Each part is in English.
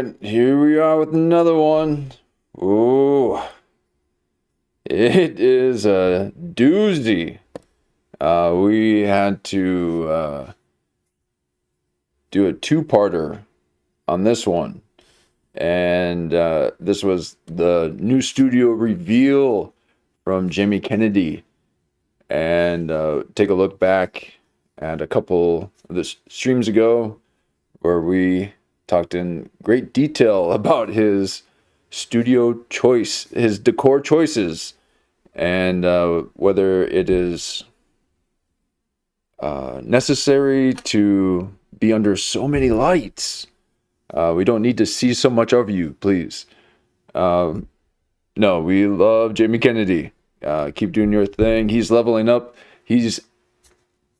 right, here we are with another one. Ooh, it is a doozy. We had to do a two-parter on this one. And this was the new studio reveal from Jamie Kennedy. And take a look back at a couple of the streams ago where we talked in great detail about his studio choice, his decor choices, and whether it is necessary to be under so many lights. We don't need to see so much of you, please. No, we love Jamie Kennedy. Keep doing your thing. He's leveling up. He's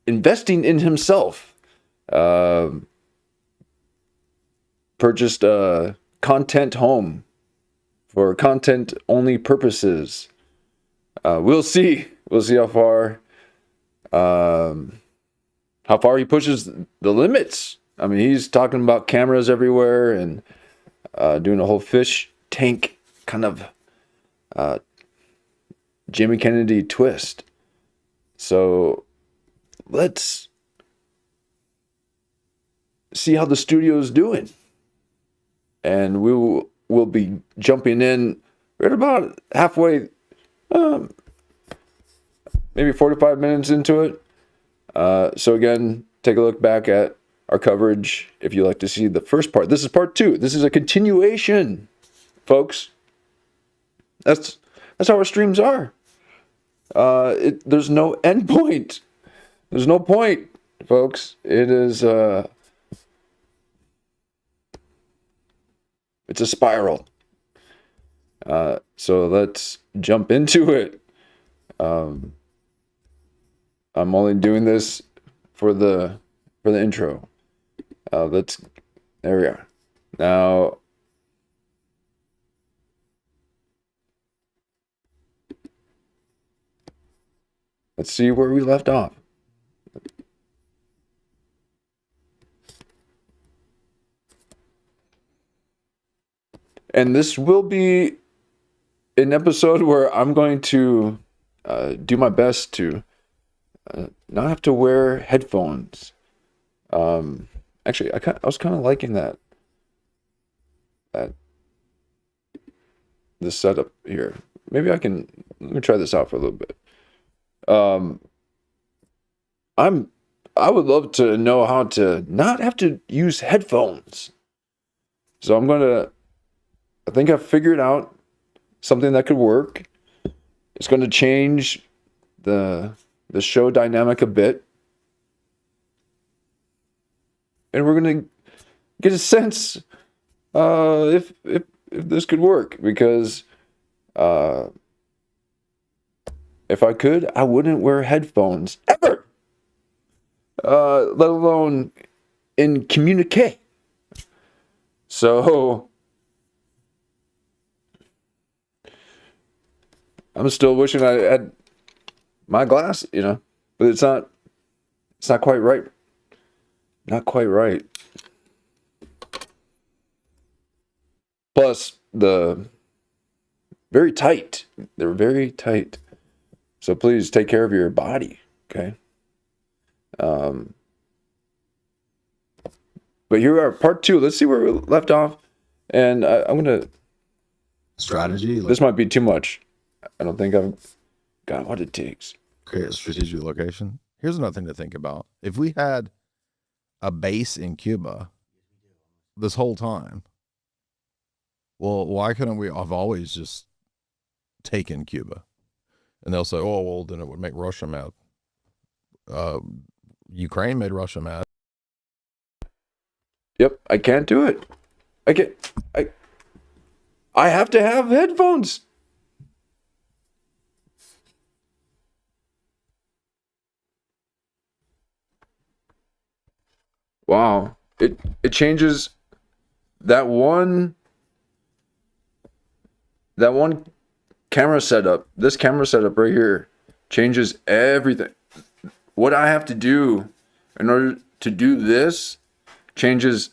investing in himself. Purchased a content home for content only purposes. We'll see. We'll see how far he pushes the limits. I mean, he's talking about cameras everywhere and doing a whole fish tank kind of Jamie Kennedy twist. So let's see how the studio is doing. And we'll be jumping in right about halfway, maybe 45 minutes into it. So again, take a look back at our coverage if you like to see the first part. This is part 2. This is a continuation, folks. That's how our streams are. There's no end point. There's no point, folks. It is it's a spiral. So let's jump into it. I'm only doing this for the intro. There we are. Now let's see where we left off. And this will be an episode where I'm going to do my best to not have to wear headphones. Actually, I was kind of liking this setup here. Maybe let me try this out for a little bit. I would love to know how to not have to use headphones. So I think I've figured out something that could work. It's going to change the show dynamic a bit. And we're going to get a sense if this could work, because if I could, I wouldn't wear headphones ever, let alone in communique. So I'm still wishing I had my glass, but it's not quite right. Not quite right. Plus, they're very tight. They're very tight. So please take care of your body, okay? But here we are, part 2. Let's see where we left off. And I'm going to... Strategy? This might be too much. I don't think I've got what it takes. Create a strategic location. Here's another thing to think about. If we had a base in Cuba this whole time, well, why couldn't we have always just taken Cuba? And they'll say, oh, well, then it would make Russia mad. Ukraine made Russia mad. Yep, I can't do it. I have to have headphones. Wow. It changes that one camera setup. This camera setup right here changes everything. What I have to do in order to do this changes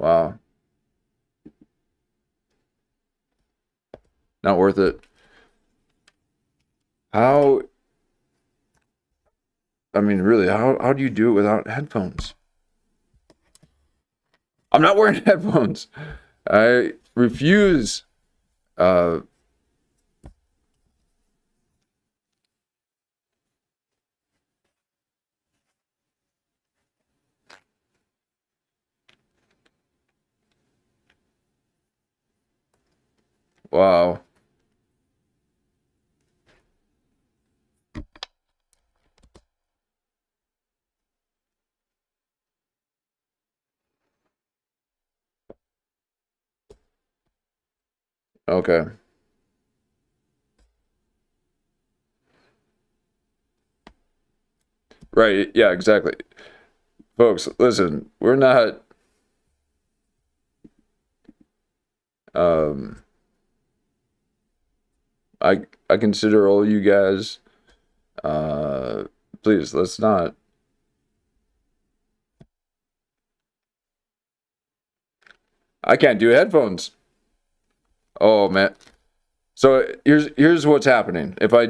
Wow. Not worth it. How, I mean, really, how do you do it without headphones? I'm not wearing headphones. I refuse. Uh, wow. Okay. Right. Yeah, exactly. Folks, listen, we're not, um, I consider all you guys, uh, please, let's not. I can't do headphones. Oh man. So here's what's happening. If I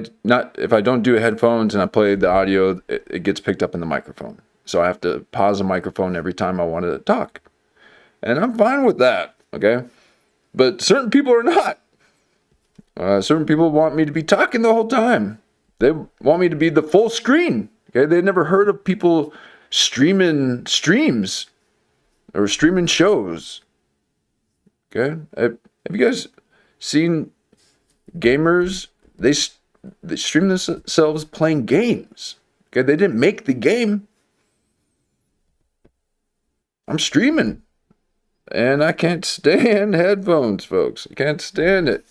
don't do headphones and I play the audio, it gets picked up in the microphone. So I have to pause the microphone every time I want to talk. And I'm fine with that, okay? But certain people are not. Certain people want me to be talking the whole time. They want me to be the full screen. Okay, they never heard of people streaming streams or streaming shows. Okay, have you guys seen gamers? They stream themselves playing games. Okay, they didn't make the game. I'm streaming, and I can't stand headphones, folks. I can't stand it.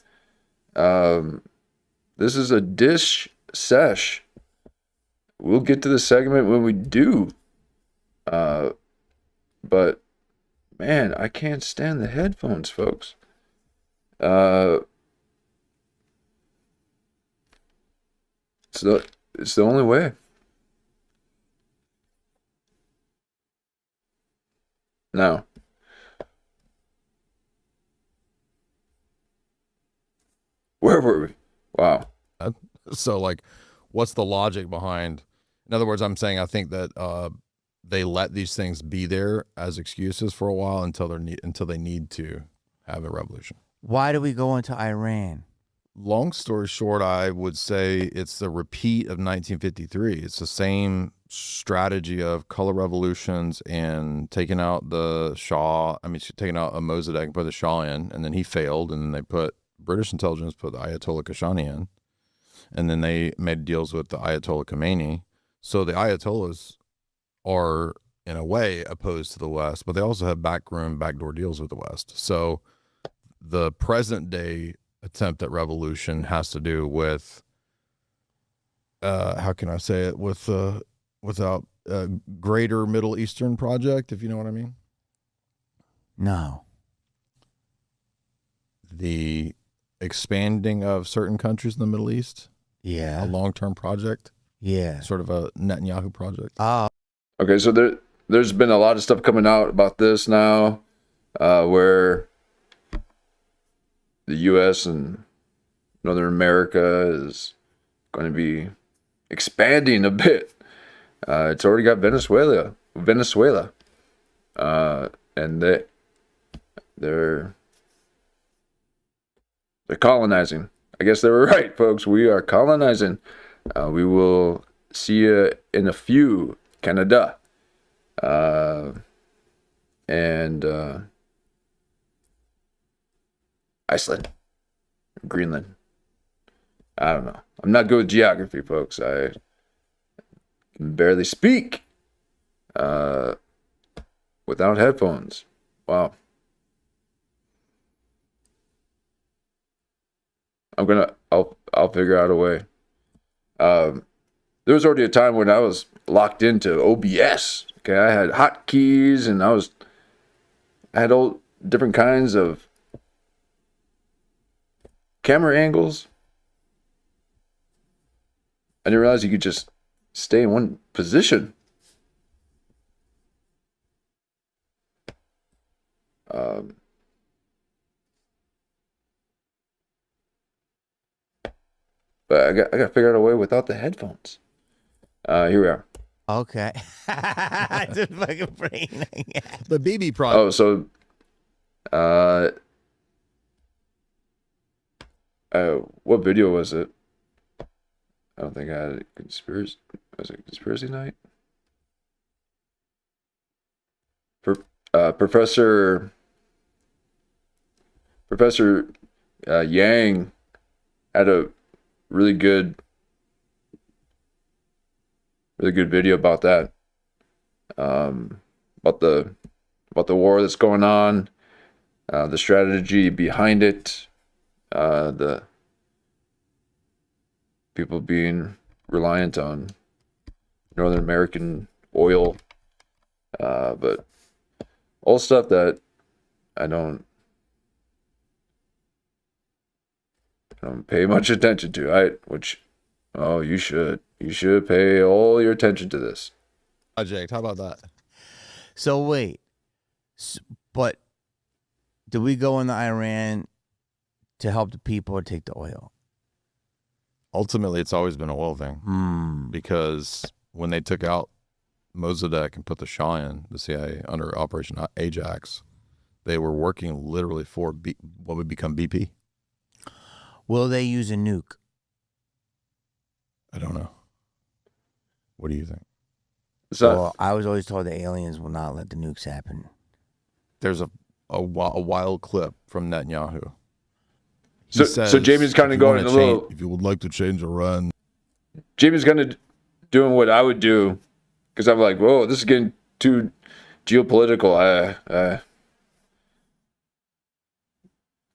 This is a dish sesh. We'll get to the segment when we do. But man, I can't stand the headphones, folks. Uh, it's the only way. No. Where were we? Wow. So like, what's the logic behind? In other words, I'm saying I think that they let these things be there as excuses for a while until they need to have a revolution. Why do we go into Iran? Long story short, I would say it's the repeat of 1953. It's the same strategy of color revolutions and taking out the Shah. I mean, taking out a Mossadegh and put the Shah in, and then he failed, and then they put British intelligence put the Ayatollah Kashani in, and then they made deals with the Ayatollah Khomeini. So the Ayatollahs are, in a way, opposed to the West, but they also have backdoor deals with the West. So the present day attempt at revolution has to do with, how can I say it, without a greater Middle Eastern project, if you know what I mean. No. The expanding of certain countries in the Middle East. Yeah. A long-term project. Yeah. Sort of a Netanyahu project. Oh. Okay, so there's been a lot of stuff coming out about this now, where the U.S. and Northern America is going to be expanding a bit. It's already got Venezuela, and they're colonizing. I guess they were right, folks. We are colonizing. We will see you in a few, Canada, and Iceland, Greenland. I don't know. I'm not good with geography, folks. I can barely speak without headphones. Wow. I'll figure out a way. There was already a time when I was locked into OBS. Okay, I had hotkeys and I had all different kinds of camera angles. I didn't realize you could just stay in one position. Um, but I got to figure out a way without the headphones. Here we are. Okay. Just fucking brain. The BB project. Oh, so what video was it? I don't think I had a conspiracy. Was it conspiracy night? Professor Yang had a really good video about that. About the war that's going on, the strategy behind it, the people being reliant on Northern American oil, but all stuff that I don't pay much attention to. You should pay all your attention to this. Project. How about that? So wait, but do we go into Iran to help the people or take the oil? Ultimately, it's always been an oil thing because when they took out Mossadegh and put the Shah in, the CIA, under Operation Ajax, they were working literally for what would become BP. Will they use a nuke? I don't know. What do you think? Well, I was always told the aliens will not let the nukes happen. There's a wild clip from Netanyahu. So Jamie's kind of going a little. If you would like to change Iran, Jamie's kind of doing what I would do, because I'm like, whoa, this is getting too geopolitical.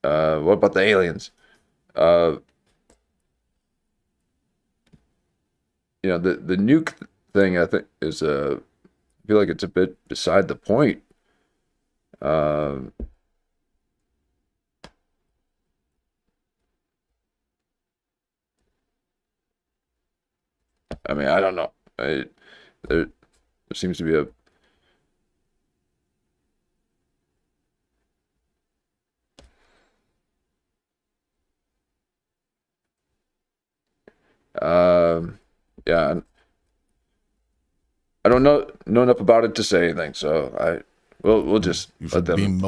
What about the aliens? The nuke thing, I think, is I feel like it's a bit beside the point. I mean, I don't know. There seems to be a yeah. I don't know enough about it to say anything, so we'll just let them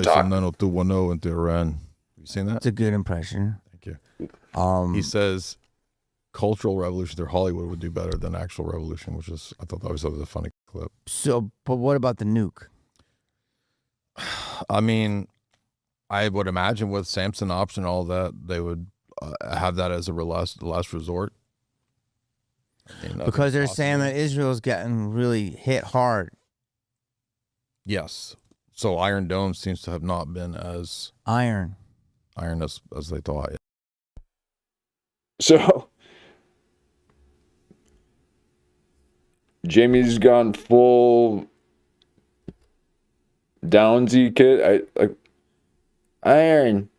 talk. 90210 into Iran. You seen that? It's a good impression. Thank you. He says cultural revolution through Hollywood would do better than actual revolution, which is, I thought that was a funny clip. So, but what about the nuke? I mean, I would imagine with Samson option and all that, they would have that as a last resort. Because they're saying that Israel's getting really hit hard. Yes. So Iron Dome seems to have not been as iron as they thought. So Jamie's gone full Downsy kid. I like iron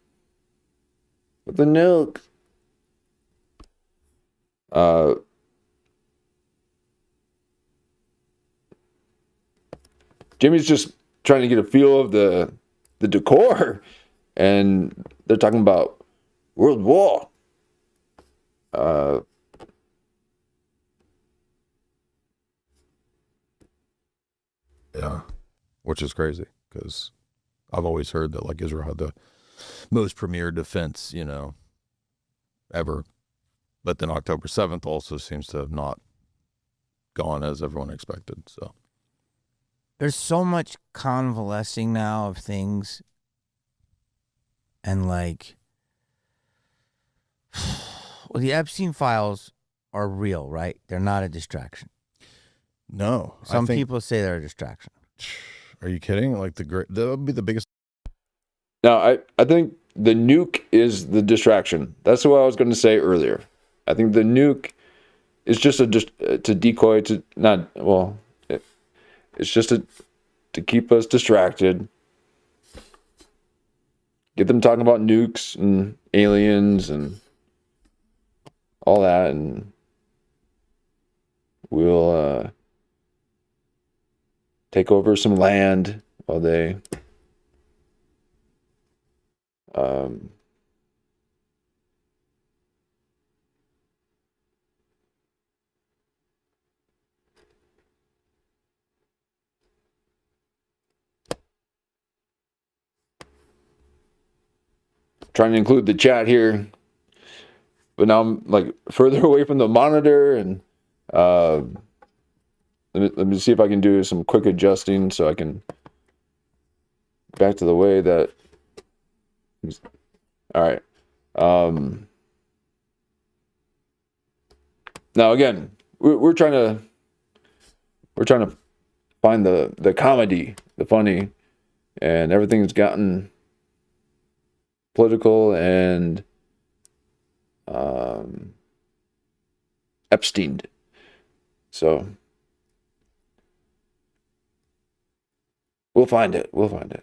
with the nuke. Jamie's just trying to get a feel of the decor, and they're talking about World War. Yeah, which is crazy because I've always heard that like Israel had the most premier defense, ever. But then October 7th also seems to have not gone as everyone expected. So there's so much convalescing now of things, and like, well, the Epstein files are real, right? They're not a distraction. No, some people say they're a distraction. Are you kidding? Like that would be the biggest. No, I think the nuke is the distraction. That's what I was going to say earlier. I think the nuke is just to decoy to not well. It's just to keep us distracted. Get them talking about nukes and aliens and all that, and we'll take over some land while they Um, trying to include the chat here, but now I'm like further away from the monitor, and let me see if I can do some quick adjusting so I can back to the way that. All right. Now again, we're trying to find the comedy, the funny, and everything's gotten political and Epsteined. So we'll find it.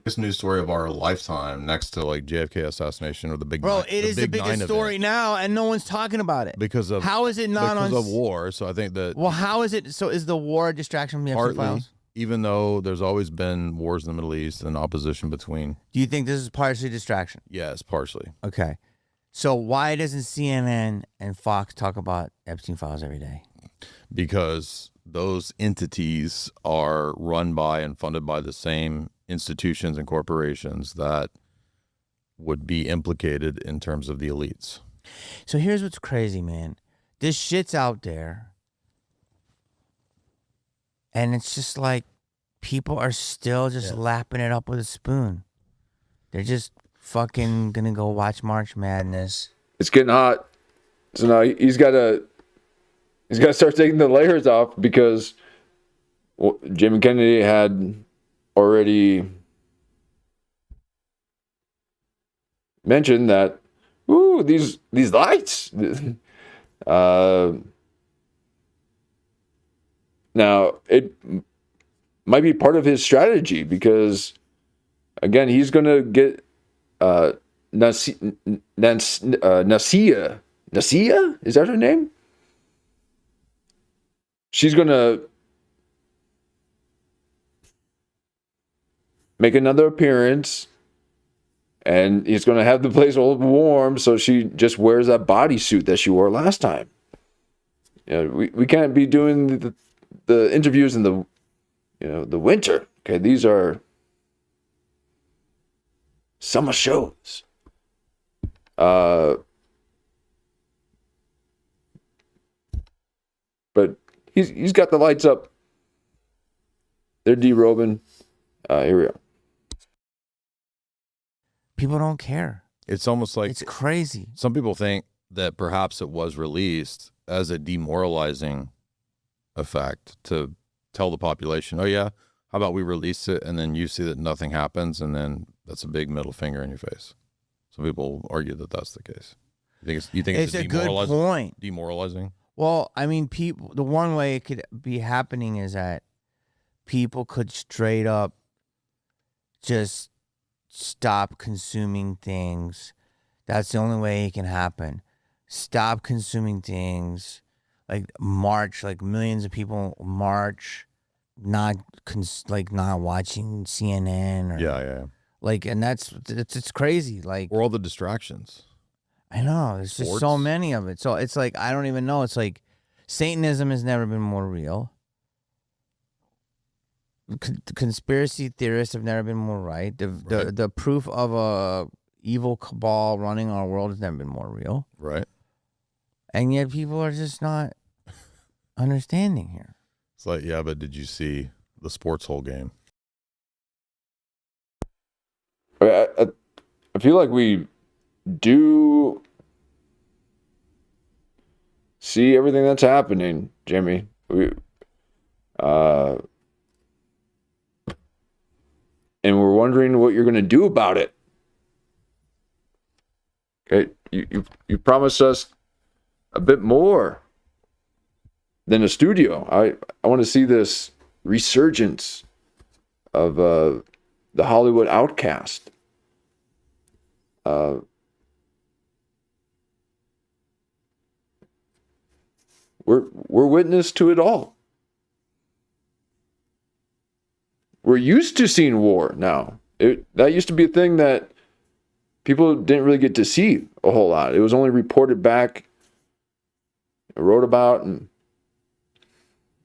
This news story of our lifetime, next to like JFK assassination or the big Bro, nine, it is the biggest story now, and no one's talking about it. because of How is it not because on of war. So I think that Well, how is it? So is the war a distraction from the Epstein partly, files? even though there's always been wars in the Middle East and opposition between, Do you think this is partially distraction? yes, partially. Okay. So why doesn't CNN and Fox talk about Epstein files every day? Because those entities are run by and funded by the same institutions and corporations that would be implicated in terms of the elites. So here's what's crazy, man. This shit's out there. And it's just like people are still just lapping it up with a spoon. They're just fucking gonna go watch March Madness. It's getting hot, so now he's got to start taking the layers off, because Jim Kennedy had already mentioned that, these lights. Now it might be part of his strategy, because again, he's going to get Nasia, is that her name? She's going to make another appearance, and he's going to have the place all warm, so she just wears that bodysuit that she wore last time. We can't be doing the interviews in the winter. Okay, these are summer shows. But he's got the lights up. They're derobing. Here we go. People don't care. It's almost like It's crazy. some people think that perhaps it was released as a demoralizing effect to tell the population, oh yeah, how about we release it, and then you see that nothing happens, and then that's a big middle finger in your face. Some people argue that that's the case. You think it's a good point. demoralizing? Well, I mean, the one way it could be happening is that people could straight up just stop consuming things. That's the only way it can happen. Stop consuming things. Like march, like millions of people march, not watching CNN or Yeah. like, and it's crazy. Like, Or all the distractions. I know there's just so Sports. many of it. So it's like I don't even know. It's like Satanism has never been more real. Conspiracy theorists have never been more right. The proof of a evil cabal running our world has never been more real. Right. And yet people are just not understanding here. It's like, yeah, but did you see the sports whole game? I feel like we do see everything that's happening, Jimmy. And we're wondering what you're going to do about it. Okay, you promised us a bit more than a studio. I want to see this resurgence of the Hollywood outcast. We're witness to it all. We're used to seeing war now. That used to be a thing that people didn't really get to see a whole lot. It was only reported back, wrote about, and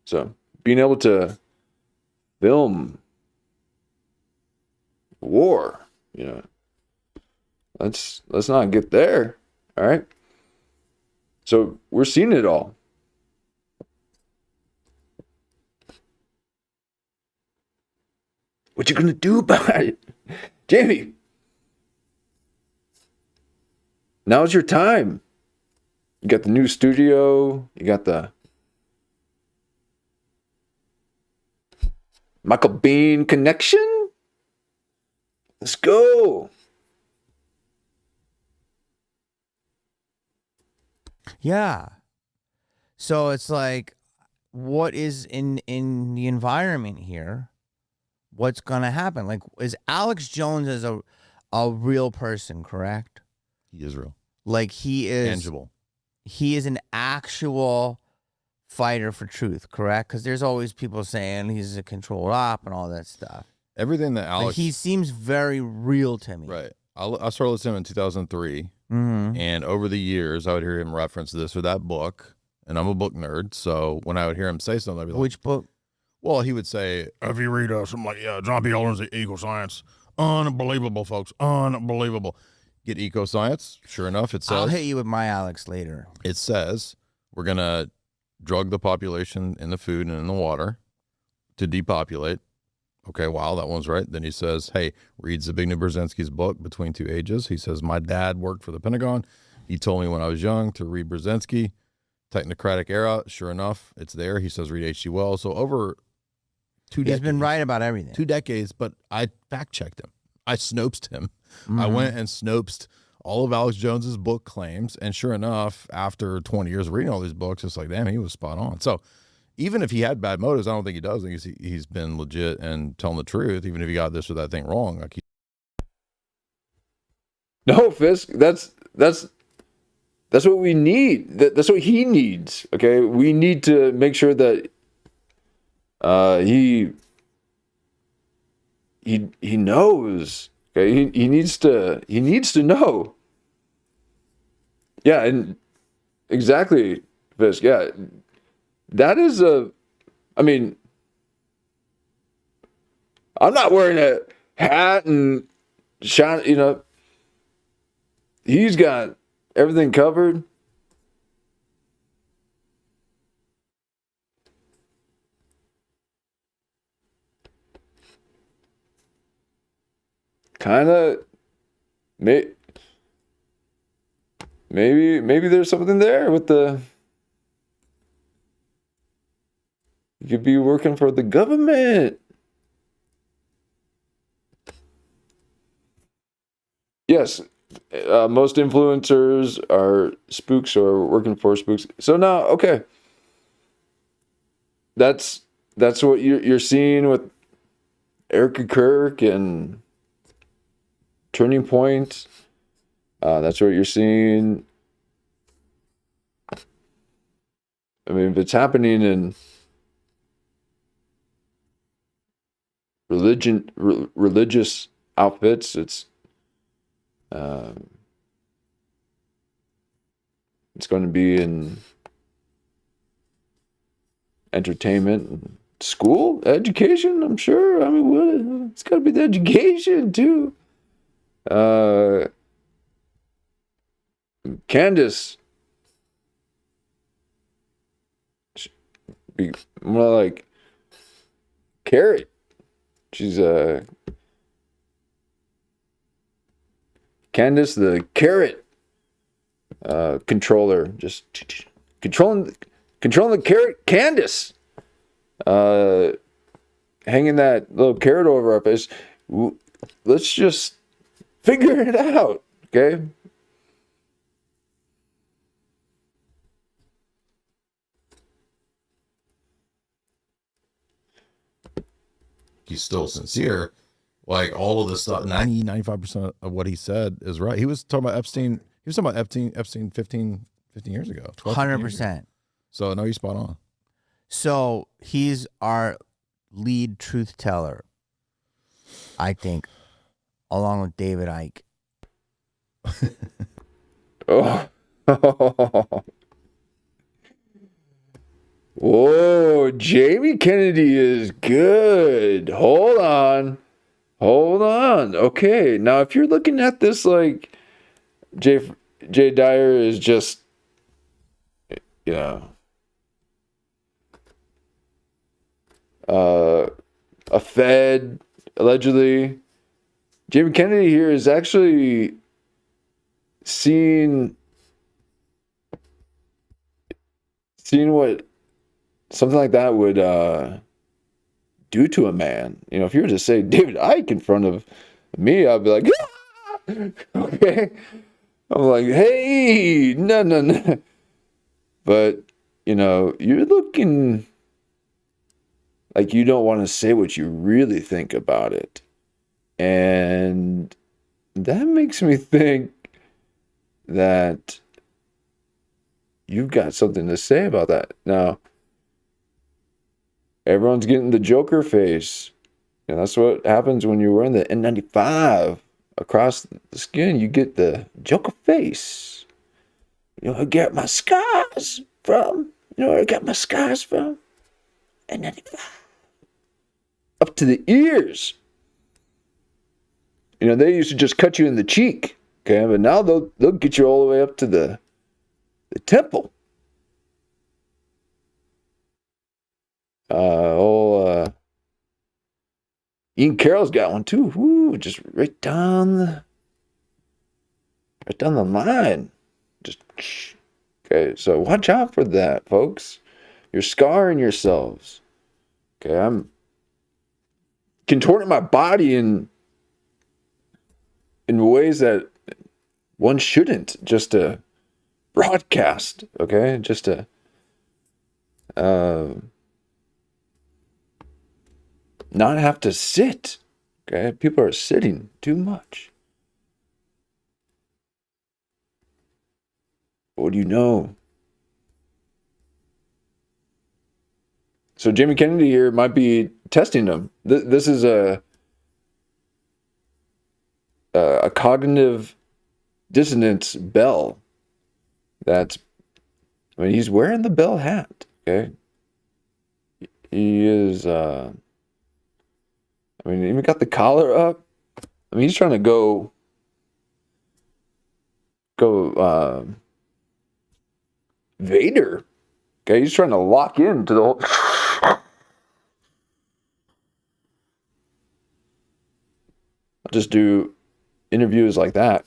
so being able to film war, you know, let's not get there. All right. So we're seeing it all. What you gonna do about it, Jamie? Now's your time. You got the new studio. You got the Michael Biehn connection. Let's go. Yeah. So it's like, what is in the environment here? What's gonna happen? Like, is Alex Jones as a real person, correct? He is real. Like, he is Tangible. He is an actual fighter for truth, correct? Because there's always people saying he's a controlled op and all that stuff. Everything that Like, Alex... he seems very real to me. Right. I started listening to him in 2003. Mm-hmm. And over the years, I would hear him reference this or that book. And I'm a book nerd. So when I would hear him say something, I'd be like... Which book? Well, he would say, if you read something like, John P. Holden's The Eco Science. Unbelievable, folks. Unbelievable. Get Eco Science. Sure enough, it says... I'll hit you with my Alex later. It says we're going to drug the population in the food and in the water to depopulate. Okay, wow, that one's right. Then he says, hey, reads Zbigniew Brzezinski's book, Between Two Ages. He says, my dad worked for the Pentagon. He told me when I was young to read Brzezinski. Technocratic era. Sure enough, it's there. He says, read H.G. Wells. So over 2 decades. He's been right about everything. 2 decades, but I fact-checked him. I snoped him. Mm-hmm. I went and snoped all of Alex Jones's book claims, and sure enough, after 20 years of reading all these books, it's like, damn, he was spot on. So even if he had bad motives, I don't think he does. I think he's been legit and telling the truth, even if he got this or that thing wrong. Like No, Fisk, that's what we need. That's what he needs. Okay, we need to make sure that he knows. Okay, he needs to know. Yeah, and exactly, Fisk. Yeah, that is I mean, I'm not wearing a hat and shine. You know, he's got everything covered. Kind of, maybe there's something there with the. You could be working for the government. Yes, most influencers are spooks or working for spooks. So now, okay, that's what you're seeing with Erica Kirk and Turning Point. That's what you're seeing. I mean, if it's happening in religious outfits, it's going to be in entertainment, and school, education. I'm sure. I mean, it's got to be the education too. Candace, be more like Carrot. She's Candace, the Carrot controller, just controlling the carrot. Candace, hanging that little carrot over our face. Let's just figure it out, okay? he's still sincere. Like all of this stuff, 95% of what he said is right. He was talking about Epstein. He was talking about Epstein 15 years ago. 100%. So no, he's spot on. So he's our lead truth teller, I think, along with David Icke. Oh. Whoa, Jamie Kennedy is good. Hold on. Hold on. Okay, now if you're looking at this like Jay Dyer is just, you know, a Fed, allegedly. Jamie Kennedy here is actually seeing what something like that would do to a man. You know, if you were to say David Icke in front of me, I'd be like, ah! Okay. I'm like, hey, no. But, you know, you're looking like you don't want to say what you really think about it. And that makes me think that you've got something to say about that. Now, everyone's getting the Joker face. And that's what happens when you're wearing the N95 across the skin. You get the Joker face. You know, I got my scars from. N95. Up to the ears. You know, they used to just cut you in the cheek. Okay, but now they'll get you all the way up to the temple. Ian Carroll's got one too. Woo, just right down the line. Just okay. So watch out for that, folks. You're scarring yourselves. Okay, I'm contorting my body in ways that one shouldn't, just to broadcast. Okay, just to not have to sit. Okay, people are sitting too much. What do you know? So Jamie Kennedy here might be testing them. This is a cognitive dissonance bell. He's wearing the bell hat. Okay, he is. Even got the collar up. He's trying to go Vader. Okay, he's trying to lock into the whole. I'll just do interviews like that.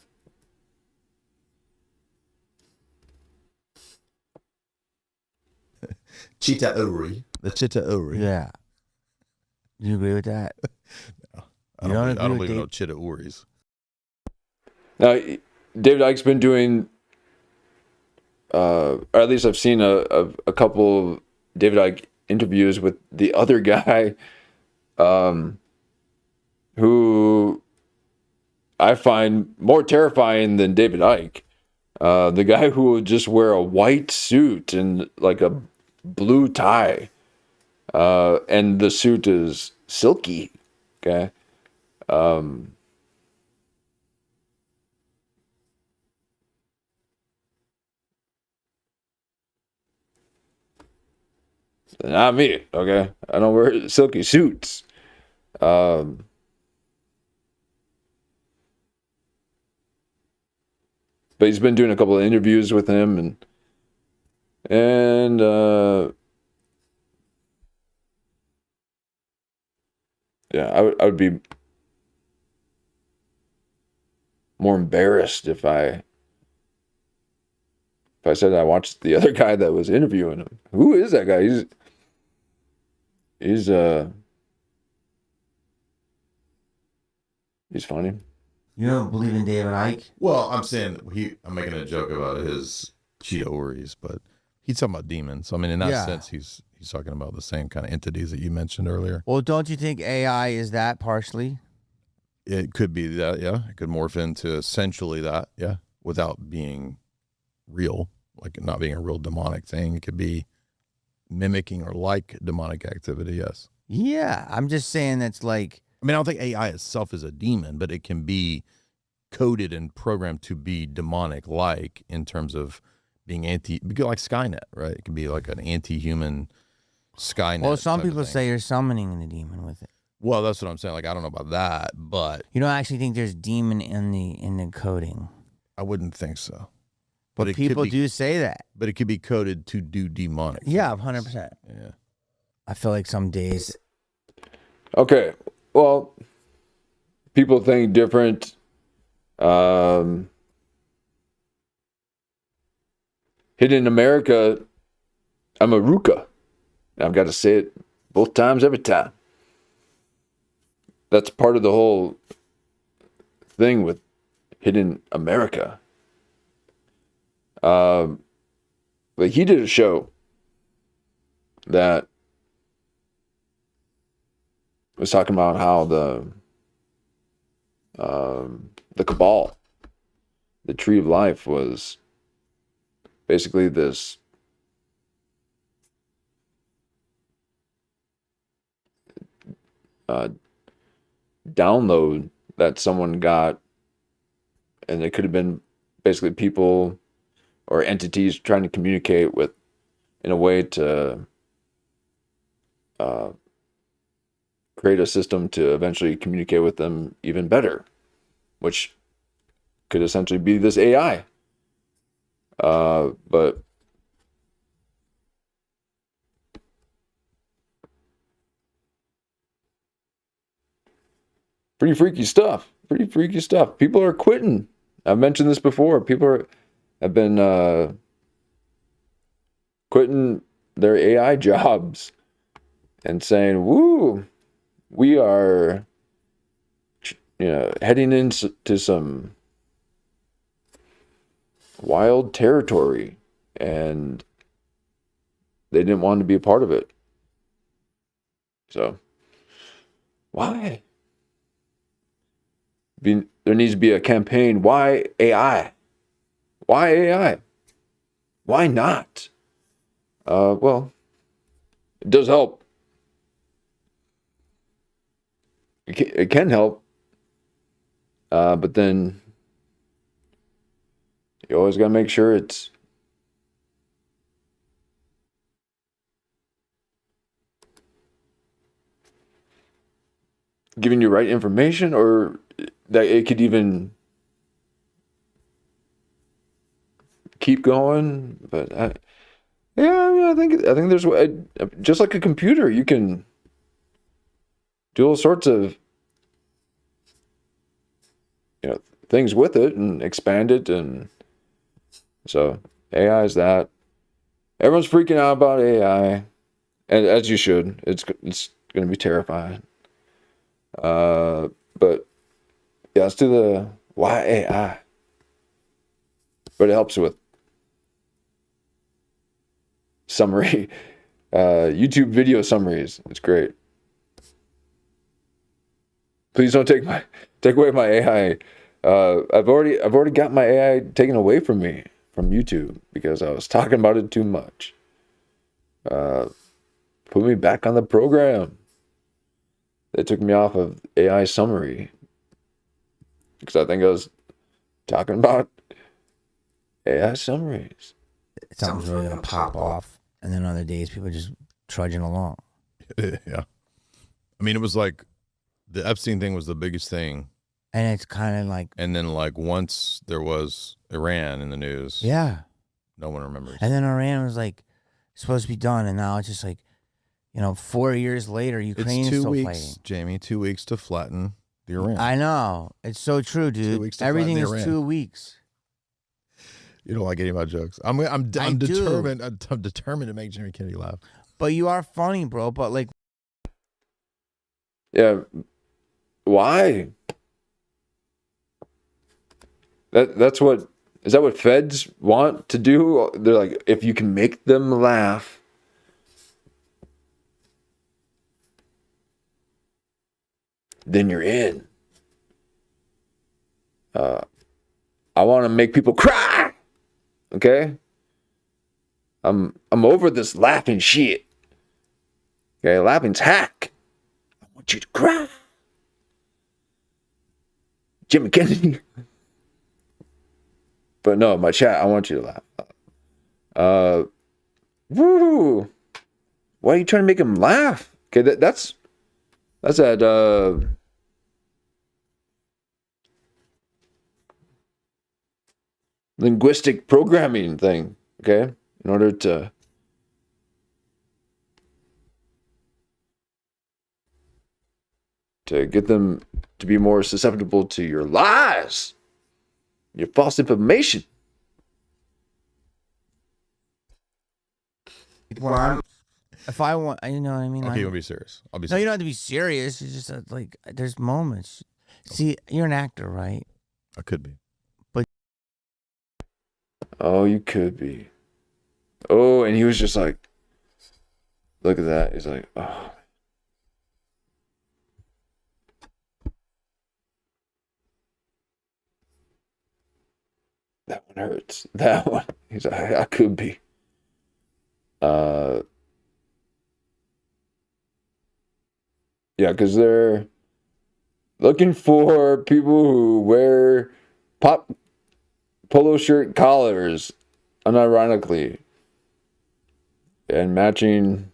Cheetah Uri. The Cheetah Uri. Yeah. Do you agree with that? No, I don't even know Cheetah Uris. Now, David Icke's been doing, or at least I've seen a couple of David Icke interviews with the other guy, who I find more terrifying than David Icke. The guy who will just wear a white suit and like a blue tie, and the suit is silky. Okay. Not me, okay? I don't wear silky suits. But he's been doing a couple of interviews with him, and yeah, I would be more embarrassed if I said I watched the other guy that was interviewing him. Who is that guy? He's funny. You don't believe in David Icke? Well, I'm saying I'm making a joke about his Cheetah Uris, but he's talking about demons. So, in that sense, he's talking about the same kind of entities that you mentioned earlier. Well, don't you think AI is that partially? It could be that, yeah. It could morph into essentially that, yeah, without being real, like not being a real demonic thing. It could be mimicking or like demonic activity, yes. Yeah, I'm just saying that's like... I don't think AI itself is a demon, but it can be coded and programmed to be demonic, like in terms of being like Skynet, right? It can be like an anti-human Skynet. Well, some type of people thing. say you're summoning the demon with it. Well, that's what I'm saying. Like, I don't know about that, but You don't actually think there's demon in the coding, I wouldn't think so. but it could people be- do say that. But it could be coded to do demonic. Yeah, things. 100%. Yeah. I feel like some days. Okay, well, people think different. Hidden America, I'm a Ruka. I've got to say it both times every time. That's part of the whole thing with Hidden America. But he did a show that was talking about how the Cabal, the Tree of Life, was basically this download that someone got, and it could have been basically people or entities trying to communicate with in a way to create a system to eventually communicate with them even better, which could essentially be this AI. But pretty freaky stuff. Pretty freaky stuff. People are quitting. I've mentioned this before. People have been quitting their AI jobs and saying, "Woo, we are, heading into some wild territory," and they didn't want to be a part of it. So, why? There needs to be a campaign. Why AI? Why AI? Why not? Well, it does help. It can help. But then you always got to make sure it's giving you right information, or that it could even keep going. But I think there's just like a computer, you can do all sorts of things with it and expand it, and so AI is that. Everyone's freaking out about AI, and as you should. It's going to be terrifying. But yeah, let's do the why AI. But it helps with summary, YouTube video summaries. It's great. Please don't take away my AI. I've already got my AI taken away from me from YouTube because I was talking about it too much. Put me back on the program. They took me off of AI summary because I think I was talking about AI summaries. Something's really going to pop off. And then other days, people are just trudging along. Yeah. I mean, it was like the Epstein thing was the biggest thing. And it's kind of like... And then like once there was Iran in the news. Yeah. No one remembers. And then Iran was like supposed to be done. And now it's just like, 4 years later, Ukraine's it's 2 still weeks, fighting. Jamie, 2 weeks to flatten the Iran. I know. It's so true, dude. 2 weeks to Everything flatten is the Iran. 2 weeks. You don't like any of my jokes. I'm determined. I'm determined to make Jimmy Kennedy laugh. But you are funny, bro. But like, Yeah. Why? Is that what feds want to do? They're like, if you can make them laugh, then you're in. I want to make people cry. Okay? I'm over this laughing shit. Okay, laughing's hack. I want you to cry. Jimmy Kennedy. But no, my chat, I want you to laugh. Woo! Why are you trying to make him laugh? Okay, that's that linguistic programming thing. Okay, in order to get them to be more susceptible to your lies, your false information. If I want, you know what I mean? Okay, Like, you'll be serious. I'll be no, serious. you don't have to be serious. It's just like there's moments. See, you're an actor, right? I could be. Oh, you could be. Oh, and he was just like, look at that. He's like, oh. That one hurts. That one. He's like, I could be. Yeah, because they're looking for people who wear polo shirt collars, unironically, and matching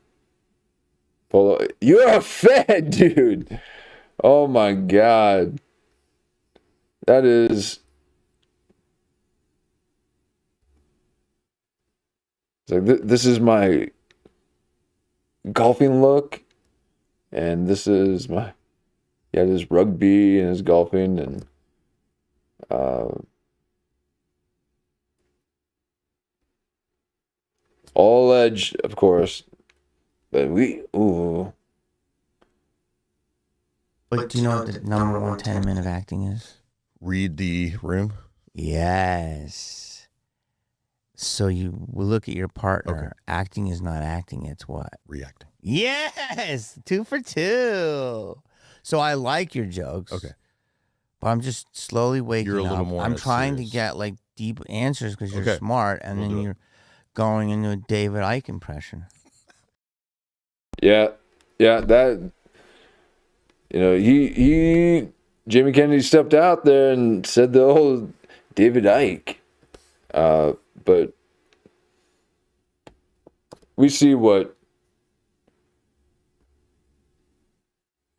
polo. You're a Fed, dude. Oh my God. That is. It's like, this is my golfing look, and this is my, yeah, this rugby and his golfing, and all edge, of course, but But do you know what the number one tenement of acting is? Read the room. Yes. So you will look at your partner. Okay. Acting is not acting. It's what? Reacting. Yes. 2 for 2. So I like your jokes. Okay. But I'm just slowly waking You're a little up. more I'm trying serious. to get like deep answers because you're Okay. smart, and We'll then do it. you're going into a David Icke impression. yeah, that, you know, Jamie Kennedy stepped out there and said the old David Icke, but we see what,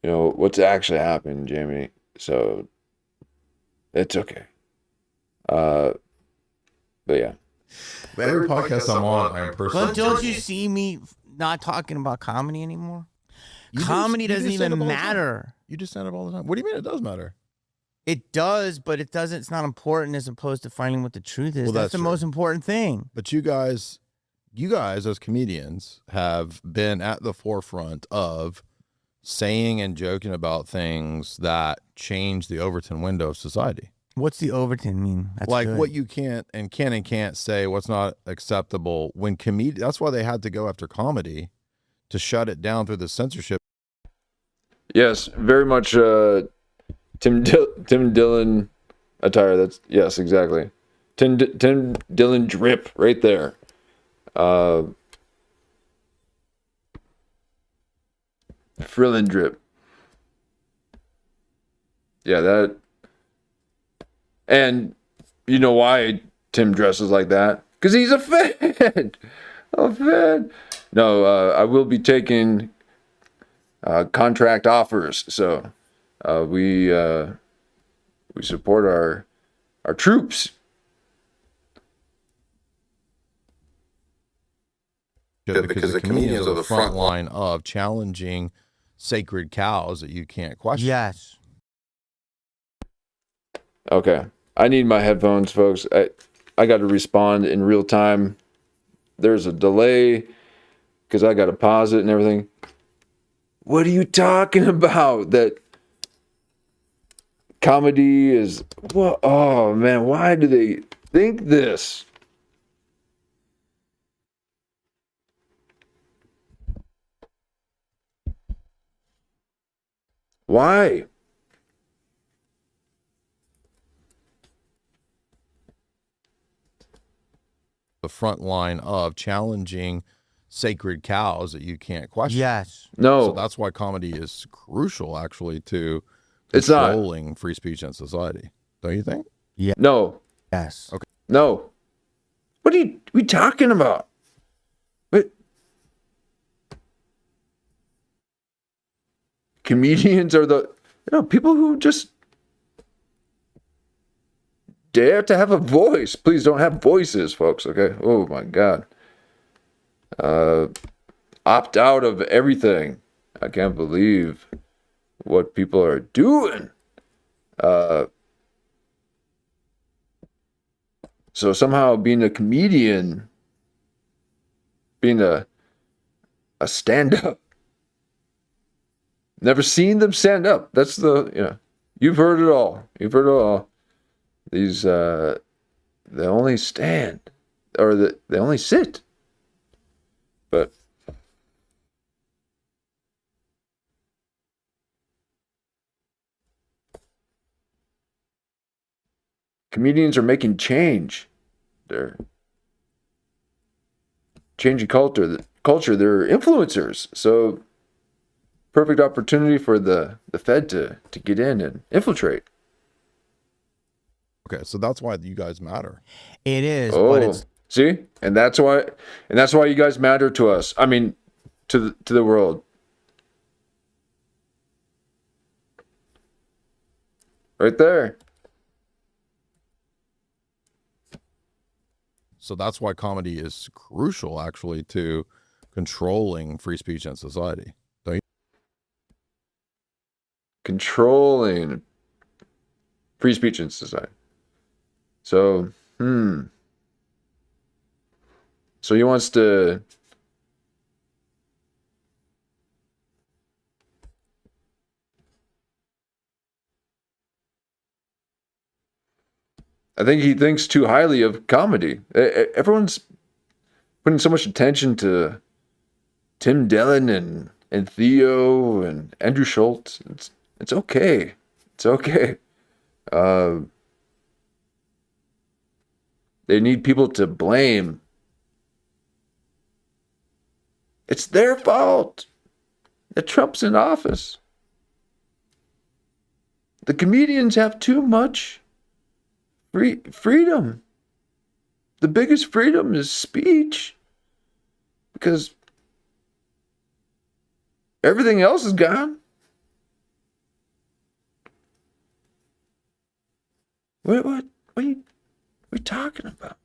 you know, what's actually happened, Jamie. So it's okay. But yeah. Every podcast I'm on, I am personally. But don't you see me not talking about comedy anymore? You do- Comedy you do doesn't stand even up all the time. matter. You just stand up all the time. What do you mean it does matter? It does, but it doesn't. It's not important as opposed to finding what the truth is. Well, that's that's the true. most important thing. But you guys as comedians have been at the forefront of saying and joking about things that change the Overton window of society. What's the Overton mean? That's like good. what you can and can't say, what's not acceptable when that's why they had to go after comedy to shut it down through the censorship. Yes, very much Tim Dillon attire. That's, yes, exactly. Tim Dillon drip right there. Frillin drip. Yeah, that. And you know why Tim dresses like that? Because he's a Fed. A Fed. No, I will be taking contract offers. So we support our troops. Because the comedians are the front line of challenging sacred cows that you can't question. Yes. Okay. I need my headphones, folks. I got to respond in real time. There's a delay because I got to pause it and everything. What are you talking about? That comedy is what? Oh man, why do they think this? Why? The front line of challenging sacred cows that you can't question. Yes. No. So that's why comedy is crucial, actually, to It's not. controlling free speech in society. Don't you think? No. Yes. Okay. No. What are we talking about? What? Comedians are the people who just dare to have a voice. Please don't have voices, folks, okay? Oh my God. Opt out of everything. I can't believe what people are doing. So somehow being a comedian, being a stand-up, never seen them stand up. That's you've heard it all. You've heard it all. These, they only stand, or they only sit. But comedians are making change. They're changing culture. They're influencers. So perfect opportunity for the Fed to get in and infiltrate. Okay, so that's why you guys matter. It is, but it's see, and that's why you guys matter to us. I mean, to the world. Right there. So that's why comedy is crucial, actually, to controlling free speech in society. Don't you? Controlling free speech in society. So, So he wants to I think he thinks too highly of comedy. Everyone's putting so much attention to Tim Dillon and Theo and Andrew Schultz. It's okay. It's okay. They need people to blame. It's their fault that Trump's in office. The comedians have too much freedom. The biggest freedom is speech, because everything else is gone. What are you talking about?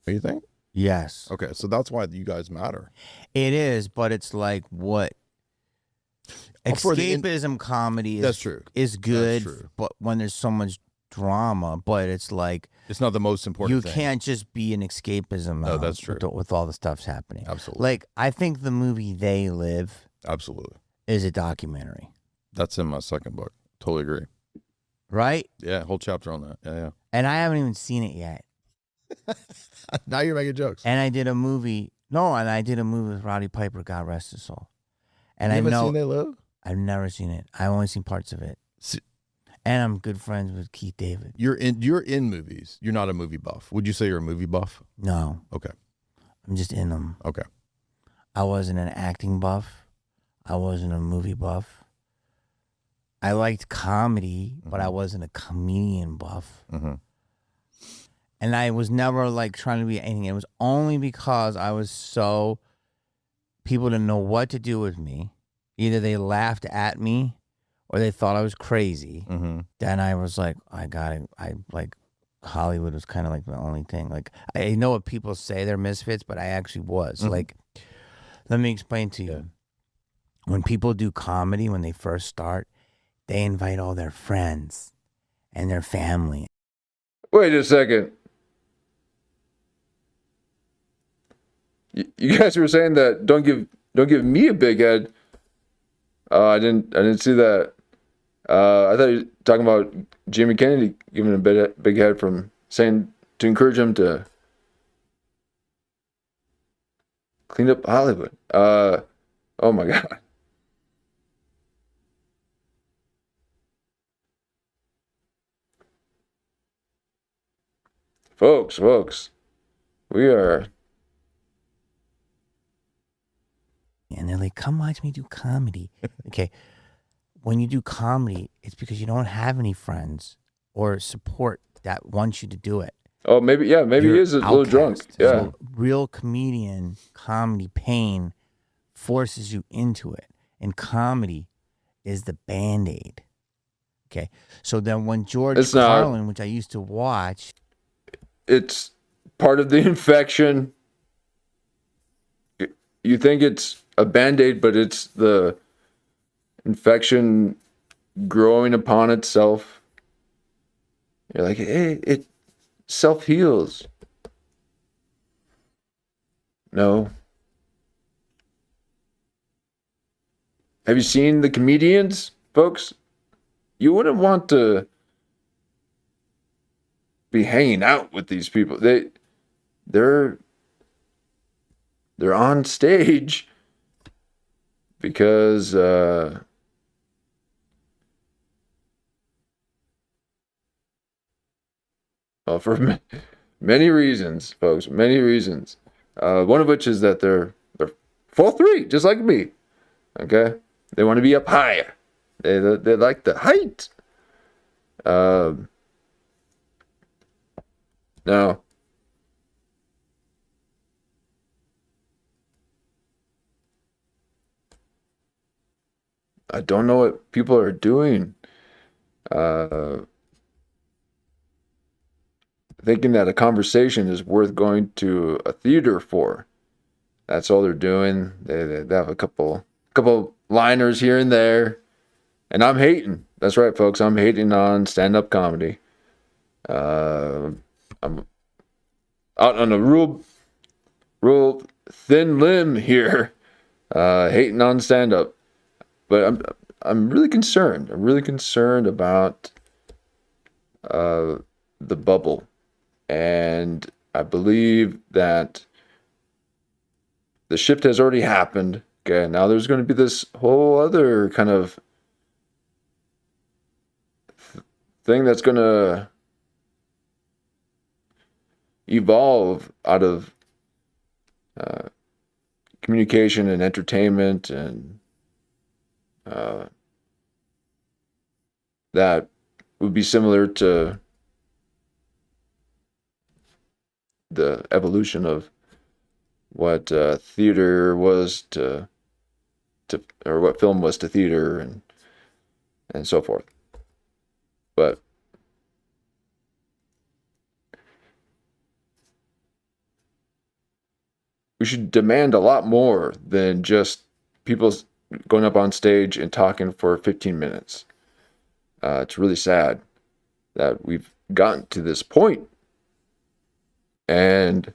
What do you think? yes. Okay, so that's why you guys matter. It is, but it's like what For the escapism comedy is. That's true. Is good, That's true. but when there's so much drama, but it's like It's not the most important thing. you can't just be an escapism. No, that's true. With all the stuff's happening. Absolutely. Like I think the movie They Live Absolutely. is a documentary, That's in my second book. Totally agree. right? Yeah, whole chapter on that. Yeah. And I haven't even seen it yet. Now you're making jokes. And I did a movie. No, and I did a movie with Roddy Piper, God rest his soul. And You I haven't know seen They Live? I've never seen it. I've only seen parts of it. See, And I'm good friends with Keith David. you're in movies. You're not a movie buff. Would you say you're a movie buff? No, Okay. I'm just in them. Okay. I wasn't an acting buff. I wasn't a movie buff. I liked comedy, but I wasn't a comedian buff. Mm-hmm. And I was never like trying to be anything. It was only because I was so people didn't know what to do with me. Either they laughed at me or they thought I was crazy. Mm-hmm. Then I was like, I like Hollywood was kind of like the only thing. Like I know what people say they're misfits, but I actually was. Mhm. Like, let me explain to you. Yeah. When people do comedy, when they first start, they invite all their friends and their family. Wait a second. You guys were saying that don't give me a big head. I didn't see that. I thought you were talking about Jamie Kennedy giving a big head from saying to encourage him to clean up Hollywood. Oh my God. Folks, we are. And they're like, come watch me do comedy. Okay. when you do comedy, it's because you don't have any friends or support that wants you to do it. Oh, maybe he is a little drunk. Outcast. Yeah. So real comedian comedy pain forces you into it. And comedy is the Band-Aid. Okay. So then when George Carlin, which I used to watch, it's part of the infection. You think it's a Band-Aid, but it's the infection growing upon itself. You're like, hey, it self-heals. No. Have you seen the comedians, folks? You wouldn't want to be hanging out with these people. They're on stage because well, for many reasons, folks, many reasons. One of which is that they're 4'3", just like me. Okay, they want to be up higher. They like the height. Now, I don't know what people are doing. Thinking that a conversation is worth going to a theater for. That's all they're doing. They have a couple liners here and there. And I'm hating. That's right, folks. I'm hating on stand-up comedy. I'm out on a real thin limb here, hating on stand-up. But I'm really concerned. I'm really concerned about the bubble. And I believe that the shift has already happened. Okay, now there's going to be this whole other kind of thing that's going to evolve out of communication and entertainment, and that would be similar to the evolution of what theater was to or what film was to theater, and so forth. But we should demand a lot more than just people going up on stage and talking for 15 minutes. It's really sad that we've gotten to this point. And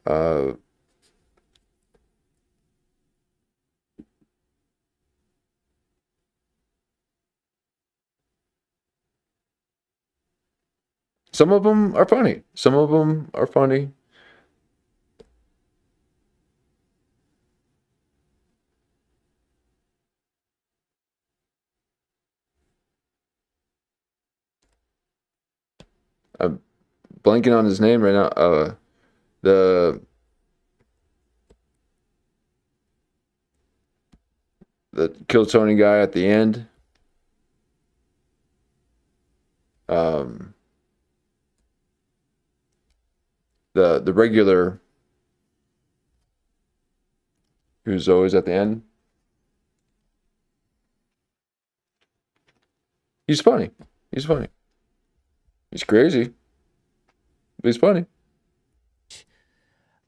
some of them are funny. Some of them are funny. I'm blanking on his name right now. The Kill Tony guy at the end. The regular who's always at the end. He's funny. He's funny. He's crazy, but he's funny.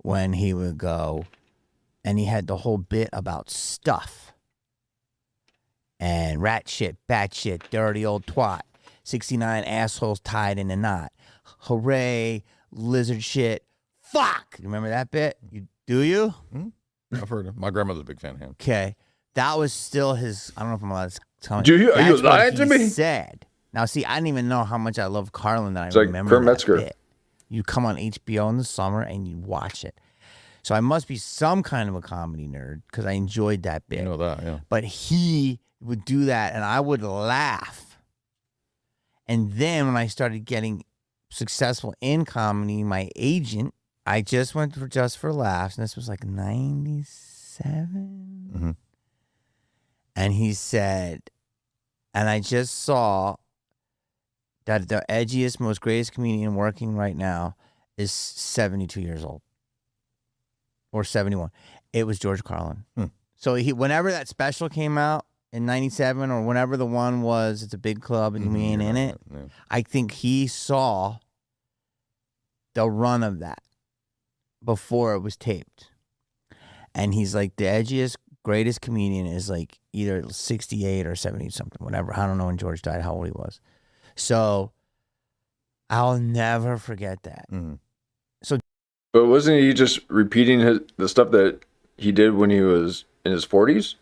when he would go, and he had the whole bit about stuff and rat shit, bat shit, dirty old twat, 69 assholes tied in a knot, hooray, lizard shit, fuck. You remember that bit? Do you? I've heard him. My grandmother's a big fan of him. Okay. That was still his, I don't know if I'm allowed to tell Do you? Are you That's what lying to he me? said. Now, see, I didn't even know how much I love Carlin that I It's like remember Kurt that Metzger. bit. You come on HBO in the summer and you watch it. So I must be some kind of a comedy nerd because I enjoyed that bit. You know that, yeah. But he would do that and I would laugh. And then when I started getting successful in comedy, my agent, I just went for Just for Laughs, and this was like 97. Mm-hmm. And he said, And I just saw that the edgiest, most greatest comedian working right now is 72 years old. Or 71. It was George Carlin. So whenever that special came out in 97 or whenever the one was, it's a big club and we ain't in it, I think he saw the run of that before it was taped. And he's like, the edgiest, greatest comedian is like either 68 or 70 something, whatever. I don't know when George died, how old he was. So I'll never forget that. But wasn't he just repeating the stuff that he did when he was in his 40s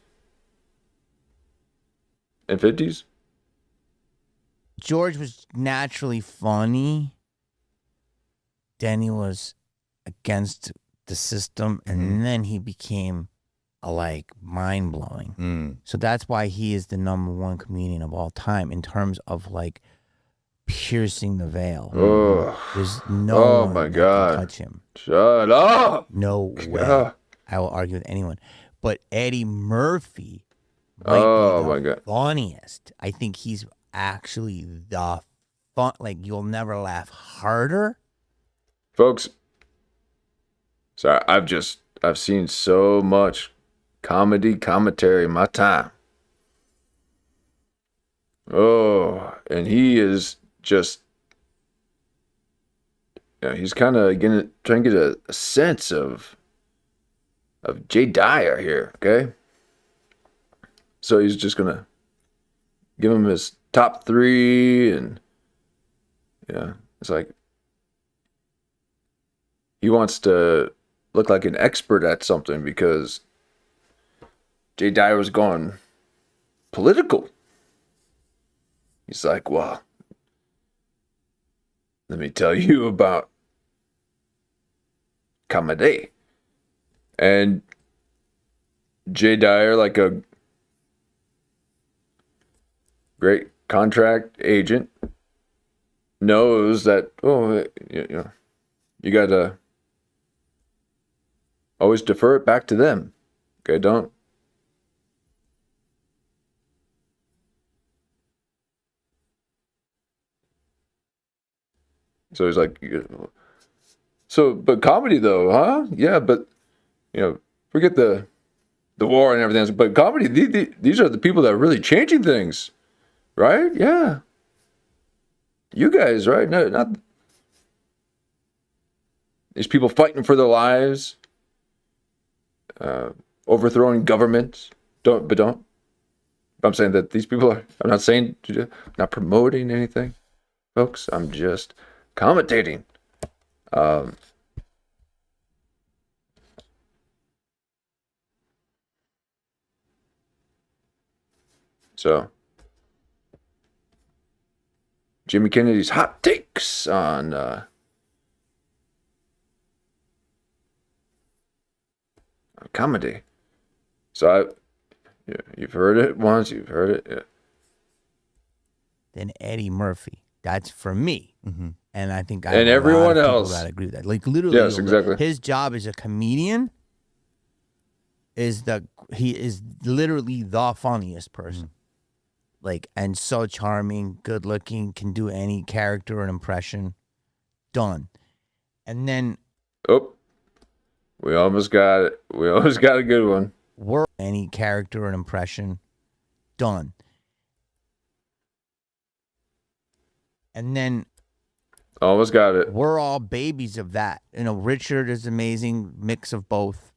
and 50s? George was naturally funny. Then he was against the system, and then he became like mind-blowing. So that's why he is the number one comedian of all time in terms of like piercing the veil. There's no one that can touch him. Shut up. No way. I will argue with anyone. But Eddie Murphy might be the funniest. I think he's actually the fun. Like, you'll never laugh harder. Folks, sorry, I've seen so much commentary in my time. Oh, and he is just, he's kind of trying to get a sense of Jay Dyer here, okay? So he's just gonna give him his top 3, and it's like he wants to look like an expert at something because Jay Dyer was going political. He's like, well, let me tell you about comedy. And Jay Dyer, like a great contract agent, knows that, you got to always defer it back to them. Okay, don't. So he's like, but comedy though, huh? Yeah, but, forget the war and everything else. But comedy, these are the people that are really changing things, right? Yeah. You guys, right? No, not these people fighting for their lives, overthrowing governments. Don't. I'm saying that these people are. I'm not saying, not promoting anything, folks. I'm just commentating. So, Jimmy Kennedy's hot takes on comedy. So you've heard it once, you've heard it. Yeah. Then Eddie Murphy. That's for me. And I think and everyone else that agree with that. Like, literally, yes, exactly. His job as a comedian he is literally the funniest person. Like, and so charming, good looking, can do any character and impression. Done. And then we almost got it. We almost got a good one. Any character and impression. Done. And then almost got it. We're all babies of that. Richard is amazing, mix of both.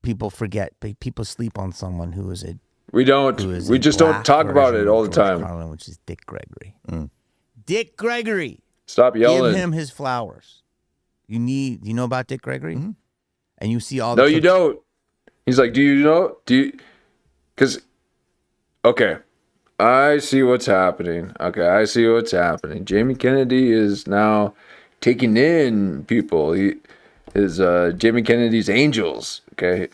People forget. People sleep on someone who is a. We don't. We just don't talk about it all the time. Carlin, which is Dick Gregory. Dick Gregory. Stop yelling. Give him his flowers. You know about Dick Gregory? And you see all the. No, you don't. He's like, do you know? Because, okay, I see what's happening. Jamie Kennedy is now taking in people. His Jamie Kennedy's Angels. Okay.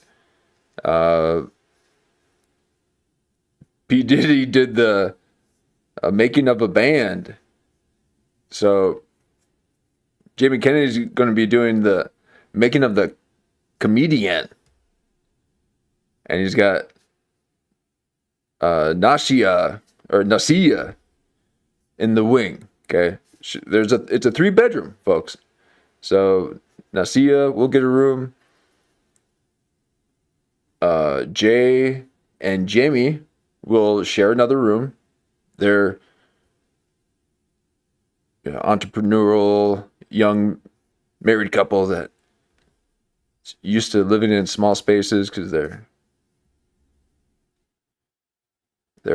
P. Diddy did the making of a band. So Jamie Kennedy's going to be doing the making of the comedian. And he's got Nashia or Nasia in the wing. Okay, it's a 3-bedroom, folks. So Nasia will get a room. Jay and Jamie will share another room. They're entrepreneurial young married couple that used to living in small spaces because they're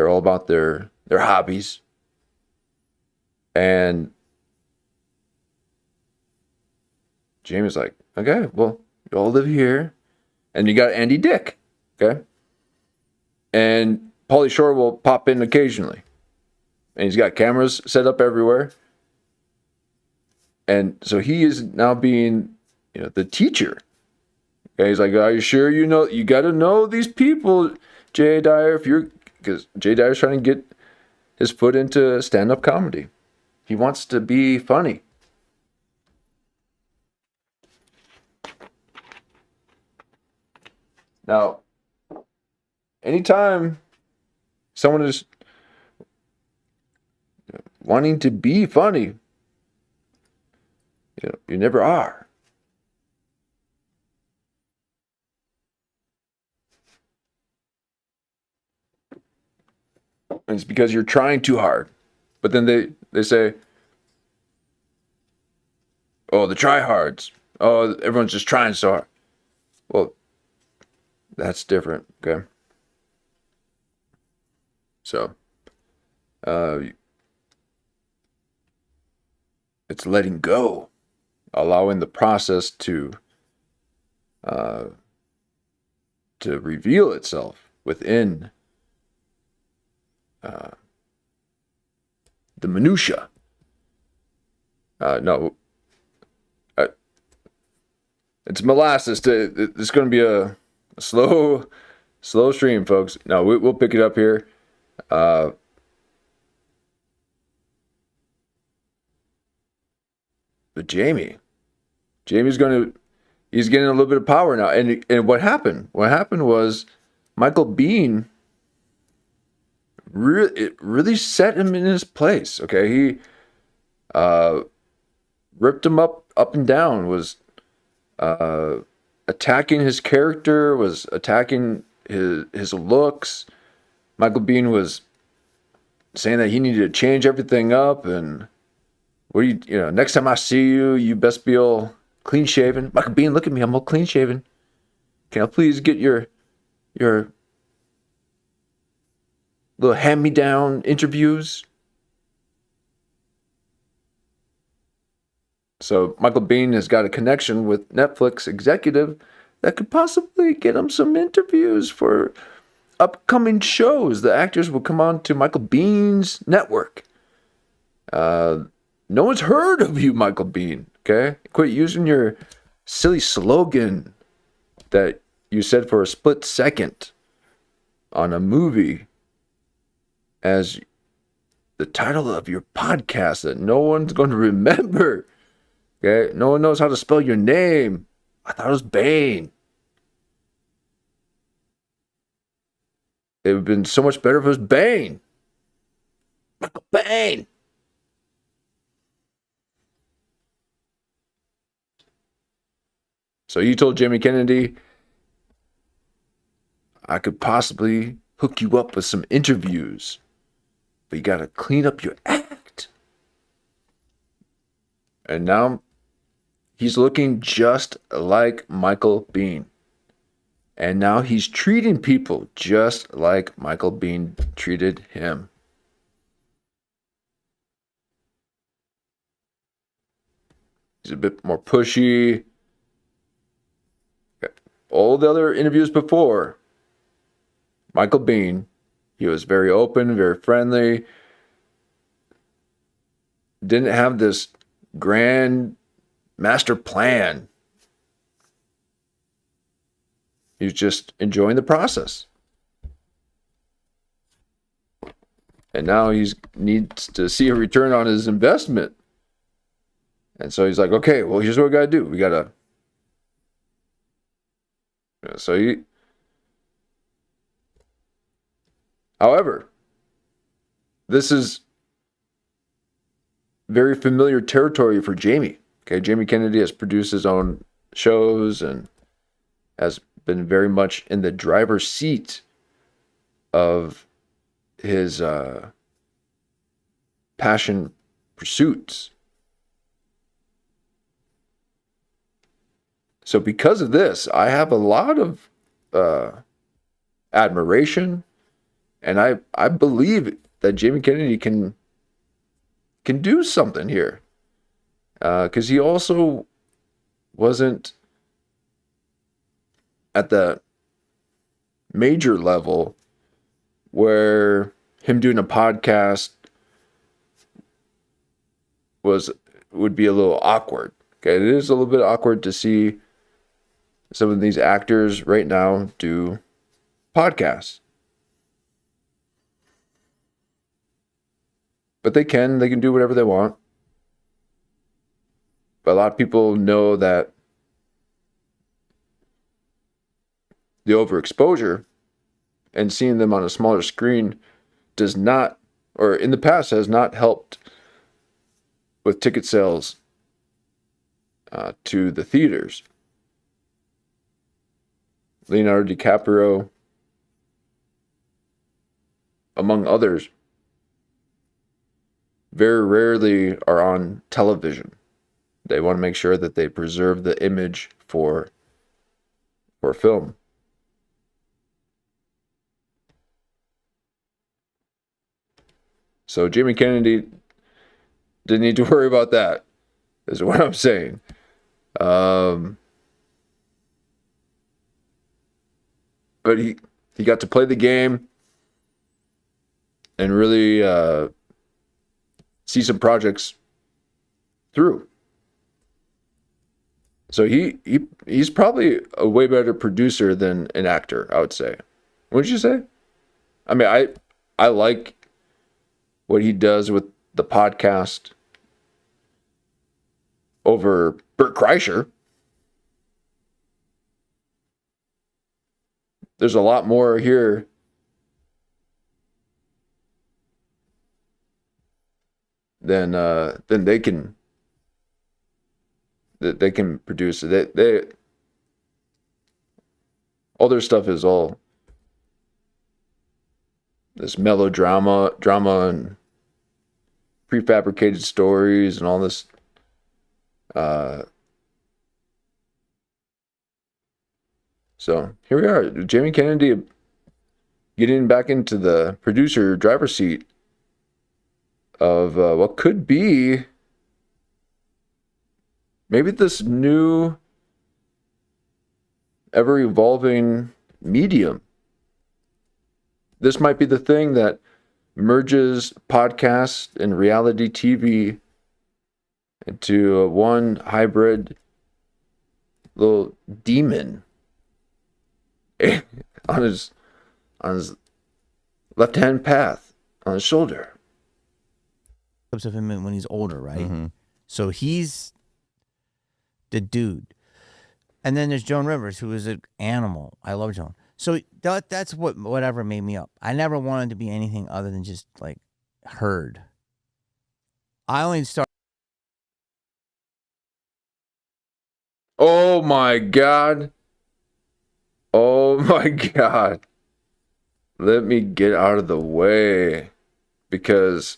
all about their hobbies. And Jamie's like, okay, well, you all live here. And you got Andy Dick, okay? And Pauly Shore will pop in occasionally. And he's got cameras set up everywhere. And so he is now being, the teacher. Okay, he's like, are you sure you got to know these people, Jay Dyer, because Jay Dyer's trying to get his foot into stand-up comedy. He wants to be funny. Now, anytime someone is wanting to be funny, you never are. And it's because you're trying too hard. But then they say, oh, the tryhards. Oh, everyone's just trying so hard. Well, that's different, okay? So, it's letting go, allowing the process to reveal itself within the minutia. It's molasses. It's going to be a slow stream, folks. No, we'll pick it up here. But Jamie's he's getting a little bit of power now. And what happened? What happened was Michael Biehn really set him in his place. Okay, he ripped him up and down. Was attacking his character, was attacking his looks. Michael Biehn was saying that he needed to change everything up, and next time I see you, you best be all clean shaven. Michael Biehn, look at me, I'm all clean shaven. Can I please get your little hand-me-down interviews? So Michael Biehn has got a connection with Netflix executive that could possibly get him some interviews for upcoming shows. The actors will come on to Michael Biehn's network. No one's heard of you, Michael Biehn. Okay, quit using your silly slogan that you said for a split second on a movie as the title of your podcast that no one's going to remember. Okay, no one knows how to spell your name. I thought it was Biehn. It would have been so much better if it was Biehn. Michael Biehn. So you told Jamie Kennedy, I could possibly hook you up with some interviews, but you got to clean up your act. And now he's looking just like Michael Biehn. And now he's treating people just like Michael Biehn treated him. He's a bit more pushy. All the other interviews before, Michael Biehn, he was very open, very friendly. Didn't have this grand master plan. He was just enjoying the process. And now he needs to see a return on his investment. And so he's like, okay, well, here's what we got to do. We got to... However, this is very familiar territory for Jamie. Okay, Jamie Kennedy has produced his own shows and has been very much in the driver's seat of his passion pursuits. So because of this, I have a lot of admiration, and I believe that Jamie Kennedy can do something here, because he also wasn't at the major level where him doing a podcast would be a little awkward. Okay, it is a little bit awkward to see some of these actors right now do podcasts. But they can do whatever they want. But a lot of people know that the overexposure and seeing them on a smaller screen does not, or in the past has not helped with ticket sales to the theaters. Leonardo DiCaprio, among others, very rarely are on television. They want to make sure that they preserve the image for film. So Jamie Kennedy didn't need to worry about that, is what I'm saying. But he got to play the game and really see some projects through. So he's probably a way better producer than an actor, I would say. Wouldn't you say? I mean, I like what he does with the podcast over Bert Kreischer. There's a lot more here than they can produce. They all their stuff is all this melodrama, and prefabricated stories and all this. So here we are, Jamie Kennedy getting back into the producer driver's seat of what could be maybe this new ever-evolving medium. This might be the thing that merges podcast and reality TV into one hybrid little demon on his left-hand path on his shoulder. Clips of him when he's older, right? Mm-hmm. So he's the dude. And then there's Joan Rivers, who is an animal. I love Joan. So that's whatever made me up. I never wanted to be anything other than just like Heard. I only started. Oh my God. Oh my God. Let me get out of the way, because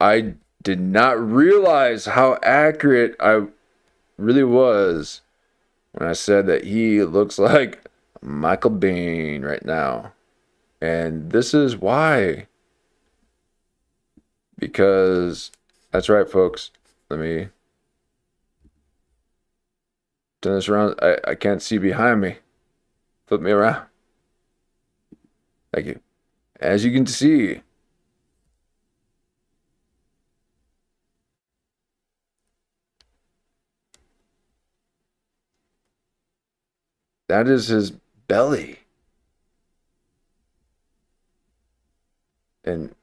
I did not realize how accurate I really was when I said that he looks like Michael Biehn right now. And this is why. Because that's right, folks. Let me turn this around. I can't see behind me. Flip me around. Thank you. As you can see, that is his belly. And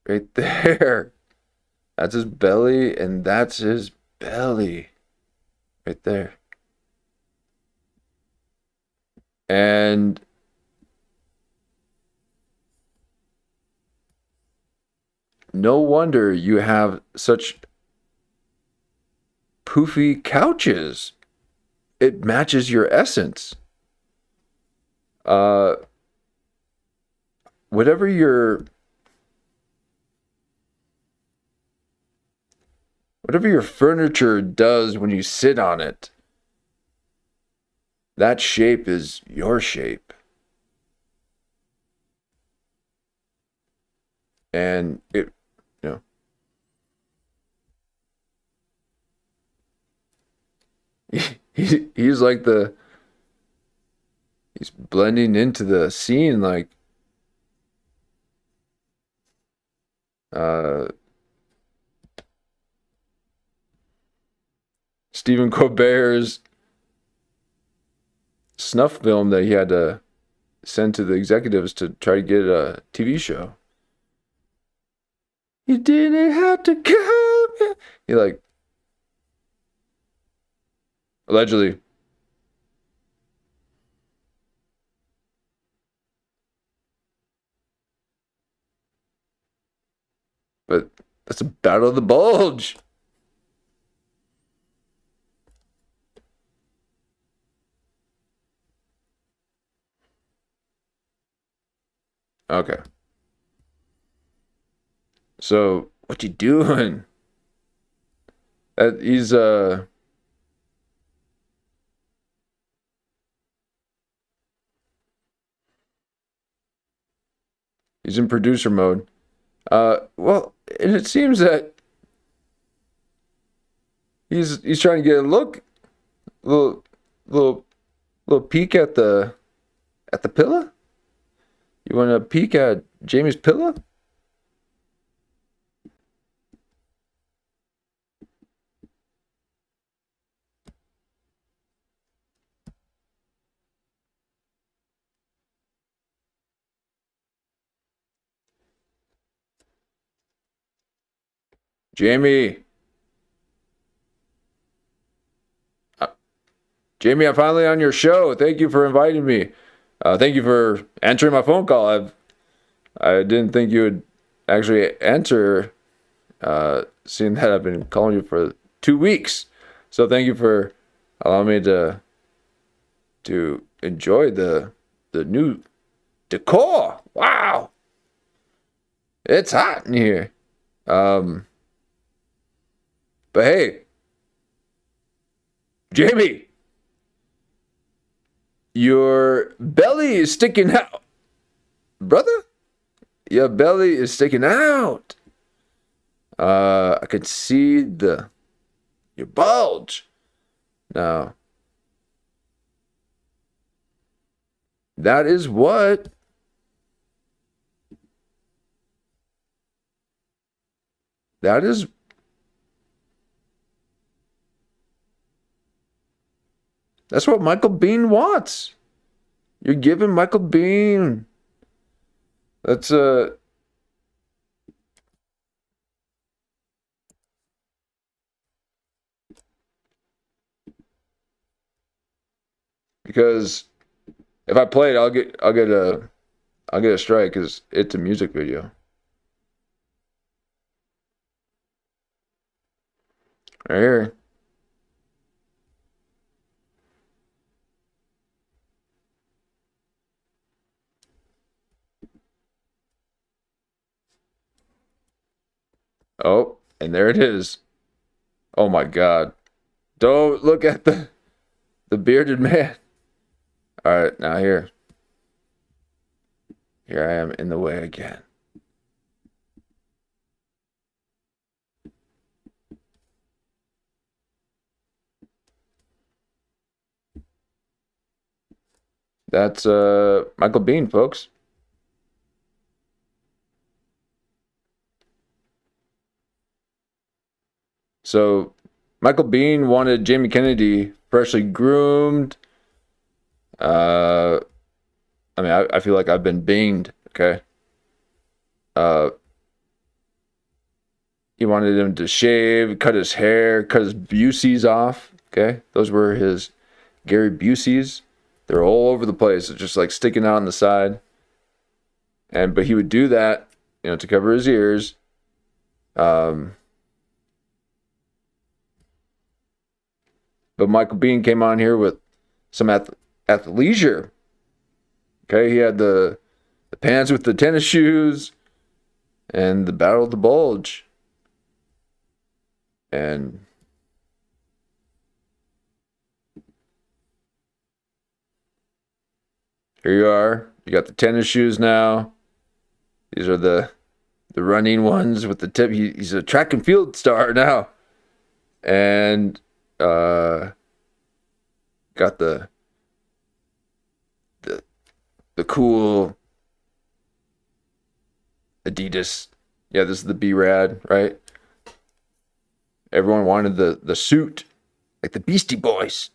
right there, that's his belly, and that's his belly. Right there. And no wonder you have such poofy couches. It matches your essence. Whatever your furniture does when you sit on it, that shape is your shape. And it, he's like he's blending into the scene like Stephen Colbert's snuff film that he had to send to the executives to try to get a TV show. You didn't have to come. He like allegedly. But that's a battle of the bulge. Okay. So what you doing? He's in producer mode. Well, and it seems that he's trying to get a little peek at the pillow. You want to peek at Jamie's pillow? Jamie. Jamie, I'm finally on your show. Thank you for inviting me. Thank you for answering my phone call. I didn't think you would actually answer, seeing that I've been calling you for 2 weeks. So thank you for allowing me to enjoy the new decor. Wow, it's hot in here. But hey, Jamie, your belly is sticking out, brother. Your belly is sticking out. I could see your bulge. Now, that is what that's what Michael Biehn wants. You're giving Michael Biehn. That's because if I play it, I'll get a strike because it's a music video. Right here. Oh, and there it is. Oh my God. Don't look at the bearded man. All right, now here I am in the way again. That's Michael Biehn, folks. So Michael Biehn wanted Jamie Kennedy freshly groomed. I mean, I feel like I've been binged, okay? He wanted him to shave, cut his hair, cut his Buseys off, okay? Those were his Gary Buseys. They're all over the place, just like sticking out on the side. But he would do that, to cover his ears. But Michael Biehn came on here with some athleisure. Okay, he had the pants with the tennis shoes and the Battle of the Bulge. And here you are. You got the tennis shoes now. These are the running ones with the tip. He's a track and field star now. And got the cool Adidas. Yeah, this is the B-Rad, right? Everyone wanted the suit, like the Beastie Boys.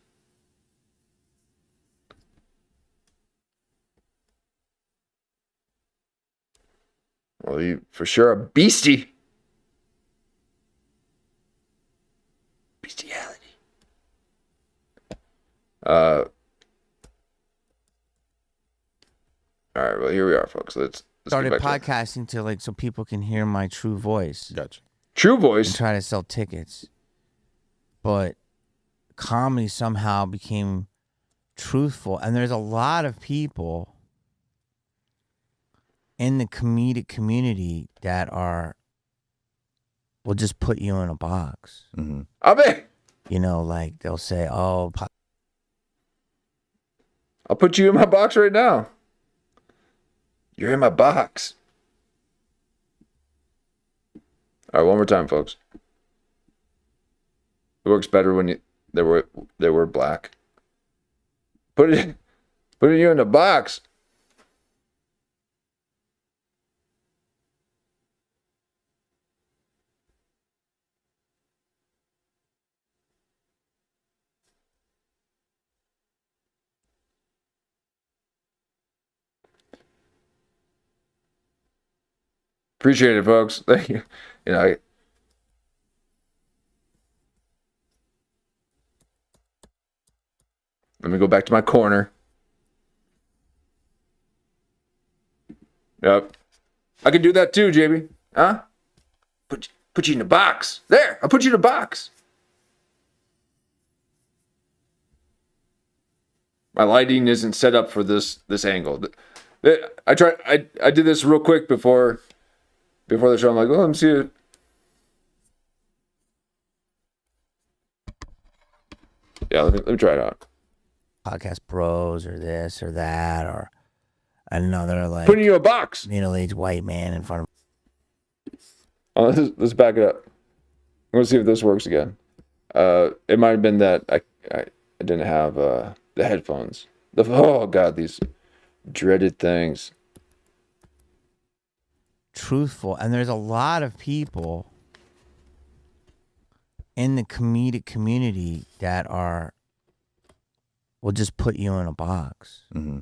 Well, you for sure a beastie. Bestiality. All right, well, here we are, folks. Let's Started get back podcasting to like so people can hear my true voice. Gotcha. True voice. And try to sell tickets. But comedy somehow became truthful. And there's a lot of people in the comedic community that will just put you in a box. Mm-hmm. I bet. You know, like they'll say, oh, I'll put you in my box right now. You're in my box. All right, one more time, folks. It works better when they were black. Putting you in a box. Appreciate it, folks. Thank you. You know, let me go back to my corner. Yep. I can do that too, JB. Huh? Put you in a box. There, I'll put you in a box. My lighting isn't set up for this angle. I did this real quick before the show. I'm like, oh, let me see it. Yeah, let me try it out. Podcast bros or this or that or another like Putting you in a box. Middle-aged white man in front of. Oh, let's back it up. I'm gonna see if this works again. It might have been that I didn't have the headphones. Oh god, these dreaded things. Truthful, and there's a lot of people in the comedic community that will just put you in a box. Mm-hmm.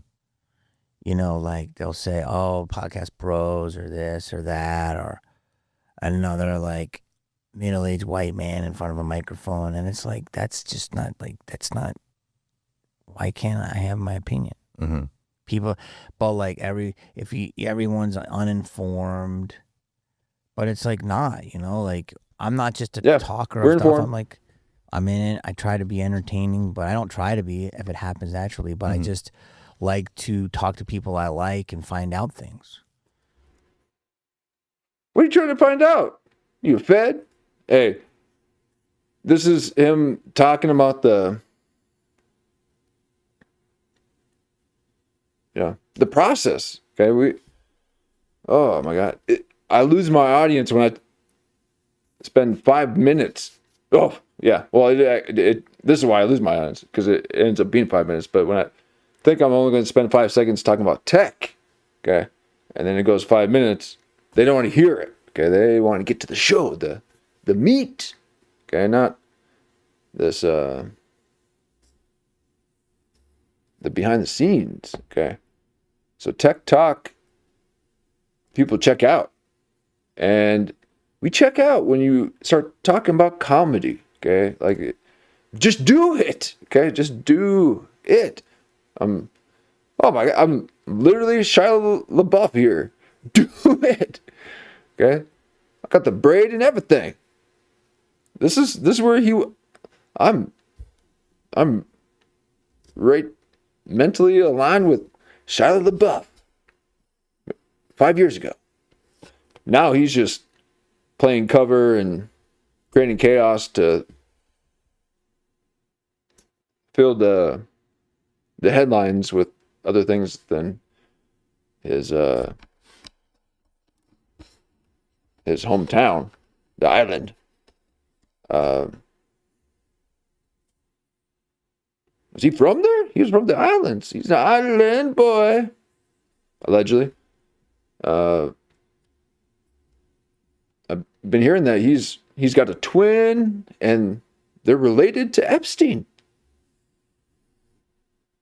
You know, like they'll say, oh, podcast bros or this or that or another like middle-aged white man in front of a microphone. And it's like, that's not, why can't I have my opinion? Mm-hmm. People, but like everyone's uninformed, but it's like not, you know, like I'm not just a talker of stuff. Informed. I'm like, I'm in it. I try to be entertaining, but I don't try to be if it happens naturally, but I just like to talk to people I like and find out things. What are you trying to find out? You fed? Hey, this is him talking about the process. Okay, oh my god, I lose my audience when I spend 5 minutes. Oh yeah, well this is why I lose my audience, because it ends up being 5 minutes. But when I think I'm only going to spend 5 seconds talking about tech, okay, and then it goes 5 minutes, they don't want to hear it. Okay, they want to get to the show, the meat. Okay, not this the behind the scenes. Okay, so tech talk, people check out, and we check out when you start talking about comedy. Okay, like just do it. Okay, just do it. Oh my god, I'm literally Shia LaBeouf here. Do it. Okay, got the braid and everything. This is where I'm right mentally aligned with Shia LaBeouf 5 years ago. Now he's just playing cover and creating chaos to fill the headlines with other things than his hometown, the island. Was he from there? He was from the islands. He's an island boy, allegedly. I've been hearing that he's got a twin and they're related to Epstein.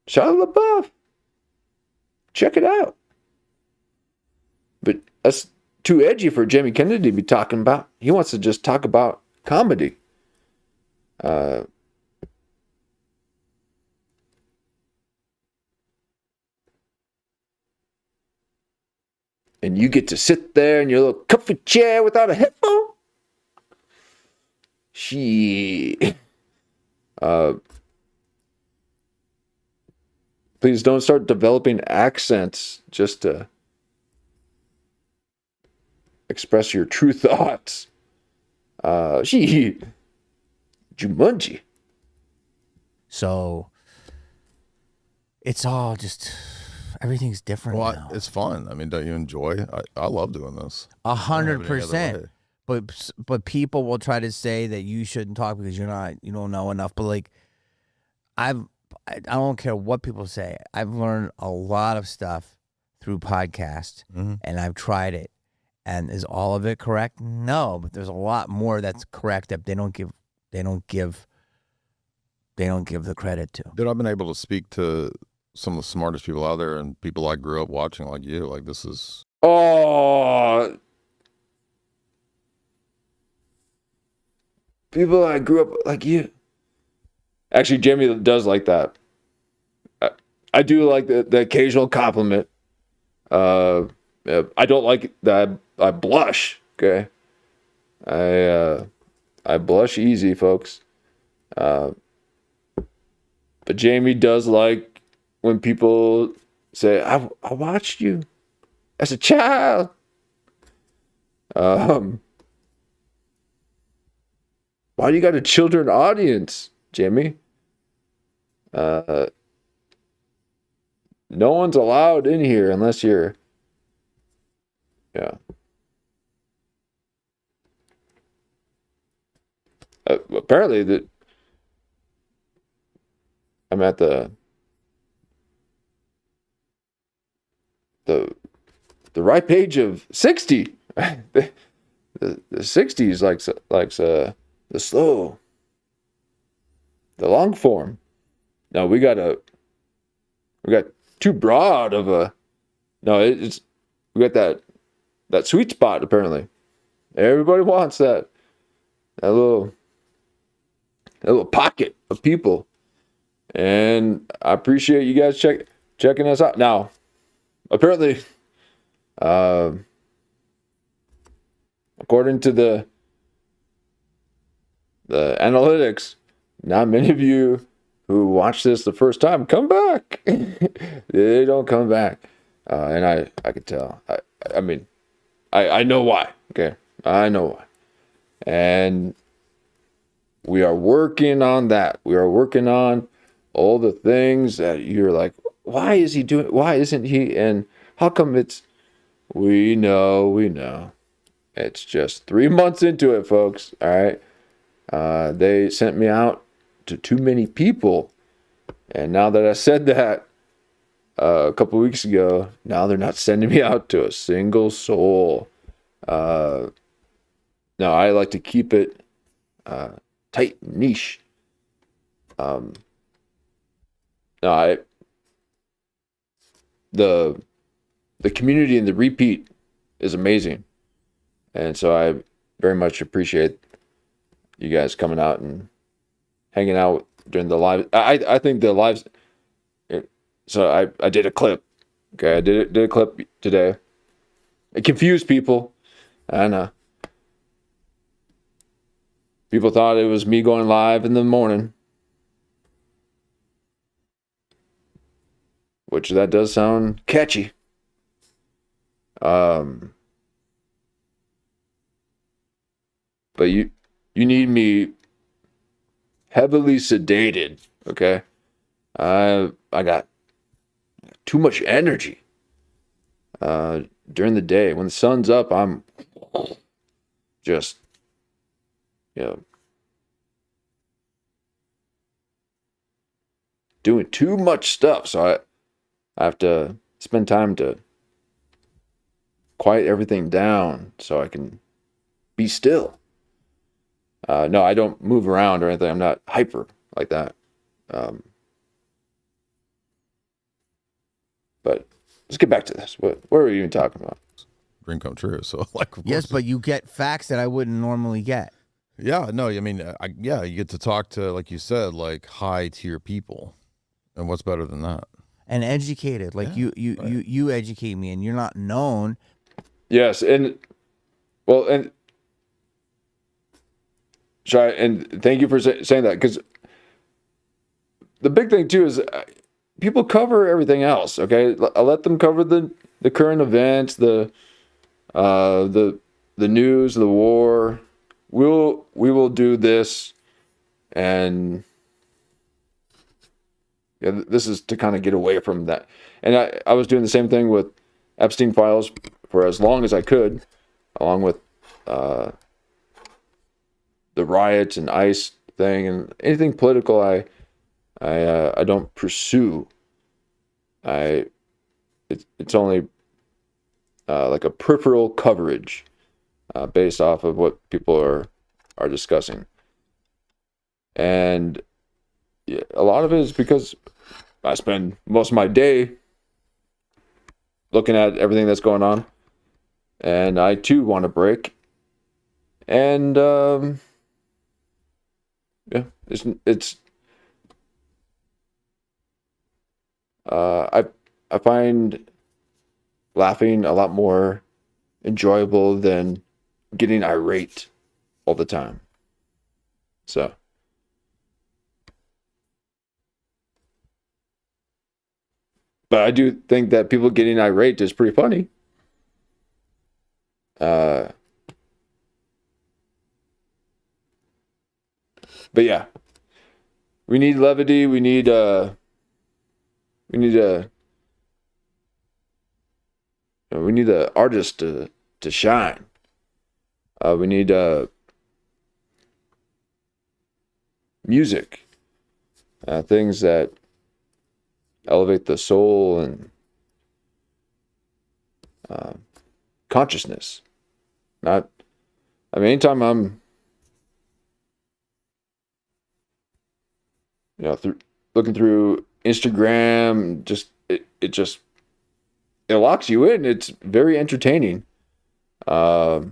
Shia LaBeouf. Check it out. But that's too edgy for Jamie Kennedy to be talking about. He wants to just talk about comedy. And you get to sit there in your little comfy chair without a headphone? Shit. Please don't start developing accents just to express your true thoughts. Jumanji. So it's all just everything's different now. It's fun. I mean, don't you enjoy? I love doing this. 100%. But people will try to say that you shouldn't talk because you don't know enough. But like, I don't care what people say. I've learned a lot of stuff through podcasts, and I've tried it. And is all of it correct? No, but there's a lot more that's correct that they don't give the credit to. Dude, I've been able to speak to some of the smartest people out there and people I grew up watching like you. Like, this is... Oh, people I grew up like you. Actually, Jamie does like that. I do like the occasional compliment. I don't like that I blush. Okay, I blush easy, folks. But Jamie does like when people say, "I watched you as a child." Why do you got a children audience, Jamie? No one's allowed in here unless you're, yeah. Apparently that I'm at the ripe age of 60. the 60s likes the slow, the long form. No, we got too broad of a. No, we got that sweet spot. Apparently, everybody wants that little pocket of people, and I appreciate you guys checking us out. Now, apparently, according to the analytics, not many of you who watch this the first time come back. They don't come back, and I could tell. I mean, I know why. Okay, I know why, and we are working on that. We are working on all the things that you're like, why is he doing? Why isn't he? And how come it's? We know. It's just 3 months into it, folks. All right. They sent me out to too many people. And now that I said that a couple of weeks ago, now they're not sending me out to a single soul. No, I like to keep it tight, niche. The community and the repeat is amazing. And so I very much appreciate you guys coming out and hanging out during the live. I think the lives. So I did a clip. Okay, I did a clip today. It confused people. I know. people thought it was me going live in the morning, which that does sound catchy. But you need me heavily sedated, okay? I got too much energy during the day. When the sun's up, I'm just, doing too much stuff. So I have to spend time to quiet everything down so I can be still. No, I don't move around or anything. I'm not hyper like that. But let's get back to this. What were we even talking about? Dream come true. So like, of Yes, course- but you get facts that I wouldn't normally get. yeah, no, I mean, you get to talk to, like you said, like high tier people, and what's better than that? And educated. Like Yeah, you educate me, and you're not known. Yes, and Shai, and thank you for saying that, because the big thing too is people cover everything else. Okay, I'll let them cover the current events, the news, the war. We will do this, and this is to kind of get away from that. And I was doing the same thing with Epstein files for as long as I could, along with the riots and ICE thing, and anything political I don't pursue. It's only like a peripheral coverage based off of what people are discussing, and a lot of it is because I spend most of my day looking at everything that's going on, and I too want to break. And it's I find laughing a lot more enjoyable than getting irate all the time. So but I do think that people getting irate is pretty funny. But yeah, we need levity. We need the artist to shine. We need music, things that elevate the soul and consciousness. Anytime I'm looking through Instagram, it locks you in. It's very entertaining. But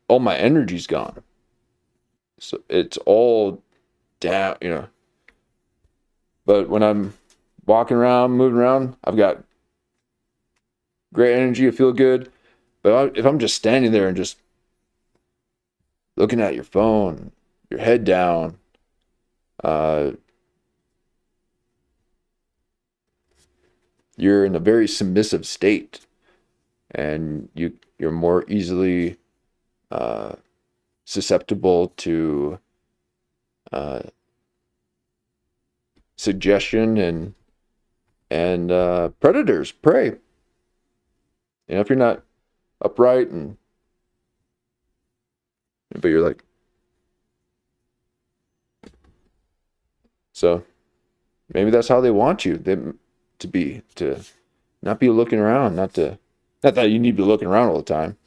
all my energy's gone. So it's all down, But when I'm walking around, moving around, I've got great energy. I feel good. But if I'm just standing there and just looking at your phone, your head down, you're in a very submissive state, and you're more easily susceptible to suggestion and predators, prey. If you're not upright but you're like, so maybe that's how they want you to not be looking around, not that you need to be looking around all the time,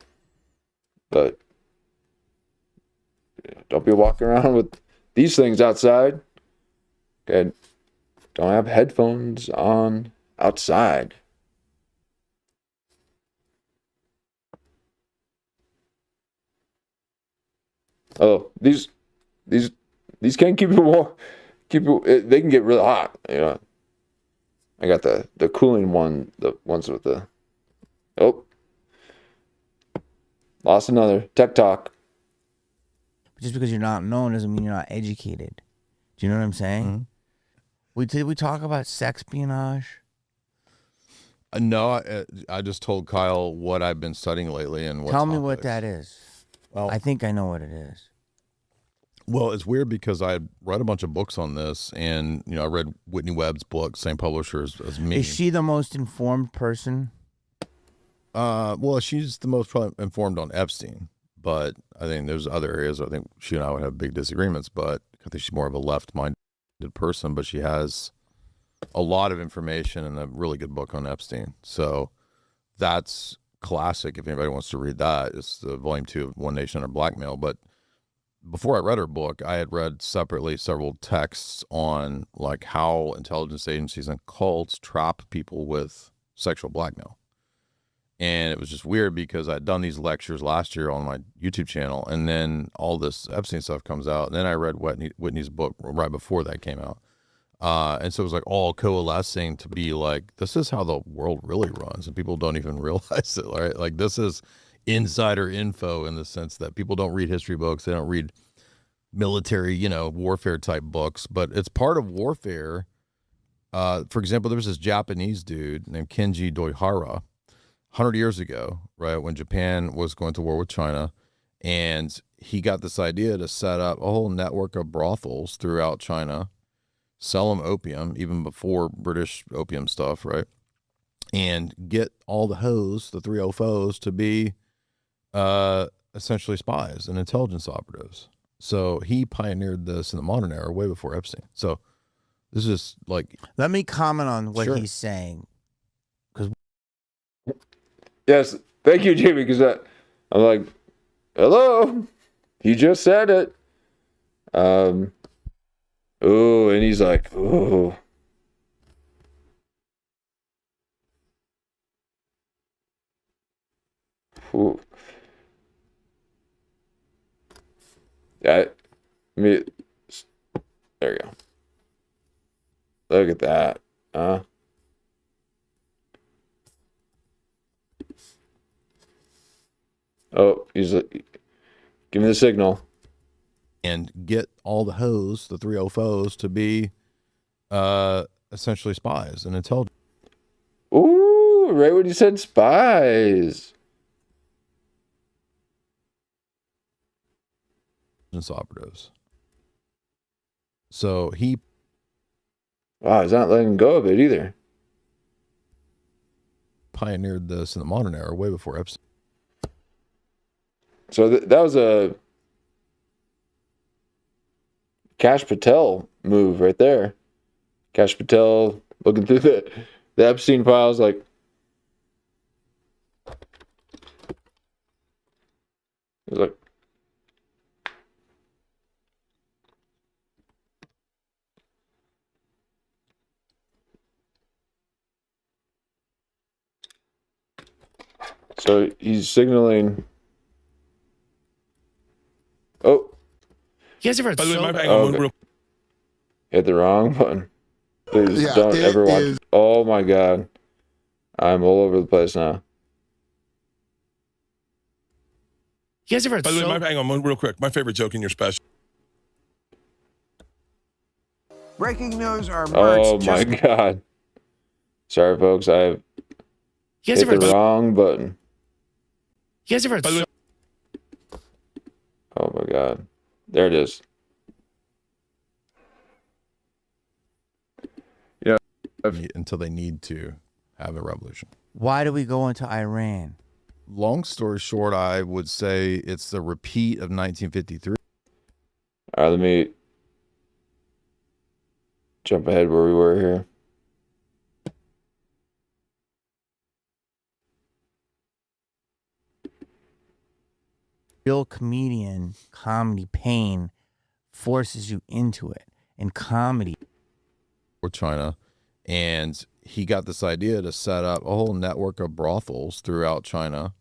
but don't be walking around with these things outside. Okay, don't have headphones on outside. Oh, these can't keep it warm. They can get really hot. I got the cooling one, the ones with the. Oh, Lost another. Tech talk. Just because you're not known doesn't mean you're not educated. Do you know what I'm saying? Did we talk about sexionage? No, I just told Kyle what I've been studying lately and what. Tell me what that is. Well, I think I know what it is. Well, it's weird because I read a bunch of books on this, and I read Whitney Webb's book, same publisher as me. Is she the most informed person? Well, she's the most probably informed on Epstein, but I think there's other areas I think she and I would have big disagreements, but I think she's more of a left-minded person, but she has a lot of information and a really good book on Epstein. So that's classic if anybody wants to read that. It's the volume 2 of One Nation Under Blackmail. But before I read her book, I had read separately several texts on like how intelligence agencies and cults trap people with sexual blackmail. And it was just weird because I'd done these lectures last year on my YouTube channel, and then all this Epstein stuff comes out. And then I read Whitney's book right before that came out. And so it was like all coalescing to be like, this is how the world really runs. And people don't even realize it, right? Like this is insider info in the sense that people don't read history books. They don't read military, warfare type books, but it's part of warfare. For example, there was this Japanese dude named Kenji Doihara 100 years ago, right, when Japan was going to war with China, and he got this idea to set up a whole network of brothels throughout China, sell them opium, even before British opium stuff, right, and get all the hoes, the 3 foes, to be essentially spies and intelligence operatives. So he pioneered this in the modern era way before Epstein. So this is like... Let me comment on what Sure. he's saying. Yes, thank you, Jamie, because I'm like, hello, you just said it. Oh, and he's like, oh. Ooh. Yeah, there you go. Look at that. Oh, he's like, give me the signal. And get all the hoes, the 3 foes, to be essentially spies and intelligence Ooh, right when you said spies. operatives. So he... Wow, he's not letting go of it either. pioneered this in the modern era way before Epstein. So that was a Kash Patel move right there. Kash Patel looking through the Epstein files like, he's like, so he's signaling. Oh. You guys ever had Hit the wrong button. Please don't ever watch. Oh my God. I'm all over the place now. You guys ever had By the way, hang on real quick. My favorite joke in your special. Breaking news, our merch Oh my God. Sorry, folks. I've you guys hit ever the had wrong button. You guys ever had Oh my God. There it is. Yeah. Until they need to have a revolution. Why do we go into Iran? Long story short, I would say it's the repeat of 1953. All right, let me jump ahead where we were here. Real comedy pain forces you into it. And comedy. Or China. And he got this idea to set up a whole network of brothels throughout China,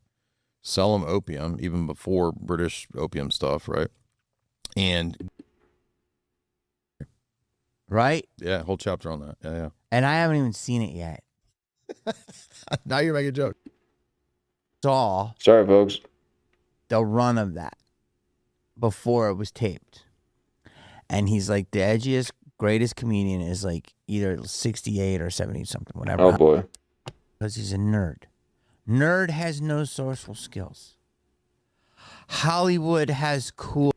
sell them opium, even before British opium stuff, right? And Right? yeah, whole chapter on that. Yeah. And I haven't even seen it yet. Now you're making a joke. Saw. Sorry, folks. the run of that before it was taped. And he's like, the edgiest, greatest comedian is like either 68 or 70 something, whatever. Oh boy. Because he's a nerd. Nerd has no social skills. Hollywood has cool.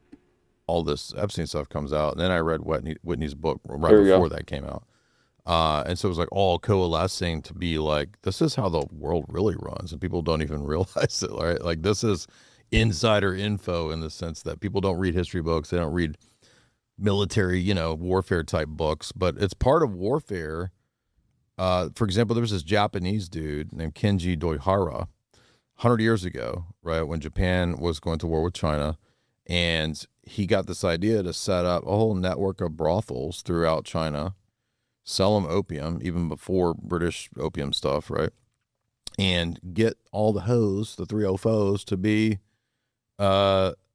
All this Epstein stuff comes out, and then I read Whitney's book right There we before go. that came out. And so it was like all coalescing to be like, this is how the world really runs, and people don't even realize it, right? Like, this is insider info in the sense that people don't read history books, they don't read military, warfare type books, but it's part of warfare. For example, there was this Japanese dude named Kenji Doihara 100 years ago, right, when Japan was going to war with China, and he got this idea to set up a whole network of brothels throughout China, sell them opium, even before British opium stuff, right? And get all the hoes, the 3 foes, to be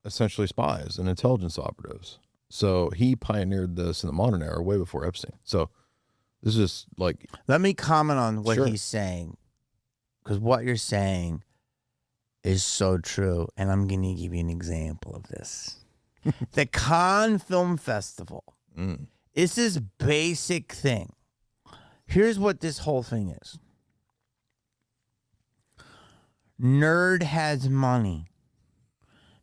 essentially spies and intelligence operatives. So he pioneered this in the modern era way before Epstein. So this is like... Let me comment on what Sure. he's saying, because what you're saying is so true, and I'm going to give you an example of this. The Cannes Film Festival. It's this basic thing. Here's what this whole thing is. Nerd has money.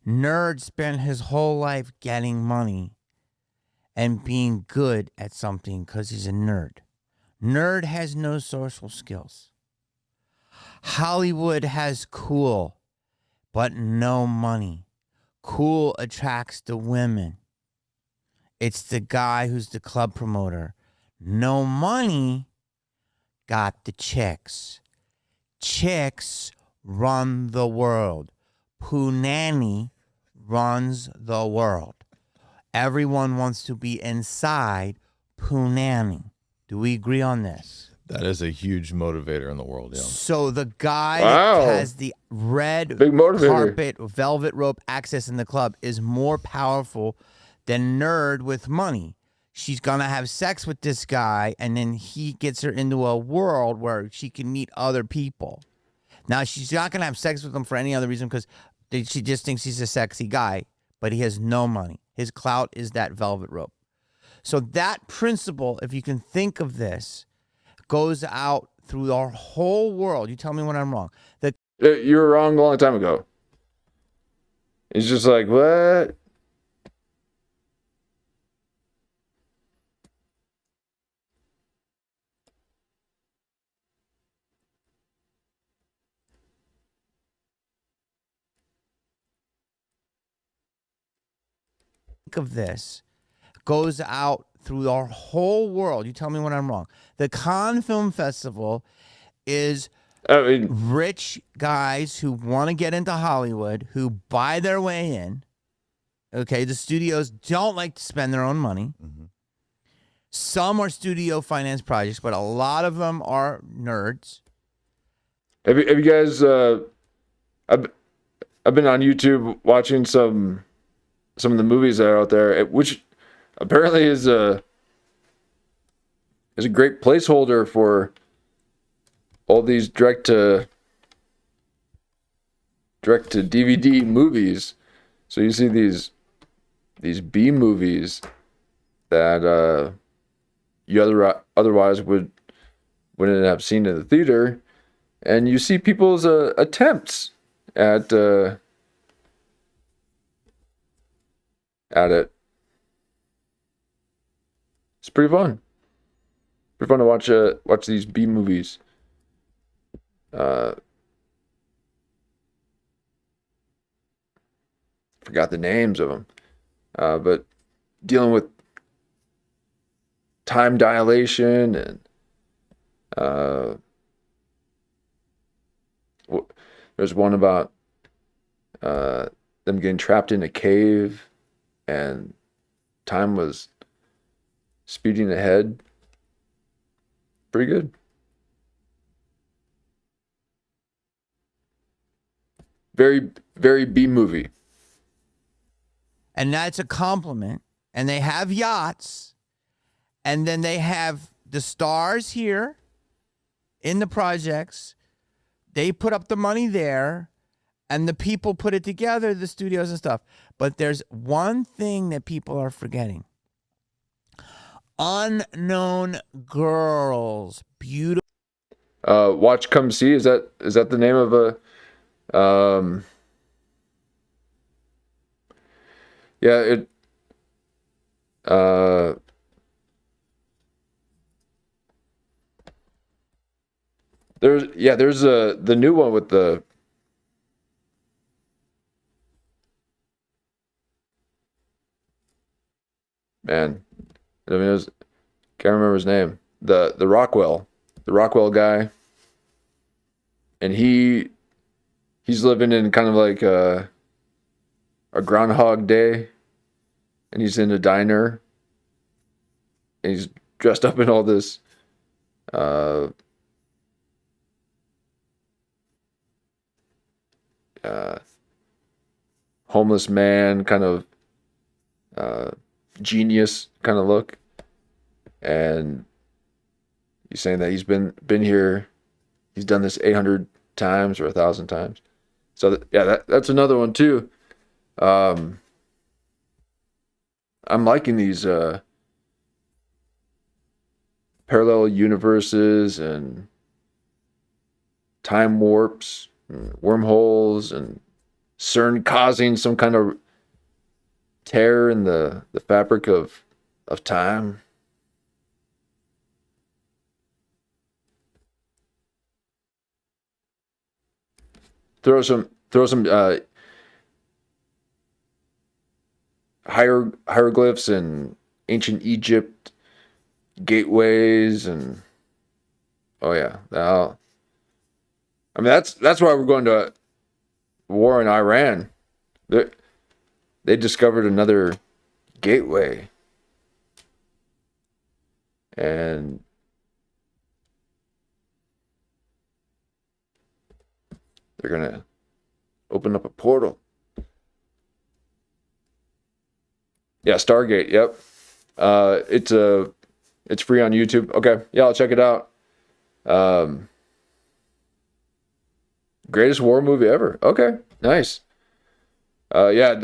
Nerd spent his whole life getting money and being good at something because he's a nerd. Nerd has no social skills. Hollywood has cool, but no money. Cool attracts the women. It's the guy who's the club promoter. No money got the chicks. Chicks run the world. Punani runs the world. Everyone wants to be inside Punani. Do we agree on this? That is a huge motivator in the world, yeah. So the guy Wow. that has the red Big motivator. carpet, velvet rope access in the club is more powerful than nerd with money. She's going to have sex with this guy, and then he gets her into a world where she can meet other people. Now, she's not going to have sex with him for any other reason because she just thinks he's a sexy guy, but he has no money. His clout is that velvet rope. So that principle, if you can think of this, goes out through our whole world. You tell me when I'm wrong. You were wrong a long time ago. It's just like, what? Think of this goes out through our whole world. You tell me when I'm wrong. The Cannes Film Festival is I mean, rich guys who want to get into Hollywood, who buy their way in. Okay, the studios don't like to spend their own money. Some are studio finance projects, but a lot of them are nerds. have you guys? I've been on YouTube watching some of the movies that are out there, which apparently is a great placeholder for all these direct to DVD movies. So you see these B movies that you otherwise wouldn't have seen in the theater, and you see people's attempts at it. It's pretty fun. Pretty fun to watch these B movies. Forgot the names of them, but dealing with time dilation and there's one about them getting trapped in a cave and time was speeding ahead. Pretty good. Very, very B movie. And that's a compliment. And they have yachts. And then they have the stars here in the projects. They put up the money there. And the people put it together, the studios and stuff. But there's one thing that people are forgetting. Unknown girls, beautiful. Watch Come See, is that the name of a yeah, it there's the new one with the man. I mean, can't remember his name. The Rockwell guy, and he's living in kind of like a Groundhog Day, and he's in a diner, and he's dressed up in all this homeless man kind of genius kind of look, and he's saying that he's been here, he's done this 800 times or 1,000 times. So that's another one too. I'm liking these parallel universes and time warps, and wormholes, and CERN causing some kind of tear in the fabric of time. Throw some hieroglyphs in ancient Egypt, gateways, and oh yeah, now I mean that's why we're going to war in Iran. They discovered another gateway, and they're gonna open up a portal. Yeah, Stargate. Yep. It's free on YouTube. Okay. Yeah, I'll check it out. Greatest war movie ever. Okay. Nice. Yeah.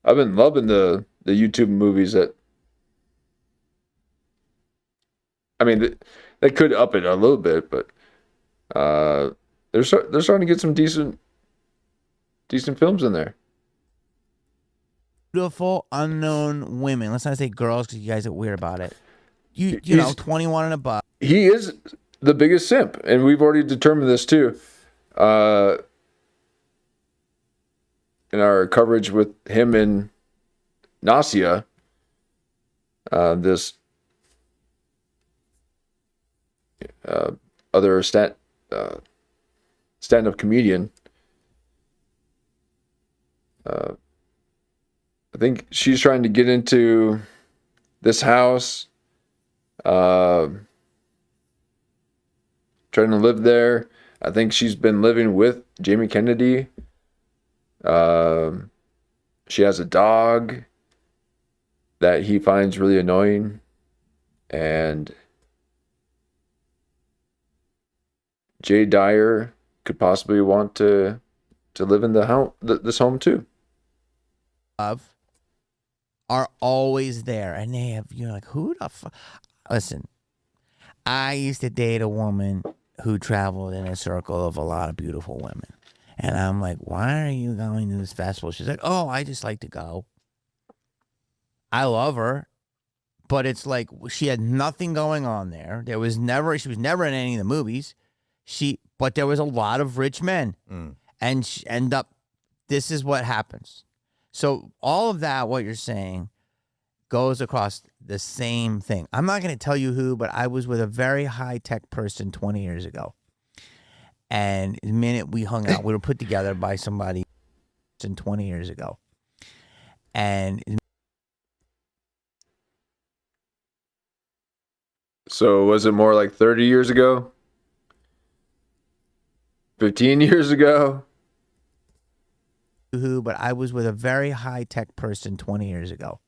I've been loving the YouTube movies that. I mean, they could up it a little bit, but they're starting to get some decent films in there. Beautiful unknown women. Let's not say girls because you guys are weird about it. You know, 21 and above. He is the biggest simp, and we've already determined this too. In our coverage with him in Nausea, this other stand-up comedian. I think she's trying to get into this house, trying to live there. I think she's been living with Jamie Kennedy. She has a dog that he finds really annoying, and Jay Dyer could possibly want to live in this home too. Are always there, and they have, you're like, who the fuck? Listen, I used to date a woman who traveled in a circle of a lot of beautiful women, and I'm like, why are you going to this festival? She's like, oh, I just like to go. I love her, but it's like she had nothing going on there. She was never in any of the movies. But there was a lot of rich men, and she end up. This is what happens. So all of that, what you're saying, goes across the same thing. I'm not going to tell you who, but I was with a very high-tech person 20 years ago. And the minute we hung out, we were put together by somebody 20 years ago. And so was it more like 30 years ago? 15 years ago? who, but I was with a very high-tech person 20 years ago.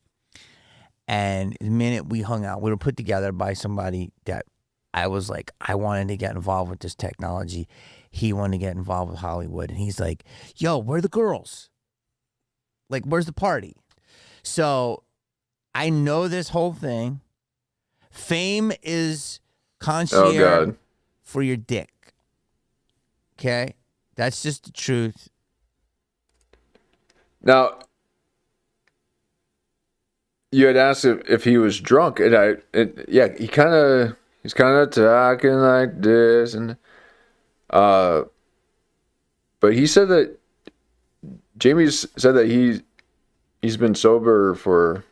And the minute we hung out, we were put together by somebody that I was like, I wanted to get involved with this technology. he wanted to get involved with Hollywood, and he's like, "Yo, where are the girls? Like, where's the party?" So I know this whole thing. Fame is Oh concierge God. for your dick. Okay? That's just the truth. Now, you had asked if he was drunk, and yeah, he's kind of talking like this, and but he said that Jamie's said that he's been sober for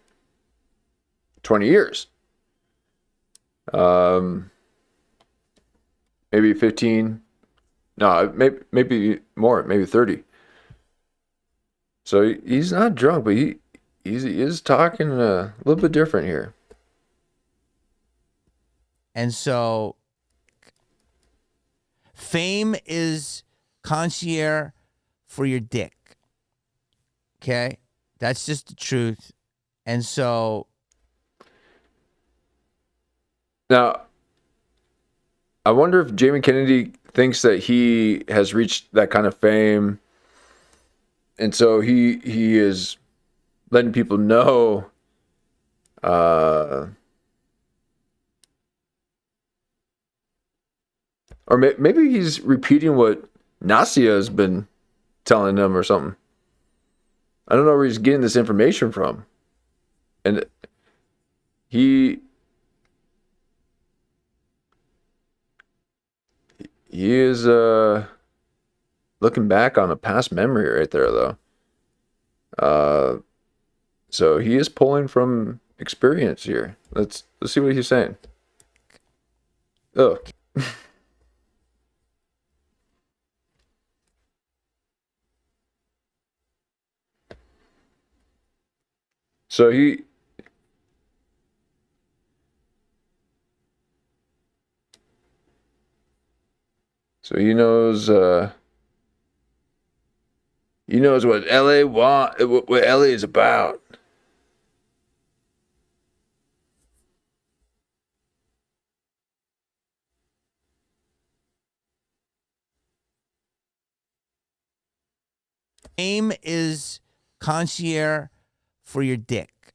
20 years. Maybe 15. No, maybe more, maybe 30. So he's not drunk, but he is talking a little bit different here. And so fame is concierge for your dick. Okay? That's just the truth. And so Now, I wonder if Jamie Kennedy thinks that he has reached that kind of fame, and so he is letting people know or maybe he's repeating what Nasia has been telling him or something. I don't know where he's getting this information from. And he is looking back on a past memory right there, though. So he is pulling from experience here. Let's see what he's saying. Oh. So he knows what what LA is about. fame is concierge for your dick.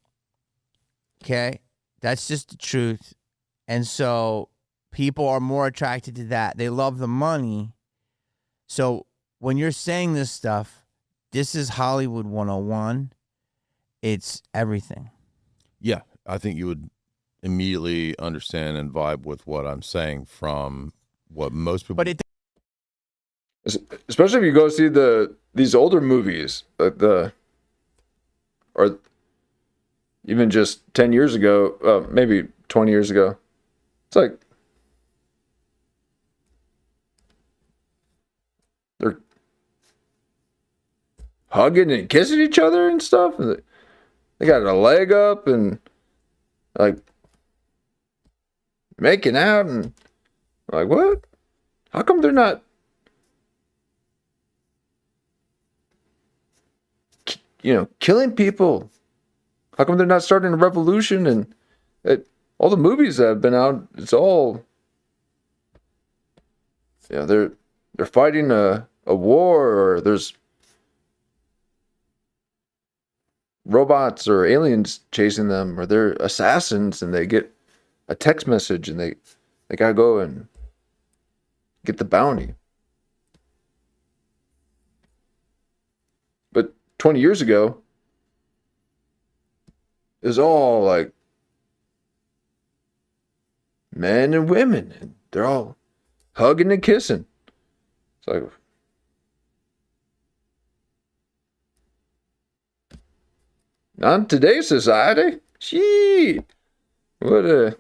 Okay? That's just the truth. And so people are more attracted to that. They love the money. So when you're saying this stuff, this is Hollywood 101. It's everything. Yeah, I think you would immediately understand and vibe with what I'm saying from what most people. But it Especially if you go see these older movies, like or even just 10 years ago, maybe 20 years ago. It's like they're hugging and kissing each other and stuff. And they got a leg up and like making out, and like, what? How come they're not, killing people? How come they're not starting a revolution? And all the movies that have been out, it's all, they're fighting a war, or there's robots or aliens chasing them, or they're assassins and they get a text message and they gotta go and get the bounty. But 20 years ago, it was all like men and women, and they're all hugging and kissing. It's like, not in today's society. Gee, what a...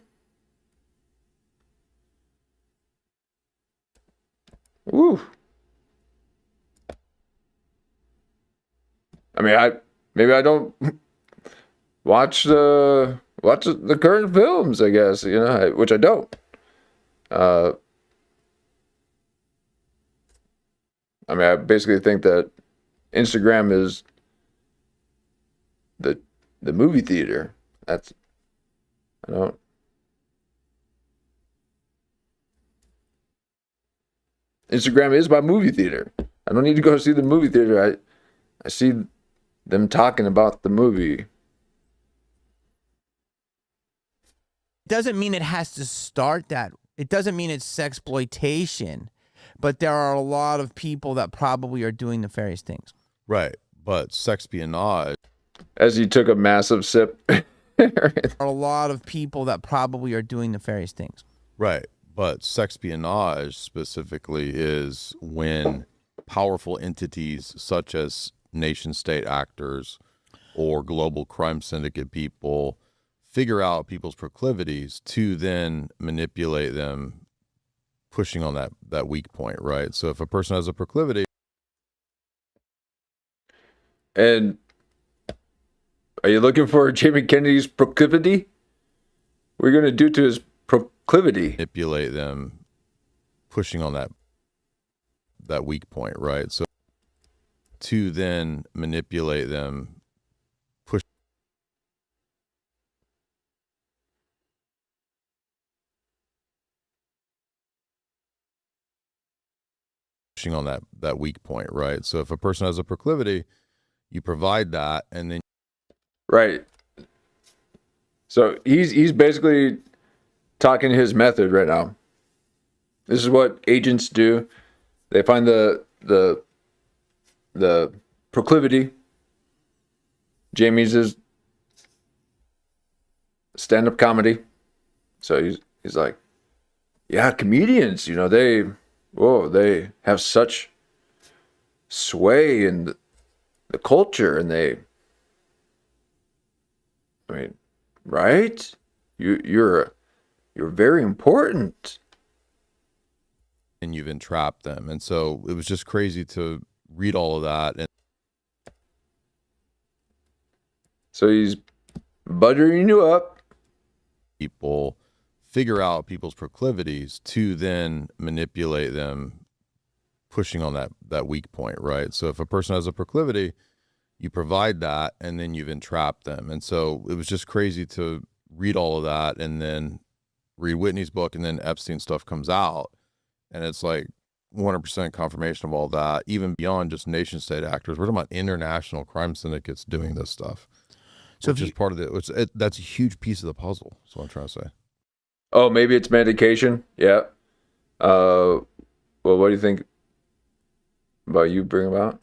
Woo. I mean, maybe I don't watch the current films, I guess, which I don't. I mean, I basically think that Instagram is the movie theater. I don't. Instagram is my movie theater. I don't need to go see the movie theater. I see them talking about the movie. Doesn't mean it has to start that. It doesn't mean it's sexploitation, but there are a lot of people that probably are doing nefarious things. Right. But sexpionage. As he took a massive sip. There are a lot of people that probably are doing nefarious things. Right. But sexpionage specifically is when powerful entities such as nation state actors or global crime syndicate people figure out people's proclivities to then manipulate them, pushing on that weak point, right? So if a person has a proclivity. And are you looking for Jamie Kennedy's proclivity? What are you going to do to his proclivity? Manipulate them, pushing on that weak point, right? So to then manipulate them, pushing on that weak point, right? So if a person has a proclivity, you provide that, and then Right. So he's basically talking his method right now. This is what agents do. They find the proclivity. Jamie's is stand-up comedy. So he's like, yeah, comedians, you know, they have such sway in the culture, and I mean, right? You're very important. and you've entrapped them. And so it was just crazy to read all of that. And So he's buttering you up. people figure out people's proclivities to then manipulate them, pushing on that weak point, right? So if a person has a proclivity, you provide that, and then you've entrapped them. And so it was just crazy to read all of that and then read Whitney's book, and then Epstein stuff comes out. And it's like 100% confirmation of all that, even beyond just nation state actors. We're talking about international crime syndicates doing this stuff. So which is part of it. That's a huge piece of the puzzle. That's what I'm trying to say. Oh, maybe it's medication. Yeah. Well, what do you think about you bring about?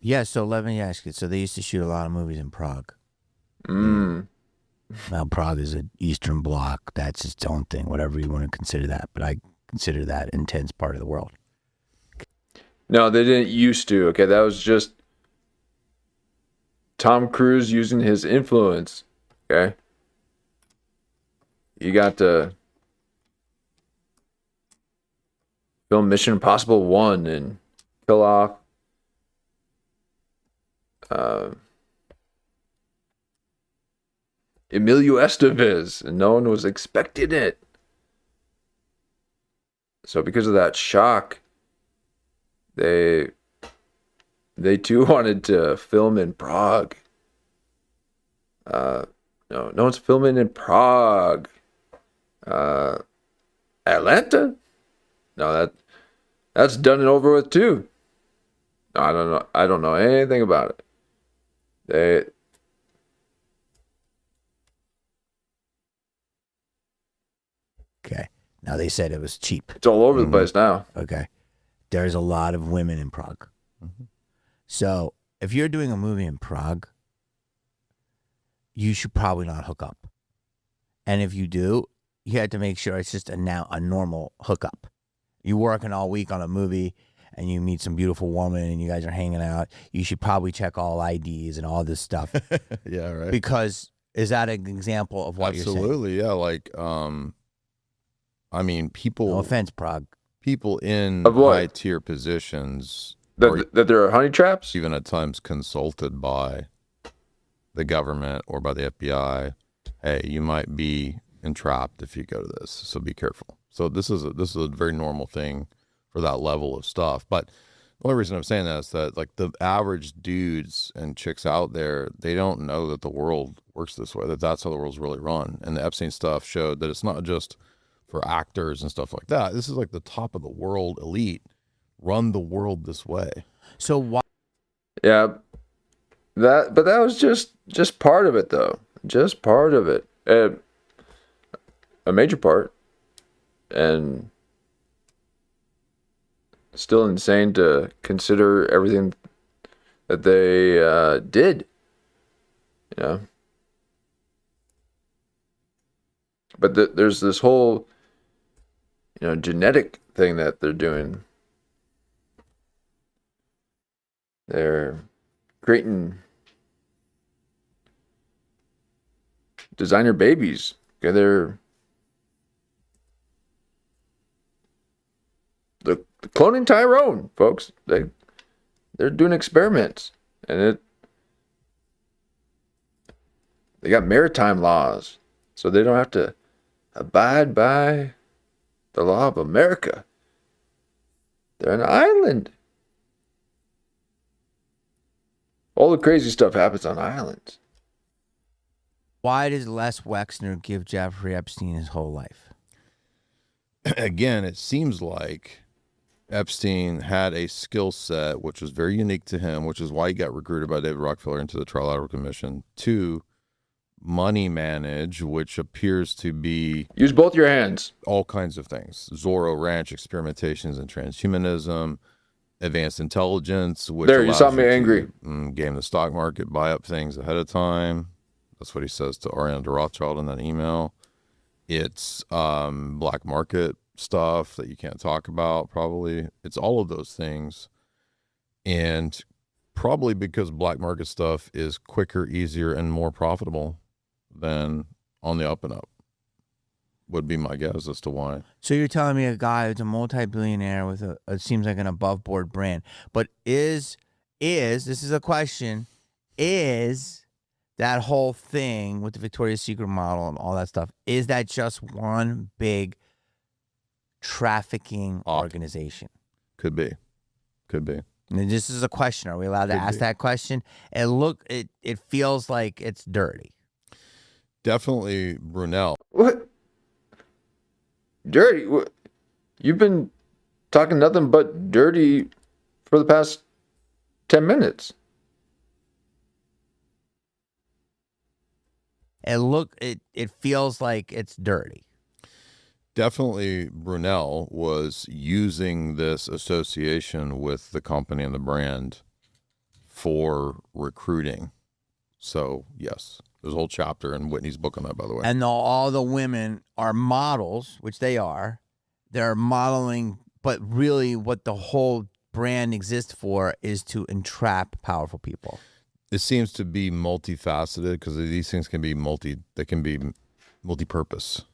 Yeah, so let me ask you. So they used to shoot a lot of movies in Prague. Mm. Now, Prague is an Eastern Bloc. That's its own thing, whatever you want to consider that. But I consider that intense part of the world. No, they didn't used to. Okay, that was just Tom Cruise using his influence. Okay. You got to film Mission Impossible 1 and kill off Emilio Estevez, and no one was expecting it. So because of that shock, they too wanted to film in Prague. No one's filming in Prague. Atlanta? No, that's done and over with too. No, I don't know. I don't know anything about it. Okay. Now, they said it was cheap. It's all over the place now. Okay. There's a lot of women in Prague. Mm-hmm. So if you're doing a movie in Prague, you should probably not hook up. And if you do, you have to make sure it's just a normal hookup. You're working all week on a movie and you meet some beautiful woman and you guys are hanging out. You should probably check all IDs and all this stuff. Yeah, right. Because is that an example of what you're saying? Absolutely, yeah. Like, I mean, people. No offense, Prague. People in Of what? high tier positions That there are honey traps? even at times consulted by the government or by the FBI hey, you might be entrapped if you go to this, so be careful. So this is a very normal thing for that level of stuff. But the only reason I'm saying that is that like the average dudes and chicks out there, they don't know that the world works this way, that that's how the world's really run. And the Epstein stuff showed that it's not just for actors and stuff like that. This is like the top of the world elite run the world this way. So why? Yeah, but that was just part of it, though. Just part of it. A major part. And still insane to consider everything that they did. You know? But there's this whole, genetic thing that they're doing. They're creating designer babies. Okay, they're cloning Tyrone, folks. They're doing experiments, and they got maritime laws, so they don't have to abide by the law of America. They're an island. All the crazy stuff happens on islands. Why does Les Wexner give Jeffrey Epstein his whole life? Again, it seems like Epstein had a skill set which was very unique to him, which is why he got recruited by David Rockefeller into the Trilateral Commission to money manage, which appears to be Use both your hands. all kinds of things. Zorro Ranch experimentations in transhumanism, advanced intelligence, which There, you saw allows me to, angry. game the stock market, buy up things ahead of time. That's what he says to Ariana de Rothschild in that email. It's black market stuff that you can't talk about, probably. It's all of those things. And probably because black market stuff is quicker, easier, and more profitable than on the up and up, would be my guess as to why. So you're telling me a guy who's a multi-billionaire with it seems like an above-board brand, but this is a question, is that whole thing with the Victoria's Secret model and all that stuff, is that just one big trafficking organization? Could be. And this is a question. Are we allowed to ask that question? And it feels like it's dirty. Definitely Brunel. What? Dirty? What? You've been talking nothing but dirty for the past 10 minutes. It feels like it's dirty. Definitely Brunel was using this association with the company and the brand for recruiting. So, yes. There's a whole chapter in Whitney's book on that, by the way. And all the women are models, which they are. They're modeling, but really what the whole brand exists for is to entrap powerful people. It seems to be multifaceted because these things can be multi-purpose.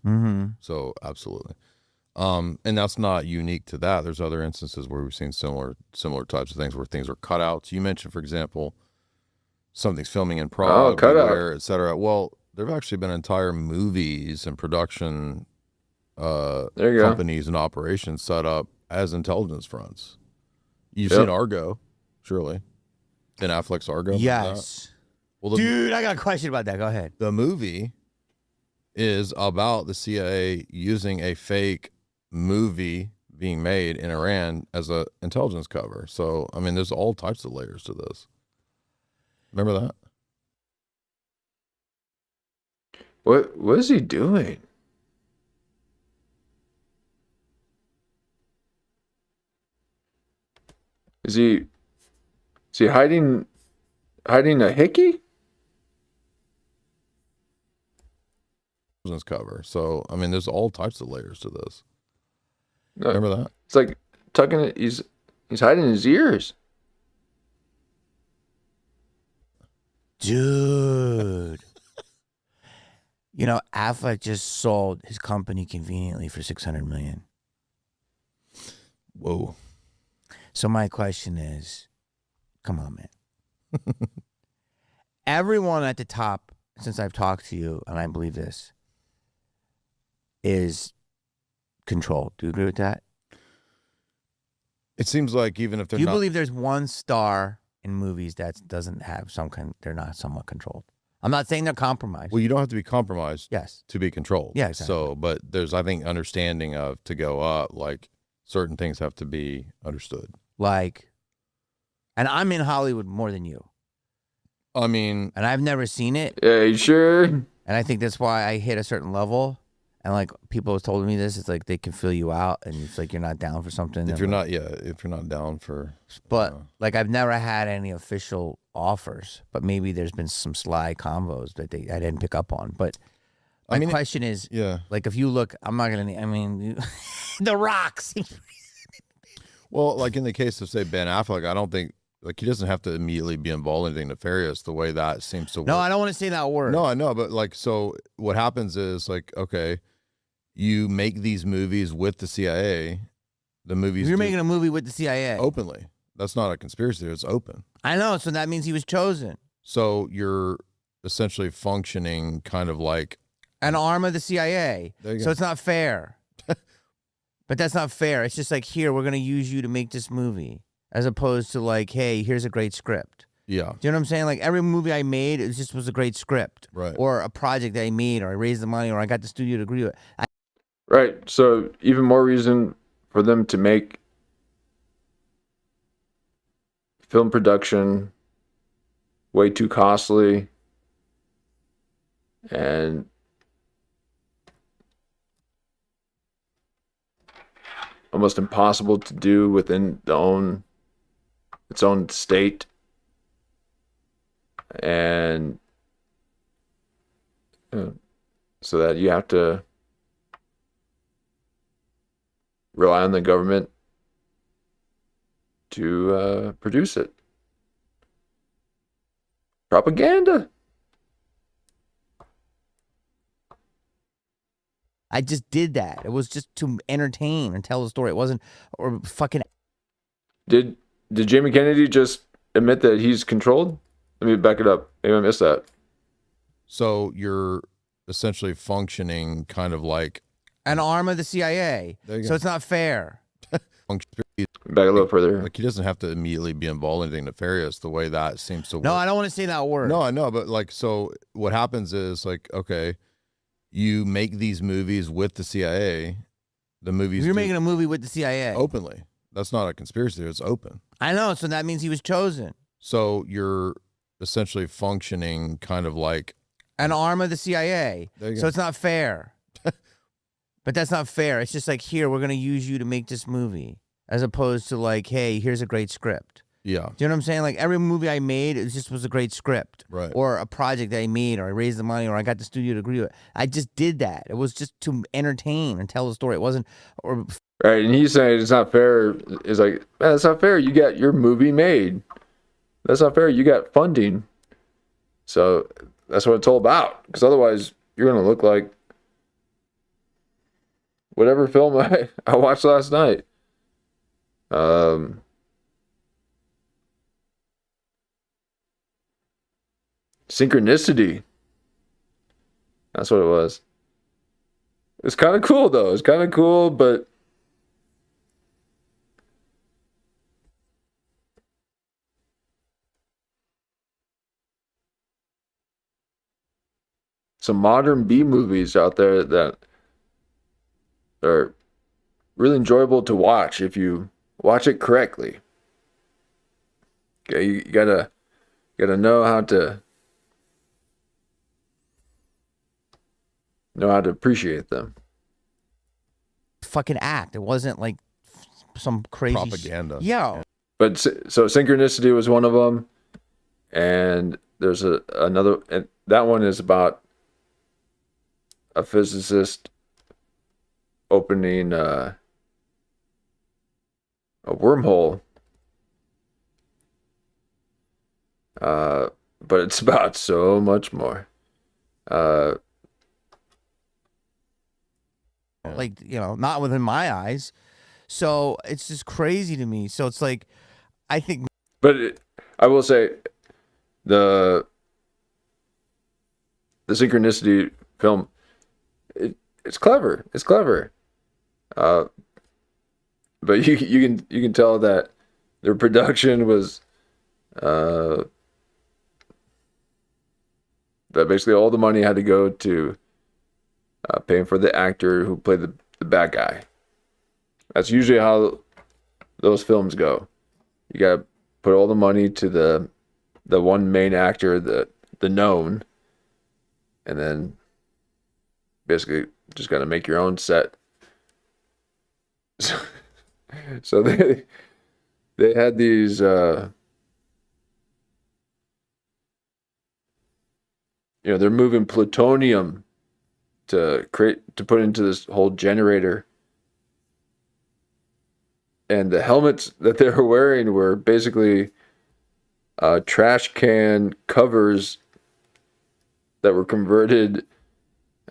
Mm-hmm. So, absolutely. And that's not unique to that. There's other instances where we've seen similar types of things where things are cutouts. You mentioned, for example, something's filming in Prague, et cetera. Well, there have actually been entire movies and production companies and operations set up as intelligence fronts. You've seen Argo, surely. Ben Affleck's Argo? Yes. Well, dude, I got a question about that. Go ahead. The movie is about the CIA using a fake movie being made in Iran as an intelligence cover. So, I mean, there's all types of layers to this. Remember that? What is he doing? Is he hiding a hickey? Cover. So, I mean, there's all types of layers to this. No, remember that? It's like tucking it. He's hiding his ears. Dude. Affleck just sold his company conveniently for $600 million. Whoa. So my question is, come on, man. Everyone at the top since I've talked to you, and I believe this, is control. Do you agree with that? It seems like even if they're Do you not, believe there's one star in movies that doesn't have they're not somewhat controlled? I'm not saying they're compromised. well, you don't have to be compromised Yes. to be controlled. Yeah, exactly. So, but there's, I think, understanding of to go up, like certain things have to be understood. Like, and I'm in Hollywood more than you, I mean, and I've never seen it, Yeah, you sure? and I think that's why I hit a certain level. And like people have told me this, it's like they can fill you out, and it's like you're not down for something. if you're not down for, But like I've never had any official offers, but maybe there's been some sly combos that I didn't pick up on. But my question is, yeah. like if you look, I'm not gonna. I mean, The Rocks. Well, like in the case of say Ben Affleck, I don't think like he doesn't have to immediately be involved in anything nefarious the way that seems to work. No, I don't want to say that word. No, I know, but like, so what happens is like, okay, you make these movies with the CIA. The movies You're making a movie with the CIA openly. That's not a conspiracy theory. It's open. I know, so that means he was chosen. So you're essentially functioning kind of like An arm of the CIA. There you So go. it's not fair. But that's not fair. It's just like, here, we're going to use you to make this movie. As opposed to like, hey, here's a great script. yeah, Do you know what I'm saying? Like every movie I made, it just was a great script. right. Or a project that I made, or I raised the money, or I got the studio to agree with it. Right. So even more reason for them to make film production way too costly and almost impossible to do within its own state, and so that you have to rely on the government to produce it. Propaganda. I just did that. It was just to entertain and tell the story. It wasn't, or fucking. Did Jamie Kennedy just admit that he's controlled? Let me back it up. Maybe I missed that. So you're essentially functioning kind of like An arm of the CIA. There you So go. it's not fair. Back a little further. like he doesn't have to immediately be involved in anything nefarious the way that seems to work. No, I don't want to say that word. No, I know, but like, so what happens is like, okay, you make these movies with the CIA. The movies You're making a movie with the CIA. openly. That's not a conspiracy theory. It's open. I know, so that means he was chosen. So you're essentially functioning kind of like An arm of the CIA. There you So go. it's not fair. But that's not fair. It's just like, here, we're going to use you to make this movie. As opposed to like, hey, here's a great script. yeah, Do you know what I'm saying? Like every movie I made, it just was a great script. right. Or a project that I made, or I raised the money, or I got the studio to agree with it. I just did that. It was just to entertain and tell the story. It wasn't, or Right, and he's saying it's not fair. It's like, man, that's not fair. You got your movie made. That's not fair. You got funding. So that's what it's all about. Because otherwise, you're going to look like whatever film I watched last night. Synchronicity. That's what it was. It's kind of cool, though. It's kind of cool, but some modern B movies out there that are really enjoyable to watch if you watch it correctly. Okay, you gotta know how to appreciate them. fucking act. It wasn't like some crazy Propaganda. Yeah. But so Synchronicity was one of them, and there's another, and that one is about a physicist opening a wormhole. But it's about so much more. Like, you know, not within my eyes. So it's just crazy to me. So it's like, I think, But I will say, the Synchronicity film, it's clever. It's clever. But you can tell that their production was that basically all the money had to go to paying for the actor who played the bad guy. That's usually how those films go. You gotta put all the money to the one main actor, the known, and then basically just gotta make your own set. So they had these they're moving plutonium to put into this whole generator, and the helmets that they were wearing were basically trash can covers that were converted.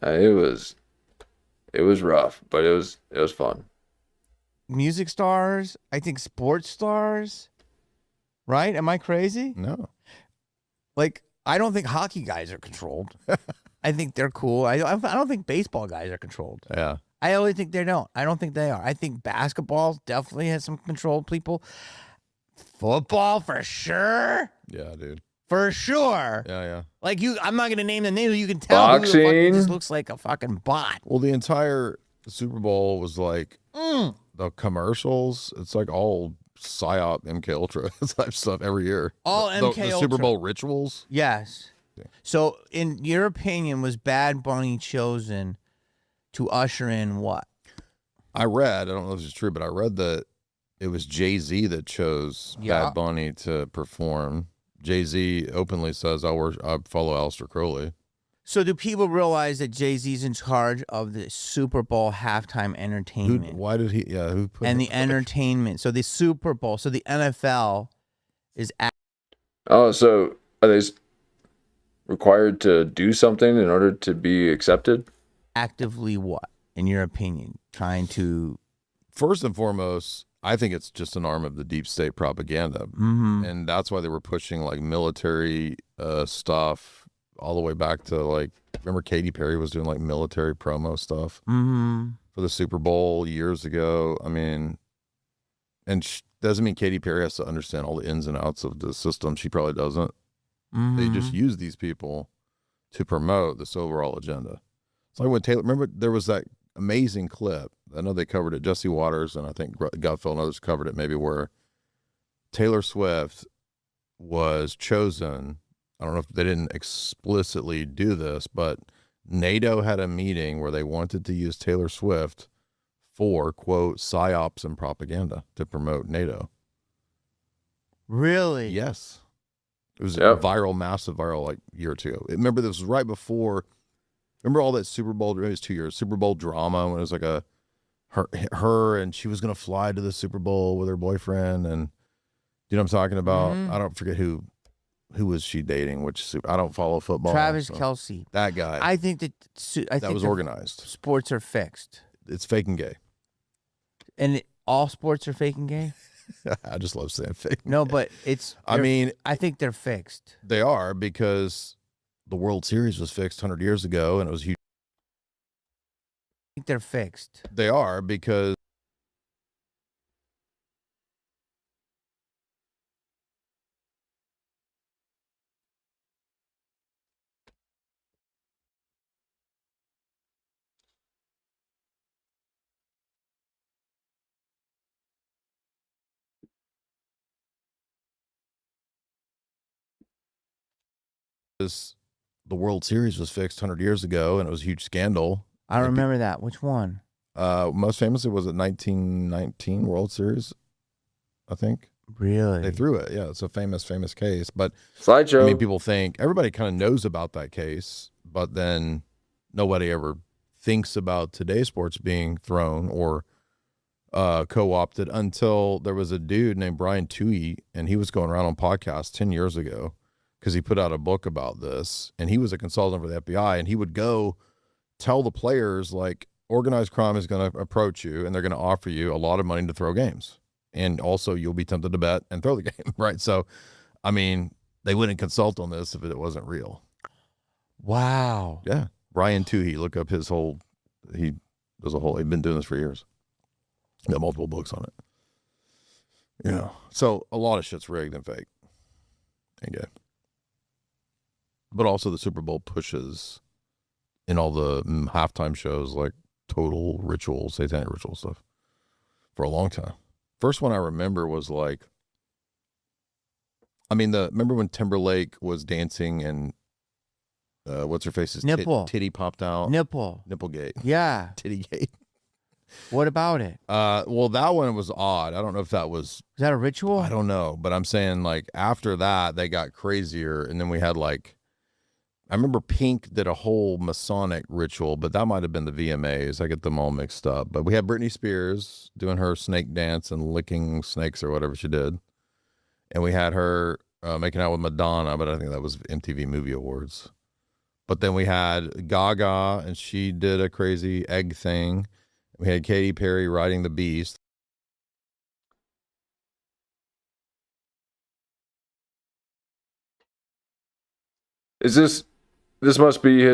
It was rough, but it was fun. Music stars, I think sports stars, right? Am I crazy? No. Like, I don't think hockey guys are controlled. I think they're cool. I don't think baseball guys are controlled. Yeah. I only think they don't. I don't think they are. I think basketball definitely has some controlled people. Football for sure. Yeah, dude. For sure. Yeah. Like I'm not gonna name the names. You can tell who the fuck Boxing. just looks like a fucking bot. Well, the entire Super Bowl was like the commercials. It's like all psyop MK Ultra type stuff every year. All the MK the Ultra. Super Bowl rituals. Yes. Yeah. So, in your opinion, was Bad Bunny chosen to usher in what? I don't know if this is true, but I read that it was Jay-Z that chose Yeah. Bad Bunny to perform. Jay-Z openly says, I follow Aleister Crowley. So, do people realize that Jay-Z's in charge of the Super Bowl halftime entertainment? Why did he? Yeah, who put And the entertainment. So, the Super Bowl. So, the NFL is Oh, so are they required to do something in order to be accepted? actively what, in your opinion? Trying to. First and foremost, I think it's just an arm of the deep state propaganda. And that's why they were pushing like military stuff all the way back to like, remember Katy Perry was doing like military promo stuff for the Super Bowl years ago. I mean, and doesn't mean Katy Perry has to understand all the ins and outs of the system. She probably doesn't. They just use these people to promote this overall agenda. It's like when Taylor, remember there was that amazing clip. I know they covered it. Jesse Waters and I think Gutfeld and others covered it maybe, where Taylor Swift was chosen. I don't know if they didn't explicitly do this, but NATO had a meeting where they wanted to use Taylor Swift for, quote, psyops and propaganda to promote NATO. Really? Yes. It was Yep. massive viral, like a year or two ago. Remember, this was right before, remember all that Super Bowl, it was 2 years, Super Bowl drama when it was like her and she was going to fly to the Super Bowl with her boyfriend. And you know what I'm talking about? I don't forget who was she dating, I don't follow football. Travis so Kelce. That guy. I think that that was organized. Sports are fixed. It's fake and gay. And all sports are fake and gay? I just love saying fake. No, but I mean, I think they're fixed. they are, because the World Series was fixed 100 years ago and it was huge. I think they're fixed. They are, because the World Series was fixed 100 years ago and it was a huge scandal. I remember that. Which one? Most famously was it 1919 World Series, I think. Really? They threw it. Yeah, it's a famous case. But Slideshow. I mean, people think, everybody kind of knows about that case, but then nobody ever thinks about today's sports being thrown or co-opted until there was a dude named Brian Toohey, and he was going around on podcasts 10 years ago because he put out a book about this, and he was a consultant for the FBI, and he would go tell the players, like, organized crime is going to approach you, and they're going to offer you a lot of money to throw games. And also you'll be tempted to bet and throw the game, right? So, I mean, they wouldn't consult on this if it wasn't real. Wow. Yeah. Ryan Toohey, look up his whole, he does a whole, he's been doing this for years. Got multiple books on it. You know, so a lot of shit's rigged and fake. And good. But also the Super Bowl pushes in all the halftime shows like total ritual, satanic ritual stuff for a long time. First one I remember was like, I mean, remember when Timberlake was dancing and what's her face's Nipple. titty popped out? Nipplegate. Yeah. Tittygate. What about it? Well, that one was odd. I don't know if that was. Is that a ritual? I don't know, but I'm saying like after that they got crazier, and then we had like, I remember Pink did a whole Masonic ritual, but that might have been the VMAs. I get them all mixed up. But we had Britney Spears doing her snake dance and licking snakes or whatever she did, and we had her making out with Madonna, but I think that was MTV Movie Awards. But then we had Gaga, and she did a crazy egg thing. We had Katy Perry riding the beast. Is this must be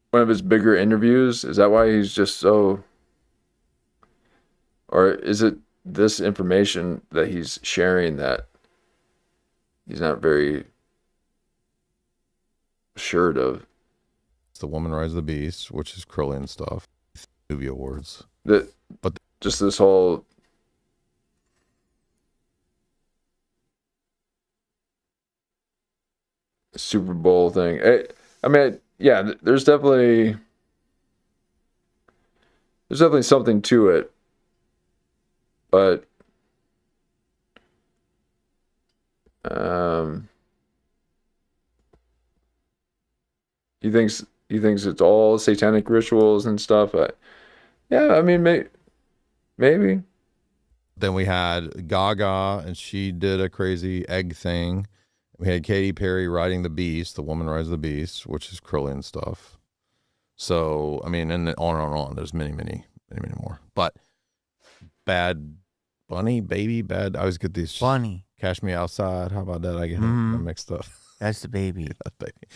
one of his bigger interviews? Is that why he's just so, or is it this information that he's sharing that he's not very assured of? It's The Woman Rides the Beast, which is curly and stuff. Movie Awards. But just this whole Super Bowl thing. I mean, yeah, there's definitely something to it, but he thinks it's all satanic rituals and stuff. Yeah, I mean, maybe. Then we had Gaga, and she did a crazy egg thing. We had Katy Perry riding the beast, The Woman Rides the Beast, which is curly and stuff. So, I mean, and on and on. There's many more. But Bad Bunny, Baby, Bad. I always get these. Bunny. Cash Me Outside. How about that? I get them mixed up. That's the baby. Yeah, that's baby.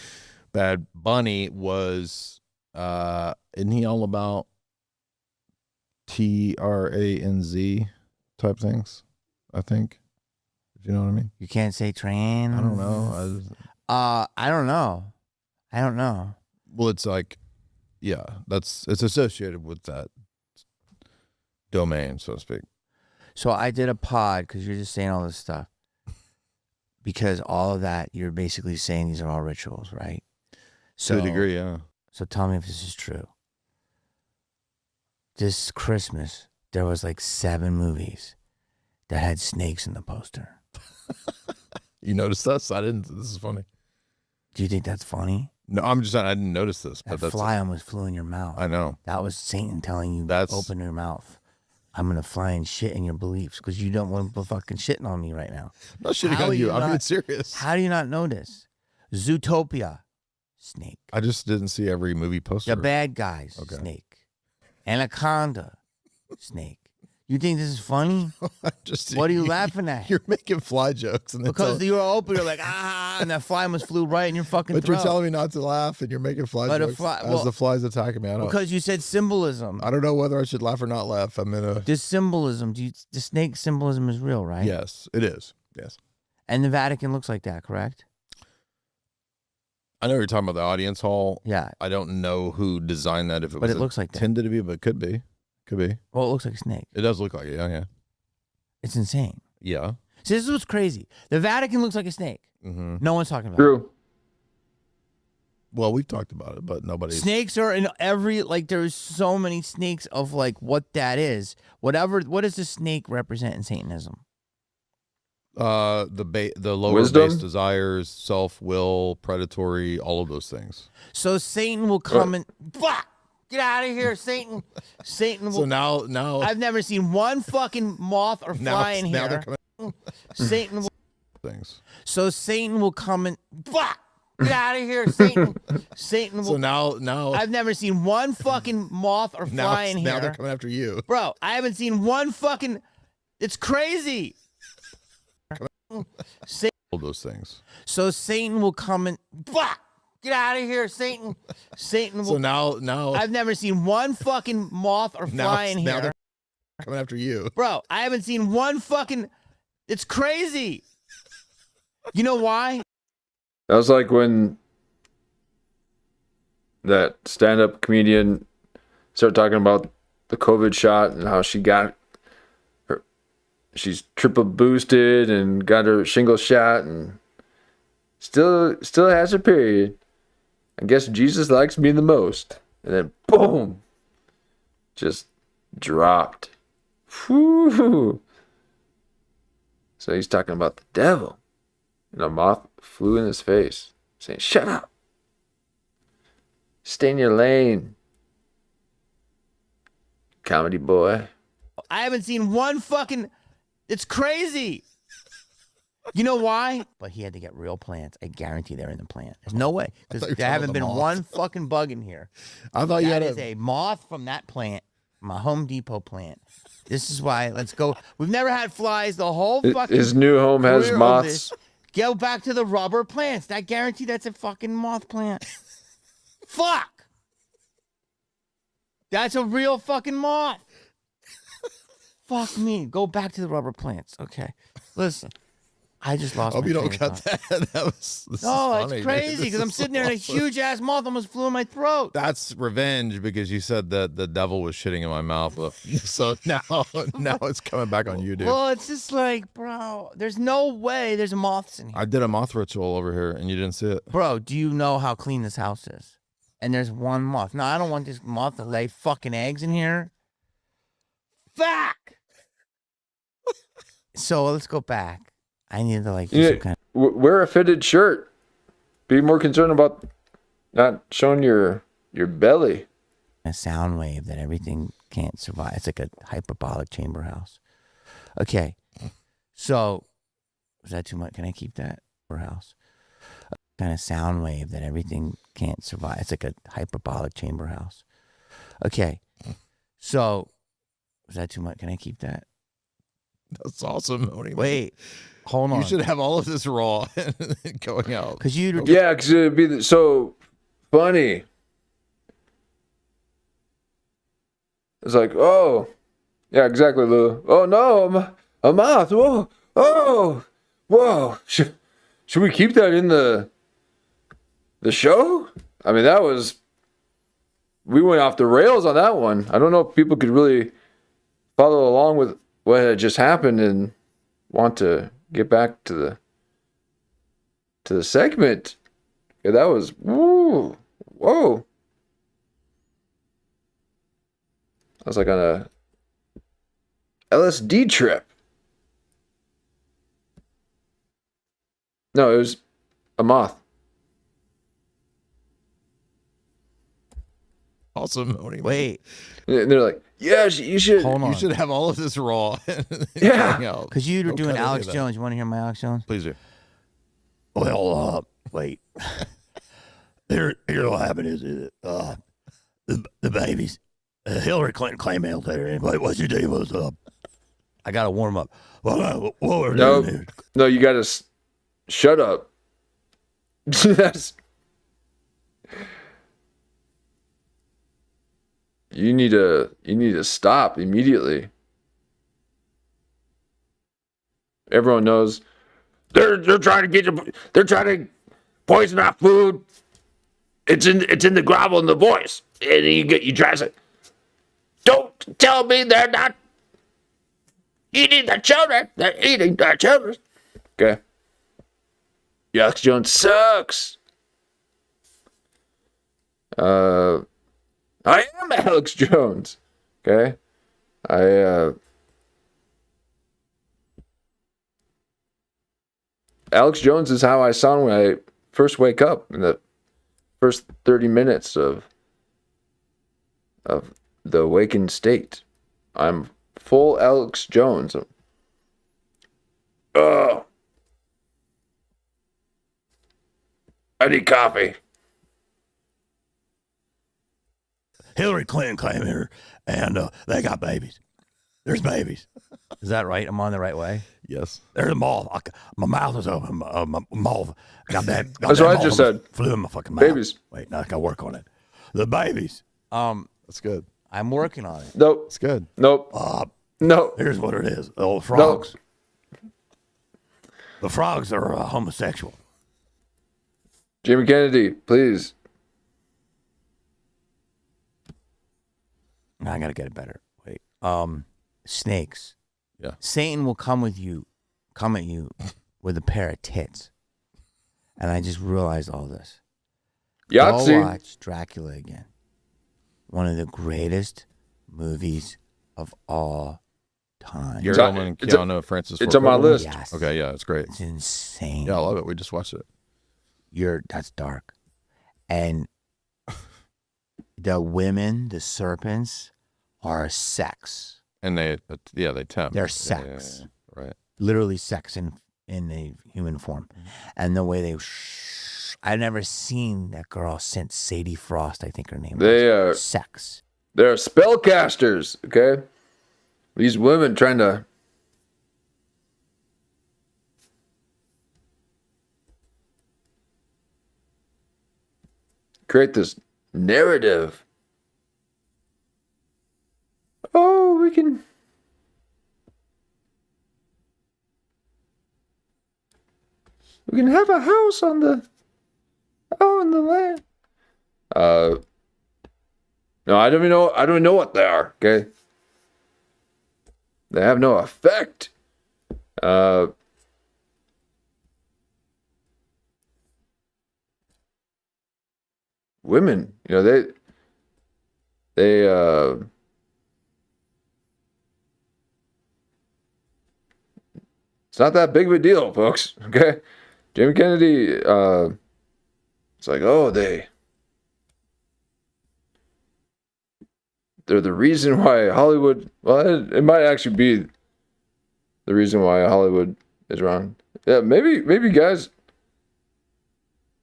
Bad Bunny was, isn't he all about TRANZ type things? I think. If you know what I mean. You can't say trans. I don't know. I don't know. Well, it's like, yeah, it's associated with that domain, so to speak. So I did a pod because you're just saying all this stuff. Because all of that, you're basically saying these are all rituals, right? So, to a degree, yeah. So tell me if this is true. This Christmas, there was like 7 movies that had snakes in the poster. You noticed this? I didn't. This is funny. Do you think that's funny? No, I'm just saying I didn't notice this. That But fly almost flew in your mouth. I know. That was Satan telling you, That's open your mouth. I'm going to fly and shit in your beliefs because you don't want to fucking shitting on me right now. I'm not shitting on you. I'm being serious. How do you not know this? Zootopia, snake. I just didn't see every movie poster. The Bad Guys, Okay. snake. Anaconda, snake. You think this is funny? What are you laughing at? You're making fly jokes. And because you were open, you're like, and that fly almost flew right in your fucking But throat. you're telling me not to laugh, and you're making fly jokes as the fly's attacking me. I don't. Because you said symbolism. I don't know whether I should laugh or not laugh. I'm in a. This symbolism, the snake symbolism is real, right? Yes, it is. Yes. And the Vatican looks like that, correct? I know you're talking about the audience hall. Yeah. I don't know who designed that. If it But was it looks like that. intended to be, but could be. Could be. Well, it looks like a snake. It does look like it. Yeah. It's insane. Yeah. See, this is what's crazy. The Vatican looks like a snake. Mm-hmm. No one's talking about True. it. Well, we've talked about it, but nobody's. Snakes are in every, like, there's so many snakes of, like, what that is. What does the snake represent in Satanism? The lower Wisdom? base desires, self-will, predatory, all of those things. So Satan will come and, bah! Get out of here, Satan. Satan will. So now I've never seen one fucking moth or fly in now here. they're coming Satan will. things. So Satan will come and, bah! Get out of here, Satan. Satan will. So now I've never seen one fucking moth or fly in now here. they're coming after you. Bro, I haven't seen one fucking. It's crazy. all those things. So Satan will come and get out of here, Satan. Satan will. So now I've never seen one fucking moth or fly in now here. they're coming after you. Bro, I haven't seen one fucking. It's crazy. You know why? That was like when that stand-up comedian started talking about the COVID shot and how she's triple boosted and got her shingle shot and still has her period. I guess Jesus likes me the most. And then boom, just dropped. Whew. So he's talking about the devil. And a moth flew in his face, saying, "Shut up. Stay in your lane, comedy boy." I haven't seen one fucking. It's crazy. You know why? But he had to get real plants. I guarantee they're in the plant. There's no way. Because there haven't been one fucking bug in here. I thought you had a moth from that plant, my Home Depot plant. This is why. Let's go. We've never had flies the whole fucking. His new home has career of moths. this. Go back to the rubber plants. I guarantee that's a fucking moth plant. Fuck. That's a real fucking moth. Fuck me. Go back to the rubber plants. Okay. Listen. I just lost hope my you don't train of cut thought. that. This No, is funny, it's crazy dude. because This I'm is sitting there and a awesome. huge ass moth almost flew in my throat. That's revenge because you said that the devil was shitting in my mouth. So now it's coming back on you, dude. Well, it's just like, bro, there's no way there's moths in here. I did a moth ritual over here and you didn't see it. Bro, do you know how clean this house is? And there's one moth. No, I don't want this moth to lay fucking eggs in here. Fuck! So let's go back. I need to do some kind Wear a fitted shirt. Be more concerned about not showing your belly. of sound wave that everything can't survive. It's like a hyperbolic chamber house. Okay. So, is that too much? Can I keep that? Or house? A kind of sound wave that everything can't survive. It's like a hyperbolic chamber house. Okay. So, is that too much? Can I keep that? That's awesome. Wait. Hold on. You should have all of this raw going out. Because you Yeah, because it'd be so funny. It's like, oh, yeah, exactly, Lou. Oh no, a moth. Whoa, oh, whoa. Should we keep that in the show? I mean, we went off the rails on that one. I don't know if people could really follow along with what had just happened and want to get back to the segment. Yeah, that was whoa. I was like on a LSD trip. No, it was a moth. Awesome. Wait. And they're like, yeah, you should. Hold on. You should have all of this raw. Yeah. Because you were Don't doing cut any Alex of that. Jones. You want to hear my Alex Jones? Please do. Well, wait. Here what happened is the babies. Hillary Clinton claimed mail to her. Anyway, what you did was I got to warm up. Well, what we're doing here. No, you gotta shut up. That's. You need to stop immediately. Everyone knows they're trying to get you. They're trying to poison our food. It's in the gravel in the voice, and you try to say, "Don't tell me they're not eating the children. They're eating their children." Okay. Alex Jones sucks. I am Alex Jones. Okay. Alex Jones is how I sound when I first wake up in the first 30 minutes of the awakened state. I'm full Alex Jones. Oh. I need coffee. Hillary Clinton came here and they got babies. There's babies. Is that right? I'm on the right way. Yes. There's a moth. My mouth is open. My mouth. Got that. That's what I just said. Flew in my fucking mouth. Babies. Wait, now I gotta work on it. The babies. That's good. I'm working on it. Nope. It's good. Nope. No. Here's what it is. The old frogs. The frogs are homosexual. Jamie Kennedy, please. I gotta get it better. Wait. Snakes. Yeah. Satan will come at you with a pair of tits. And I just realized all this. Go Yahtzee. watch Dracula again. One of the greatest movies of all time. Gary It's on- Oldman and it's a- Keanu, Francis it's Ford on my Coppola? list. Yes. Okay, yeah, it's great. It's insane. Yeah, I love it. We just watched it. That's dark. And the women, the serpents, are sex. And they tempt. They're Yeah, sex. right. Literally sex in a human form. And the way I've never seen that girl since Sadie Frost, I think her name was. Sex. They're spellcasters, okay? These women trying to create this narrative. Oh, we can have a house on the land. No, I don't even know what they are, okay? They have no effect. Women, they it's not that big of a deal, folks, okay? Jamie Kennedy, it's like, oh, they're the reason why Hollywood, well, it might actually be the reason why Hollywood is wrong. Yeah, maybe guys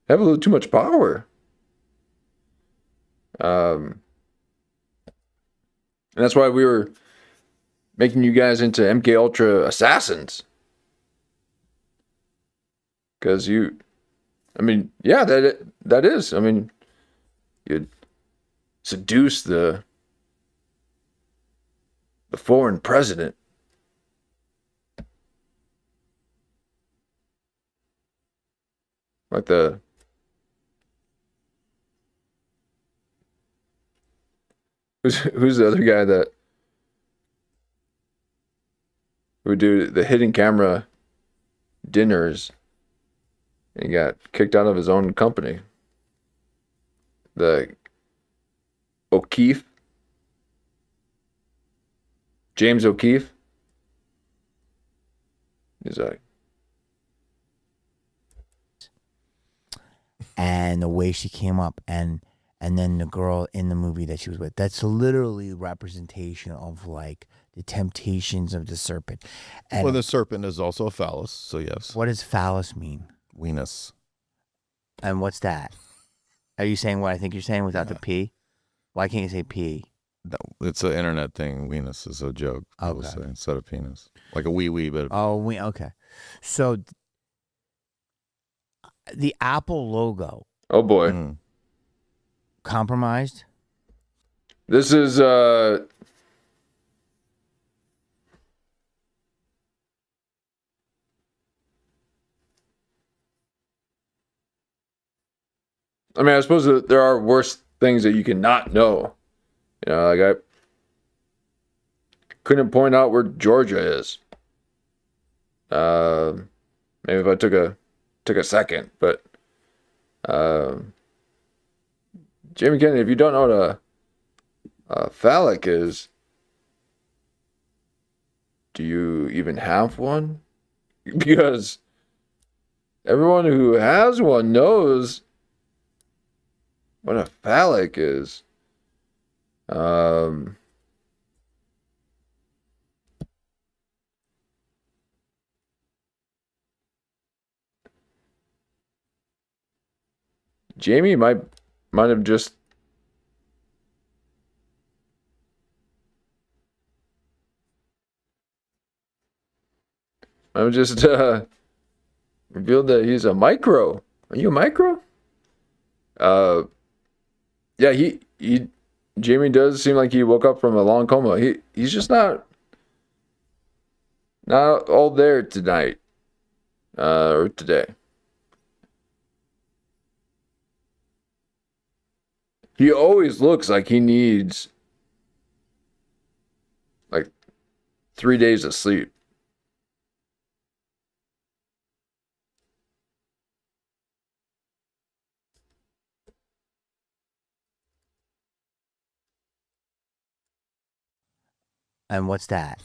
have a little too much power. And that's why we were making you guys into MK Ultra assassins. Because that is. I mean, you'd seduce the foreign president. Like who's the other guy that would do the hidden camera dinners and he got kicked out of his own company? The O'Keefe. James O'Keefe. He's like, and the way she came up, and then the girl in the movie that she was with, that's literally representation of like the temptations of the serpent. And Well, the serpent is also a phallus, so yes. what does phallus mean? Venus. And what's that? Are you saying what I think you're saying without the P? Why can't you say P? No, it's an internet thing. Venus is a joke. People Okay. say, instead of penis. Like a wee, but Okay. So the Apple logo oh boy. Mm. compromised? This is I mean, I suppose that there are worse things that you can not know. Like I couldn't point out where Georgia is. Maybe if I took a second, but Jamie Kennedy, if you don't know what a phallic is, do you even have one? Because everyone who has one knows what a phallic is. Jamie might have just just revealed that he's a micro. Are you a micro? Yeah, Jamie does seem like he woke up from a long coma. He's just not all there tonight or today. He always looks like he needs like 3 days of sleep. And what's that?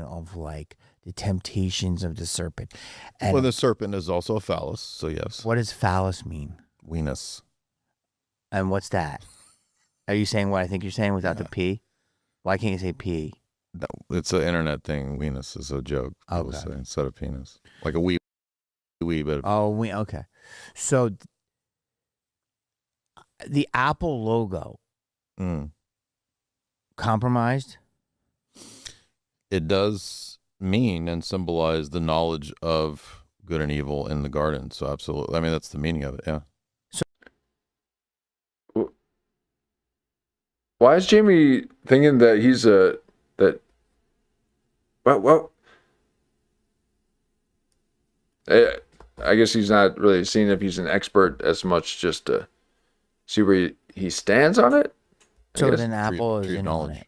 Of like the temptations of the serpent. And Well, the serpent is also a phallus, so yes. what does phallus mean? Venus. And what's that? Are you saying what I think you're saying without the P? Why can't you say P? No, it's an internet thing. Venus is a joke. People Okay. say, instead of penis. Like a wee bit. Okay. So the Apple logo Mm. compromised? It does mean and symbolize the knowledge of good and evil in the garden. So absolutely. I mean, that's the meaning of it. Yeah. Why is Jamie thinking that he's well, I guess he's not really seeing if he's an expert as much, just to see where he stands on it. So guess. then Apple is Tree of in on knowledge. it.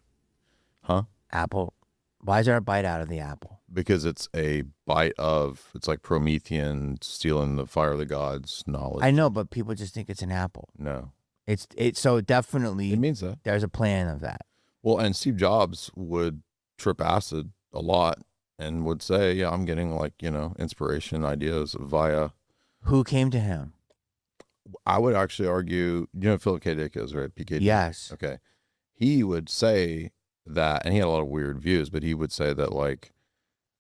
Huh? Apple. Why is there a bite out of the apple? Because it's a bite of, it's like Promethean stealing the fire of the gods knowledge. I know, but people just think it's an apple. No. It's so definitely It means that. there's a plan of that. Well, and Steve Jobs would trip acid a lot and would say, yeah, I'm getting like, inspiration ideas via. Who came to him? I would actually argue, Philip K. Dick is, right? PKD. Yes. Okay. He would say that, and he had a lot of weird views, but he would say that like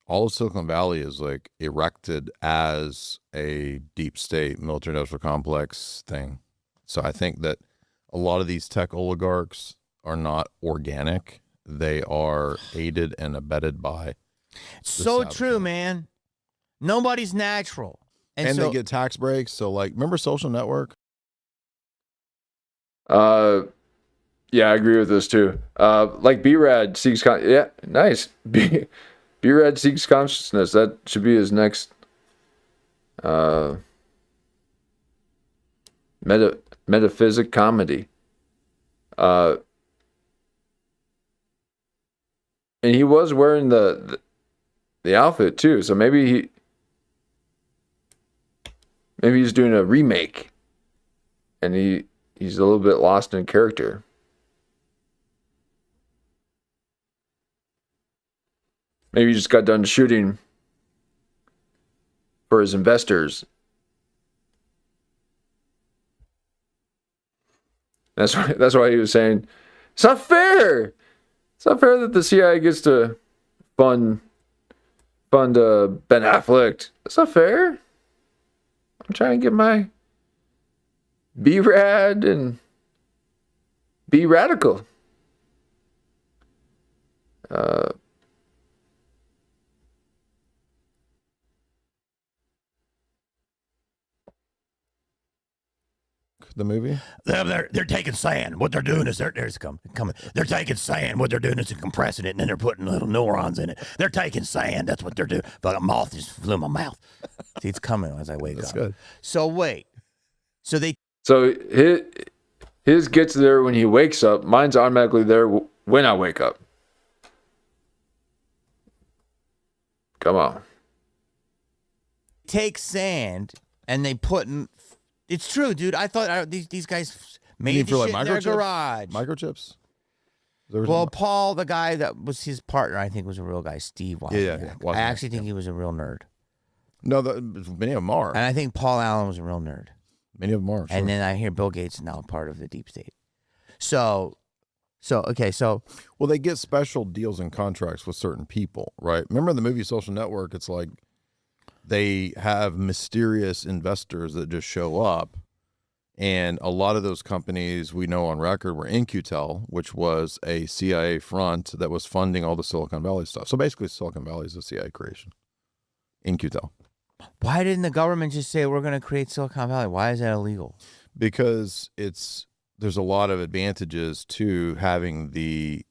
all of Silicon Valley is like erected as a deep state military industrial complex thing. So I think that a lot of these tech oligarchs are not organic. They are aided and abetted by. So establishment. true, man. Nobody's natural. And so, they get tax breaks. So like, remember Social Network? Yeah, I agree with this too. Like B-Rad seeks yeah, nice. B-Rad seeks consciousness. That should be his next metaphysic comedy. And he was wearing the outfit too, so maybe he's doing a remake, and he's a little bit lost in character. Maybe he just got done shooting for his investors. That's why he was saying, it's not fair. It's not fair that the CIA gets to fund Ben Affleck. That's not fair. I'm trying to get my B-Rad and be radical. The movie? They're taking sand. What they're doing is there's coming. They're taking sand. What they're doing is compressing it, and then they're putting little neurons in it. They're taking sand. That's what they're doing. But a moth just flew in my mouth. see, it's coming as I wake That's up. good. So wait. So his gets there when he wakes up. Mine's automatically there when I wake up. Come on. take sand and they put in. It's true, dude. I thought these guys made You the mean for, shit like, in their microchips? garage. Microchips? There was- Well, Paul, the guy that was his partner, I think was a real guy, Steve Wozniak. Yeah. I Wozniak, actually think he was a real nerd. No, many of them are. And I think Paul Allen was a real nerd. Many of them are. Sure. And then I hear Bill Gates is now part of the deep state. So Well, they get special deals and contracts with certain people, right? Remember the movie Social Network? It's like they have mysterious investors that just show up And a lot of those companies we know on record were In-Q-Tel, which was a CIA front that was funding all the Silicon Valley stuff. So basically, Silicon Valley is a CIA creation. In-Q-Tel. Why didn't the government just say we're going to create Silicon Valley? Why is that illegal? Because there's a lot of advantages to having the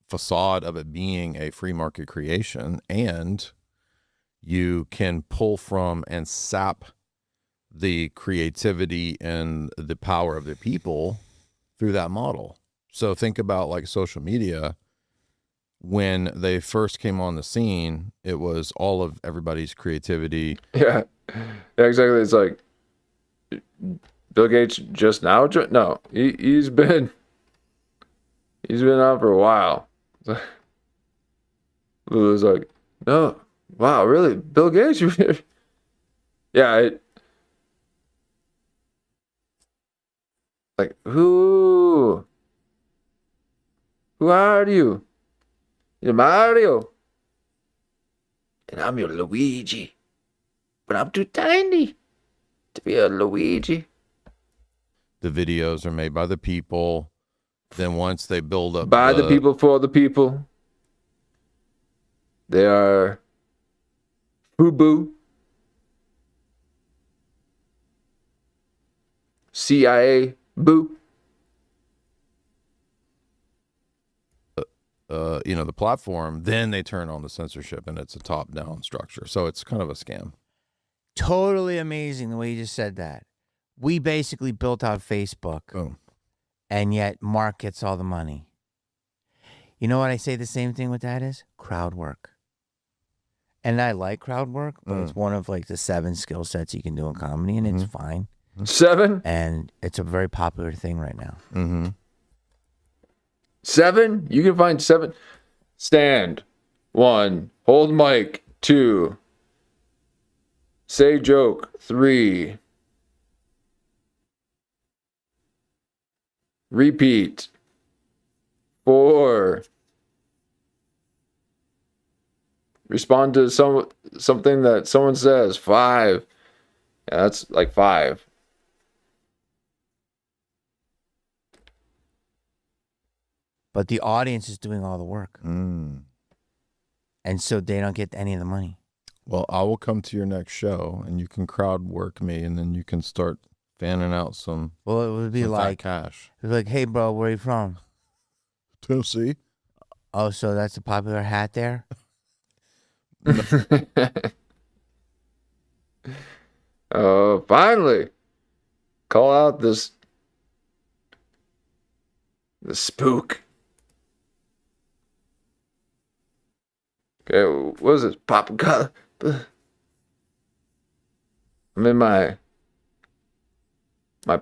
facade of it being a free market creation, and you can pull from and sap the creativity and the power of the people through that model. So think about like social media. When they first came on the scene, it was all of everybody's creativity. Yeah, exactly. It's like Bill Gates just now. No, he's been on for a while. It was like, no, wow, really, Bill Gates? Yeah. Like, who are you? You're Mario. And I'm your Luigi. But I'm too tiny to be a Luigi. The videos are made by the people. Then once they build up By the people, for the people. They are FUBU. CIA boo. The platform, then they turn on the censorship, and it's a top-down structure. So it's kind of a scam. Totally amazing the way you just said that. We basically built out Facebook, Boom. and yet Mark gets all the money. You know what I say the same thing with that is? Crowd work. And I like crowd work, but it's one of like the 7 skill sets you can do in comedy, and it's fine. 7? And it's a very popular thing right now. Mm-hmm. 7? You can find 7. Stand. 1. Hold mic. 2. Say joke. 3. Repeat. 4. Respond to something that someone says. 5. Yeah, that's like 5. But the audience is doing all the work. Mm. And so they don't get any of the money. Well, I will come to your next show, and you can crowd work me, and then you can start fanning out some. Well, it would be some fat like, cash. it would be like, hey, bro, where are you from? Tennessee. Oh, so that's a popular hat there? Finally, call out the spook. Okay, what is this? Pop color. I'm in my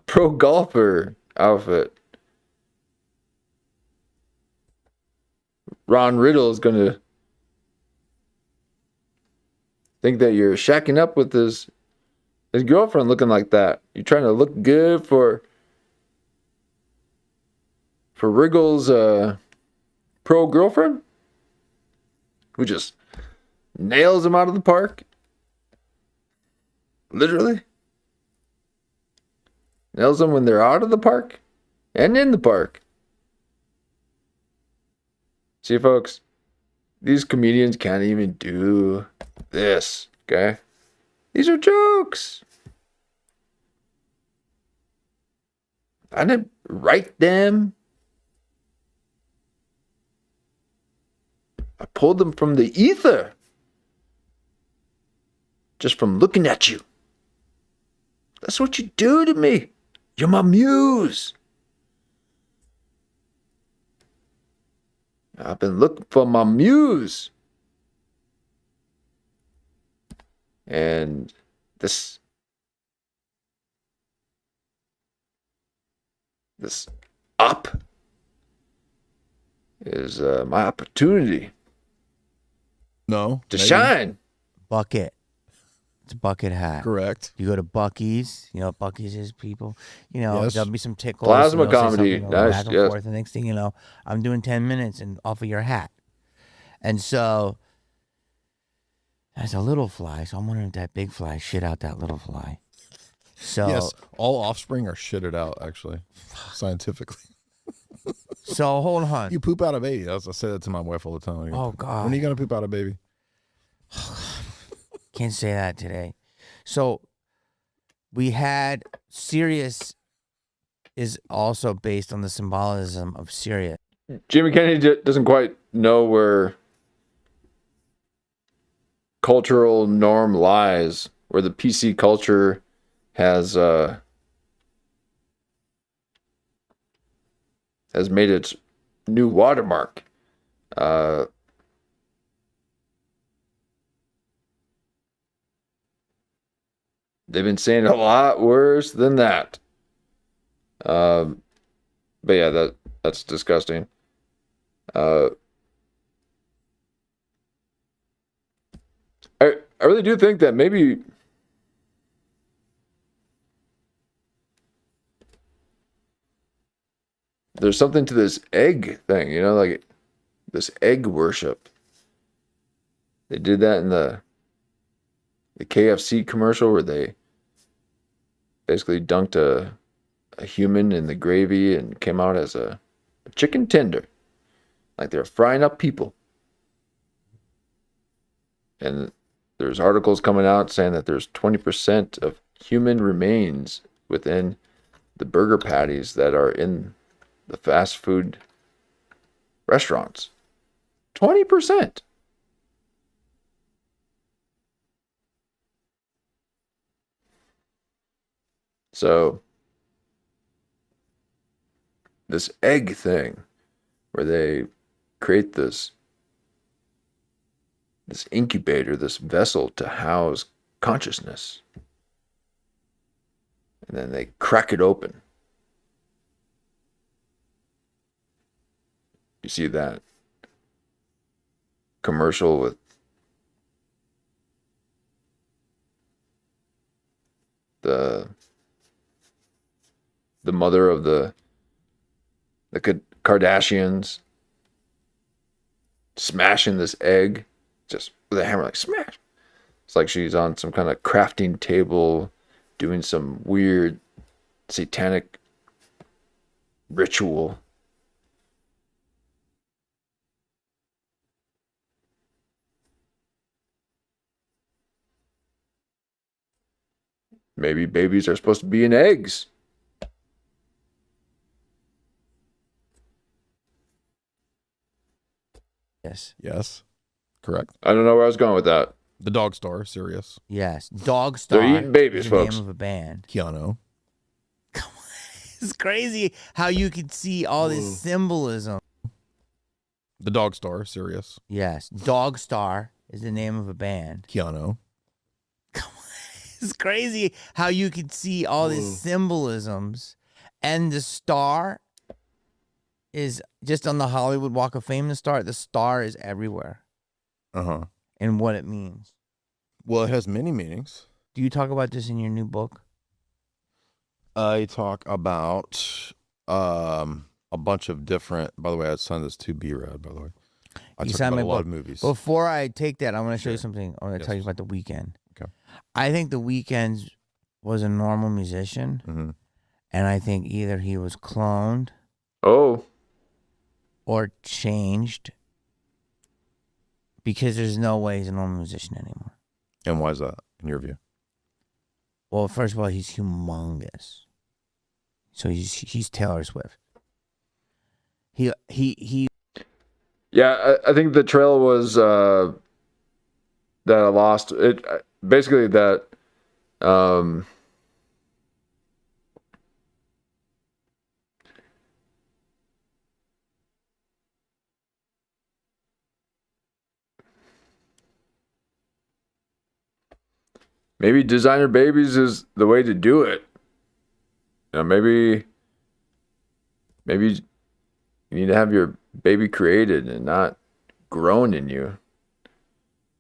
pro golfer outfit. Ron Riddle is gonna think that you're shacking up with his girlfriend looking like that. You're trying to look good for Riggle's pro girlfriend, who just nails him out of the park. Literally. Nails them when they're out of the park and in the park. See, folks, these comedians can't even do this, okay? These are jokes. I didn't write them. I pulled them from the ether. Just from looking at you. That's what you do to me. You're my muse. I've been looking for my muse. And this up is my opportunity No. to maybe. shine. Bucket. It's a bucket hat. Correct. You go to Buc-ee's. You know what Buc-ee's is, people? You know, Yes. there'll be some tickles. Plasma and they'll say comedy. something, they'll go Nice, back and yes. forth. The next thing you know, I'm doing 10 minutes and off of your hat. And so that's a little fly. So I'm wondering if that big fly shit out that little fly. So Yes, all offspring are shitted out, actually, scientifically. so hold on. You poop out a baby. I say that to my wife all the time. Oh When God, are you gonna poop out a baby? can't say that today. So we had Sirius is also based on the symbolism of Sirius. Jimmy Kennedy doesn't quite know where cultural norm lies, where the PC culture has made its new watermark. They've been saying a lot worse than that. But yeah, that's disgusting. I really do think that maybe there's something to this egg thing, you know, like this egg worship. They did that in the KFC commercial where they basically dunked a human in the gravy and came out as a chicken tender. Like they're frying up people. And there's articles coming out saying that there's 20% of human remains within the burger patties that are in the fast food restaurants. 20%. So this egg thing where they create this incubator, this vessel to house consciousness. And then they crack it open. You see that commercial with the mother of the Kardashians smashing this egg just with a hammer, like smash. It's like she's on some kind of crafting table doing some weird satanic ritual. Maybe babies are supposed to be in eggs. Yes. Correct. I don't know where I was going with that. The dog star, Sirius. Yes, Dog Star. They're eating babies, is the folks. name of a band. Keanu. It's crazy how you can see all this symbolism. The dog star, Sirius. Yes, Dog Star is the name of a band. Keanu. It's crazy how you can see all these symbolisms, and the star is just on the Hollywood Walk of Fame. The star is everywhere, and what it means. Well, it has many meanings. Do you talk about this in your new book? I talk about a bunch of different. By the way, I signed this to be read. By the way, I You talk signed about my a lot book. of movies. Before I take that, I want to show you Sure. something. I want to tell you Yes. about The Weeknd. Okay. I think The Weeknd was a normal musician, Mm-hmm. and I think either he was cloned Oh, or changed, because there's no way he's a normal musician anymore. And why is that, in your view? Well, first of all, he's humongous. So he's Taylor Swift. He yeah. I think the trail was that I lost it. Basically, that maybe designer babies is the way to do it. You know, maybe you need to have your baby created and not grown in you.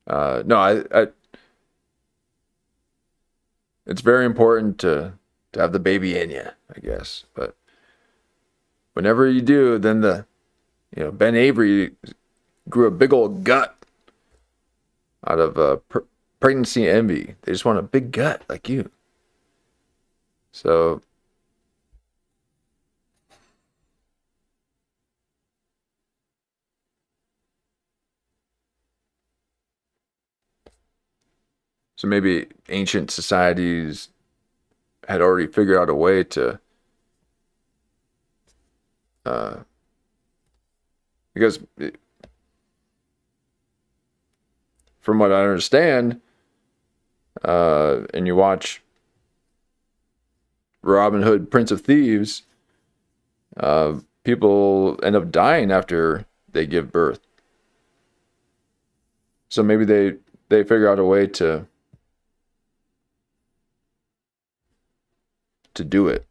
No, I it's very important to have the baby in you, I guess. But whenever you do, then Ben Avery grew a big old gut out of pregnancy envy. They just want a big gut like you. So maybe ancient societies had already figured out a way to because from what I understand, and you watch Robin Hood, Prince of Thieves, people end up dying after they give birth. So maybe they figure out a way to do it,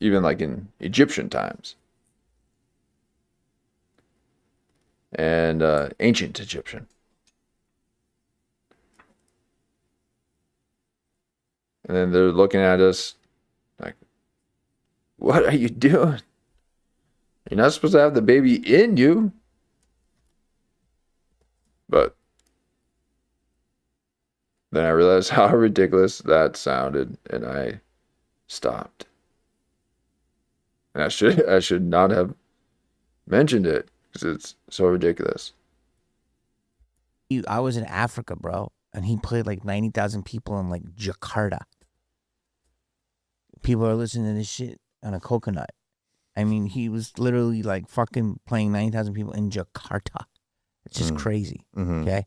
even like in Egyptian times and ancient Egyptian. And then they're looking at us like, what are you doing? You're not supposed to have the baby in you. But then I realized how ridiculous that sounded, and I stopped. And I should not have mentioned it because it's so ridiculous. I was in Africa, bro, and he played like 90,000 people in like Jakarta. People are listening to this shit on a coconut. I mean, he was literally like fucking playing 90,000 people in Jakarta. It's just crazy. Okay.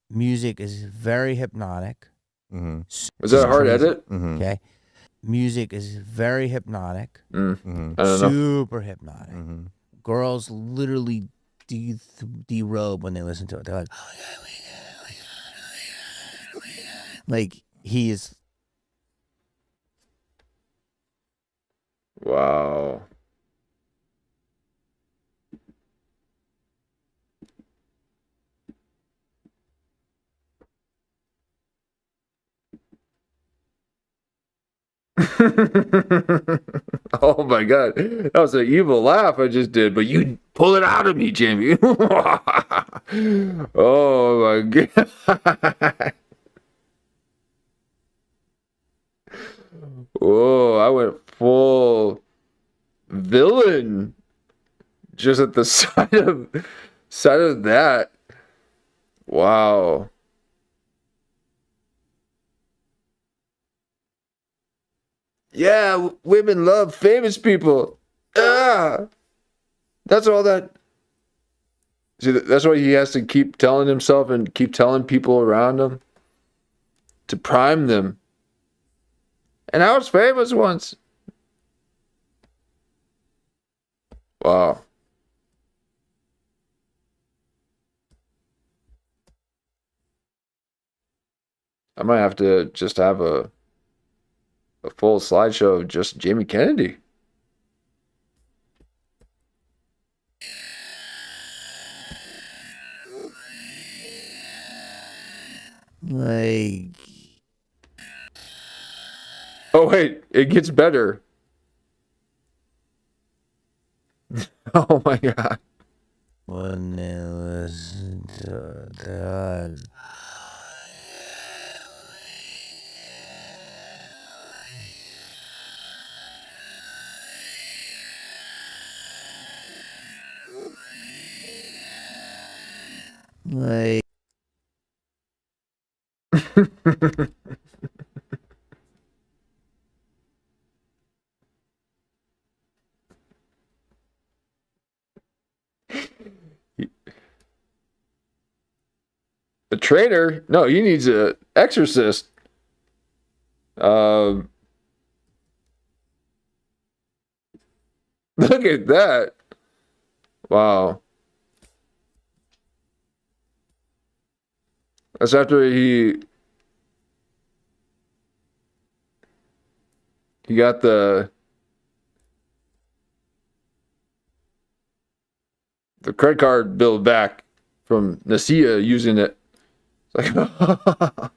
Music is very hypnotic. Was that a hard edit? Okay. Music is very hypnotic. I don't know. Super hypnotic. Girls literally derobe when they listen to it. They're like, oh my God. Like, he is. Wow. Oh my God. That was an evil laugh I just did, but you pull it out of me, Jamie. Oh my God. Oh, I went full villain just at the side of that. Wow. Yeah, women love famous people. Ah, that's all that. See, that's why he has to keep telling himself and keep telling people around him to prime them. And I was famous once. Wow. I might have to just have a full slideshow of just Jamie Kennedy. Like, Oh wait, it gets better. Oh my God. when they listen to that. Like, A traitor? No, he needs a exorcist. Look at that. Wow. That's after he got the credit card bill back from Nasia using it. It's like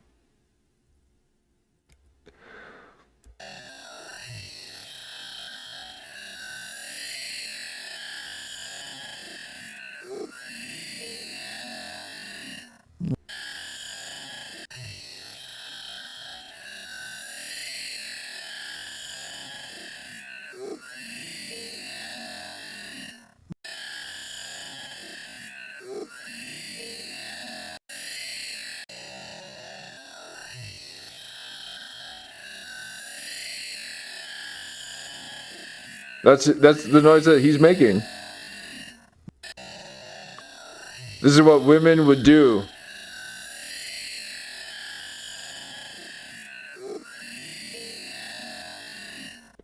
That's the noise that he's making. This is what women would do.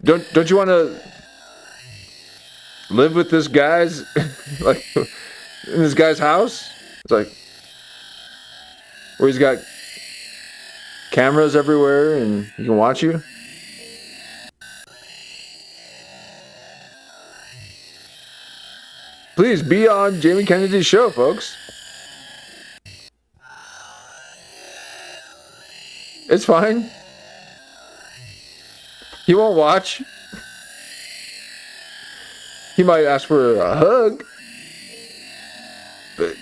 Don't you want to live with this guy's like in this guy's house? It's like where he's got cameras everywhere and he can watch you. Please be on Jamie Kennedy's show, folks. It's fine. He won't watch. He might ask for a hug. But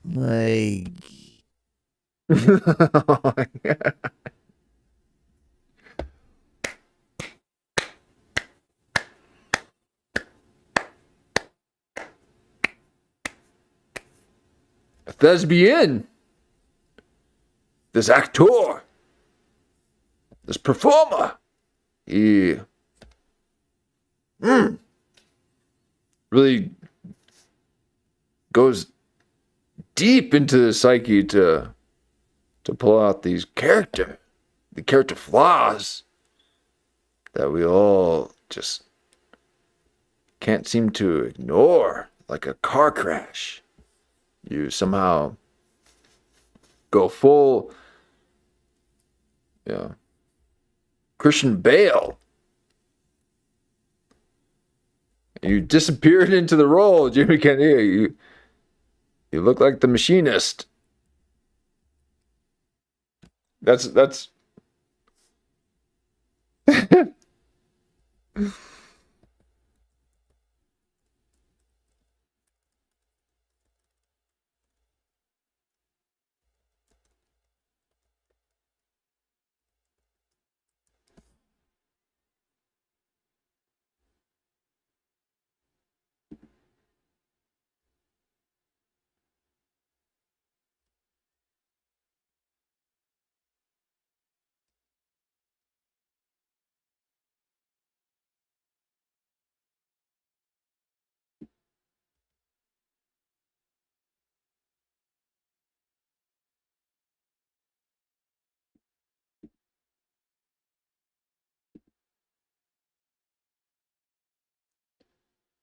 Like, oh my God. A thespian. This actor. This performer. He really goes deep into the psyche to pull out the character flaws that we all just can't seem to ignore, like a car crash. You somehow go full, Christian Bale. You disappeared into the role, Jimmy Kennedy. You look like the machinist. That's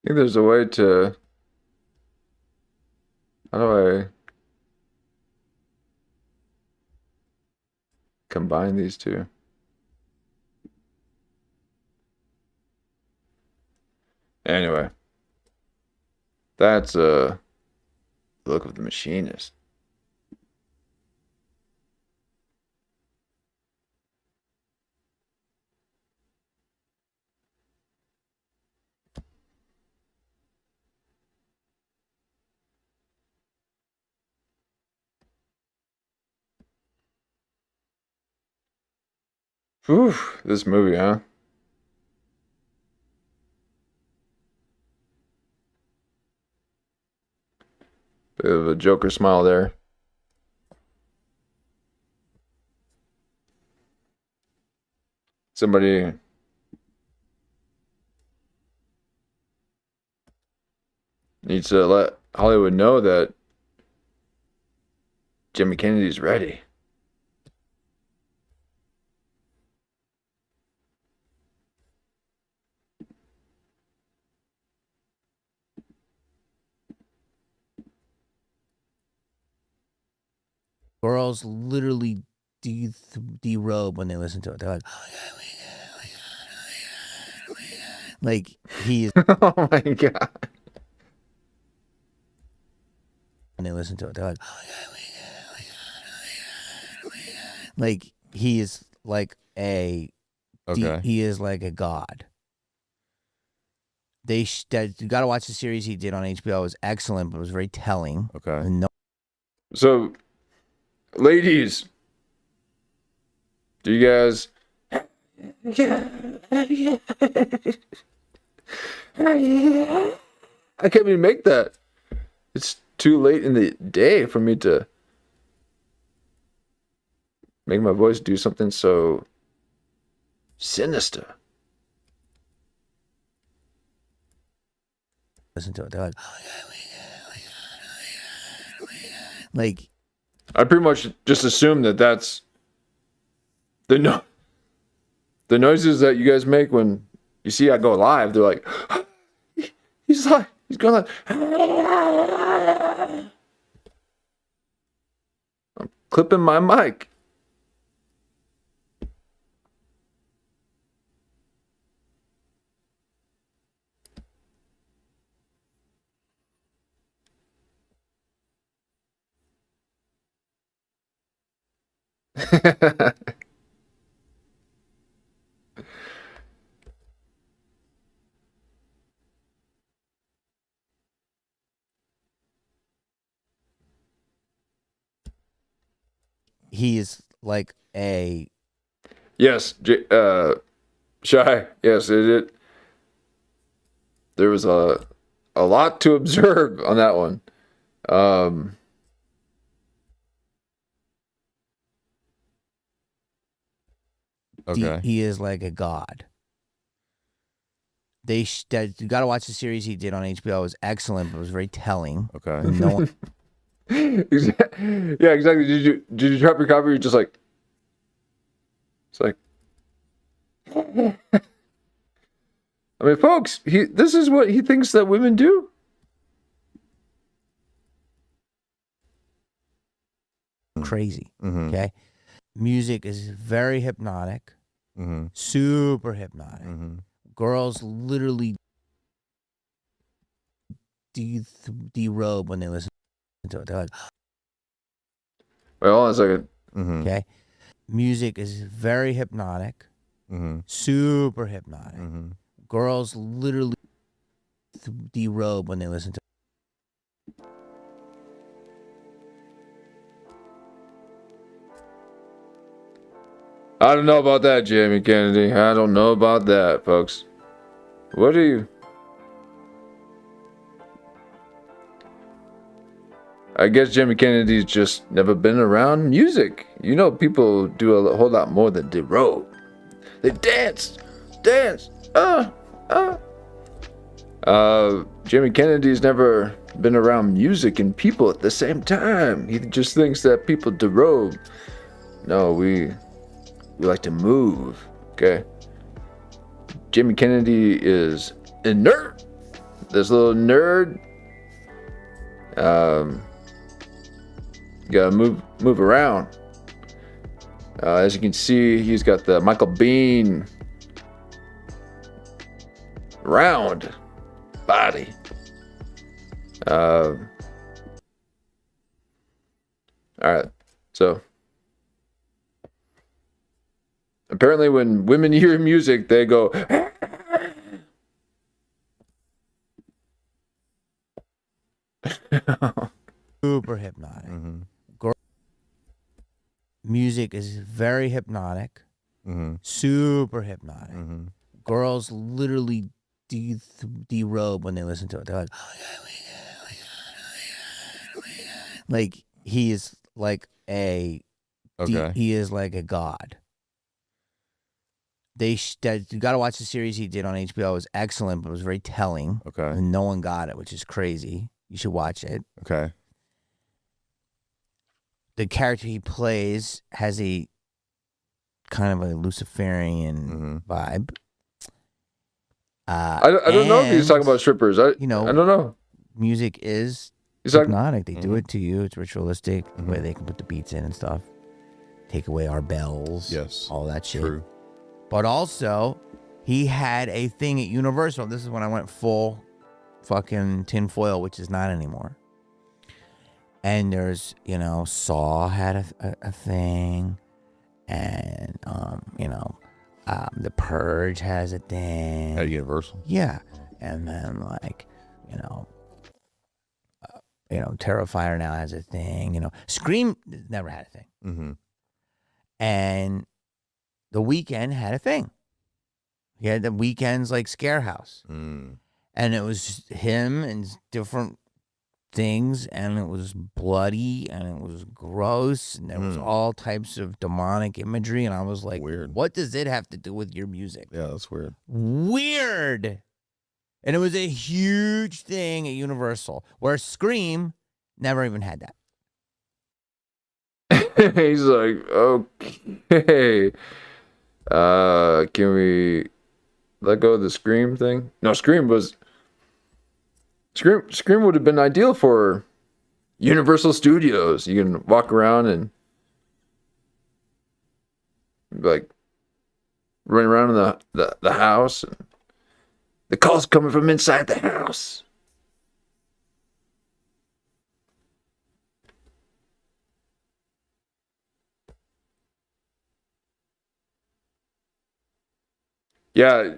I think there's a way to. How do I combine these two? Anyway, that's a look of the machinist. Whew, this movie, huh? Bit of a Joker smile there. Somebody needs to let Hollywood know that Jimmy Kennedy's ready. girls literally derobe when they listen to it. They're like he's Oh my God. when they listen to it. They're like he is like a Okay. he is like a god. You got to watch the series he did on HBO. It was excellent, but it was very telling. Okay. And So, ladies, do you guys? I can't even make that. It's too late in the day for me to make my voice do something so sinister. listen to it. They're like, I pretty much just assume that that's the noises that you guys make when you see I go live. They're like, he's live. He's going live. I'm clipping my mic. he is like a Yes, Shy. Yes, it. There was a lot to observe on that one. Okay. he is like a god. You got to watch the series he did on HBO. It was excellent, but it was very telling. Okay. No one, Yeah, exactly. Did you drop your copy? You're just like, it's like. I mean, folks, this is what he thinks that women do. crazy. Mm-hmm. Okay, music is very hypnotic, Mm-hmm. super hypnotic. Mm-hmm. Girls literally derobe when they listen to it. They're like, Wait, hold on a second. Mm-hmm. okay, music is very hypnotic, Mm-hmm. super hypnotic. Mm-hmm. Girls literally derobe when they listen to it. I don't know about that, Jamie Kennedy. I don't know about that, folks. What are you? I guess Jamie Kennedy's just never been around music. You know, people do a whole lot more than derobe. They dance. Jamie Kennedy's never been around music and people at the same time. He just thinks that people derobe. No, we like to move, okay? Jamie Kennedy is inert. This little nerd. You gotta move around. As you can see, he's got the Michael Biehn round body. All right, so apparently when women hear music, they go. Super hypnotic. Mm-hmm. Music is very hypnotic, Mm-hmm. super hypnotic. Mm-hmm. Girls literally derobe when they listen to it. They're like he is like a Okay. he is like a god. You got to watch the series he did on HBO. It was excellent, but it was very telling. Okay. And no one got it, which is crazy. You should watch it. Okay. The character he plays has a kind of a Luciferian vibe. I don't know if he's talking about strippers. I don't know. Music is He's talking. hypnotic. They do it to you. It's ritualistic. The way they can put the beats in and stuff. Take away our bells. Yes. All that shit. True. But also, he had a thing at Universal. This is when I went full fucking tinfoil, which is not anymore. And there's, Saw had a thing. And, the Purge has a thing. At Universal. Yeah. And then, Terrifier now has a thing. Scream never had a thing. Mm-hmm. And The Weeknd had a thing. He had the Weeknd's Scare House. Mm. And it was him and different things, and it was bloody, and it was gross, and there was all types of demonic imagery, and I was like, Weird. what does it have to do with your music? Yeah, that's weird. Weird. And it was a huge thing at Universal, where Scream never even had that. He's like, okay. Can we let go of the Scream thing? No, Scream would have been ideal for Universal Studios. You can walk around and like run around in the house. And the calls coming from inside the house. Yeah,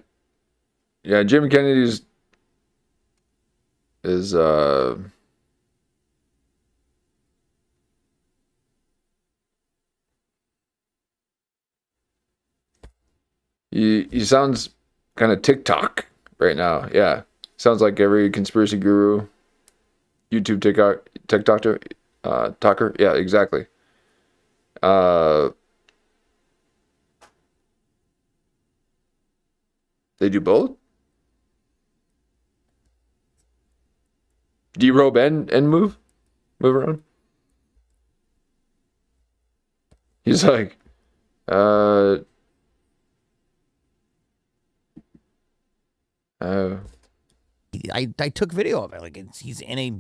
Jim Kennedy's is he sounds kind of TikTok right now. Yeah, sounds like every conspiracy guru, YouTube TikToker. Talker. Yeah, exactly. They do both. Derobe and move around. He's like, I took video of it. Like he's in a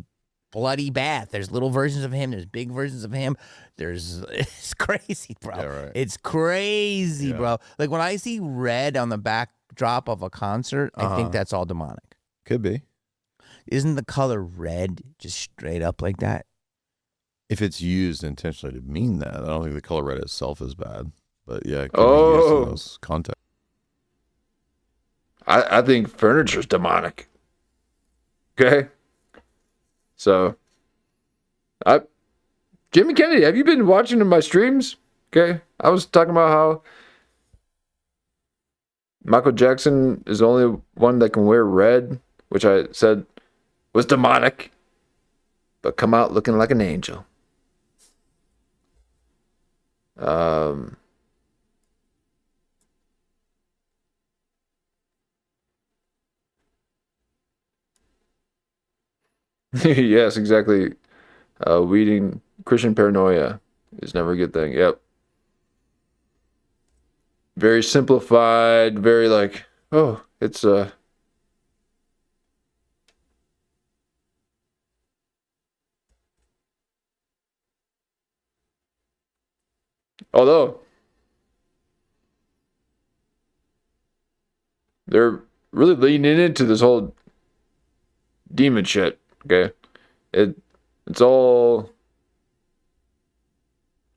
bloody bath. There's little versions of him. There's big versions of him. It's crazy, bro. Yeah, right. It's crazy, Yeah. bro. Like when I see red on the backdrop of a concert, I think that's all demonic. Could be. Isn't the color red just straight up like that? If it's used intentionally to mean that, I don't think the color red itself is bad. But yeah, it could be used in those contexts. I think furniture's demonic. Okay. So, Jimmy Kennedy, have you been watching my streams? Okay. I was talking about how Michael Jackson is the only one that can wear red, which I said was demonic, but come out looking like an angel. Yes, exactly. Weeding Christian paranoia is never a good thing. Yep. Very simplified, very like, oh, it's although they're really leaning into this whole demon shit. Okay, it's all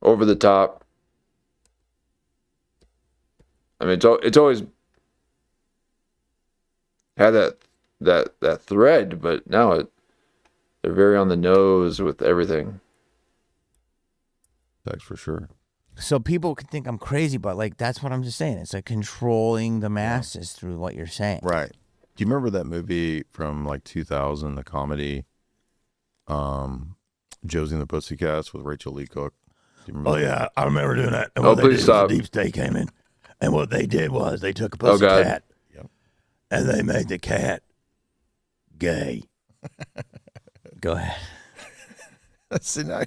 over the top. I mean, it's always had that thread, but now they're very on the nose with everything. That's for sure. So people can think I'm crazy, but like that's what I'm just saying. It's like controlling the masses through what you're saying. Right. Do you remember that movie from like 2000, the comedy, Josie and the Pussycats with Rachel Lee Cook? Do you remember Oh, yeah, I remember doing that. And Oh, what they please did was stop. the Deep State came in. And what they did was they took a Oh, God. pussycat Yep. and they made the cat gay. Go ahead. See, now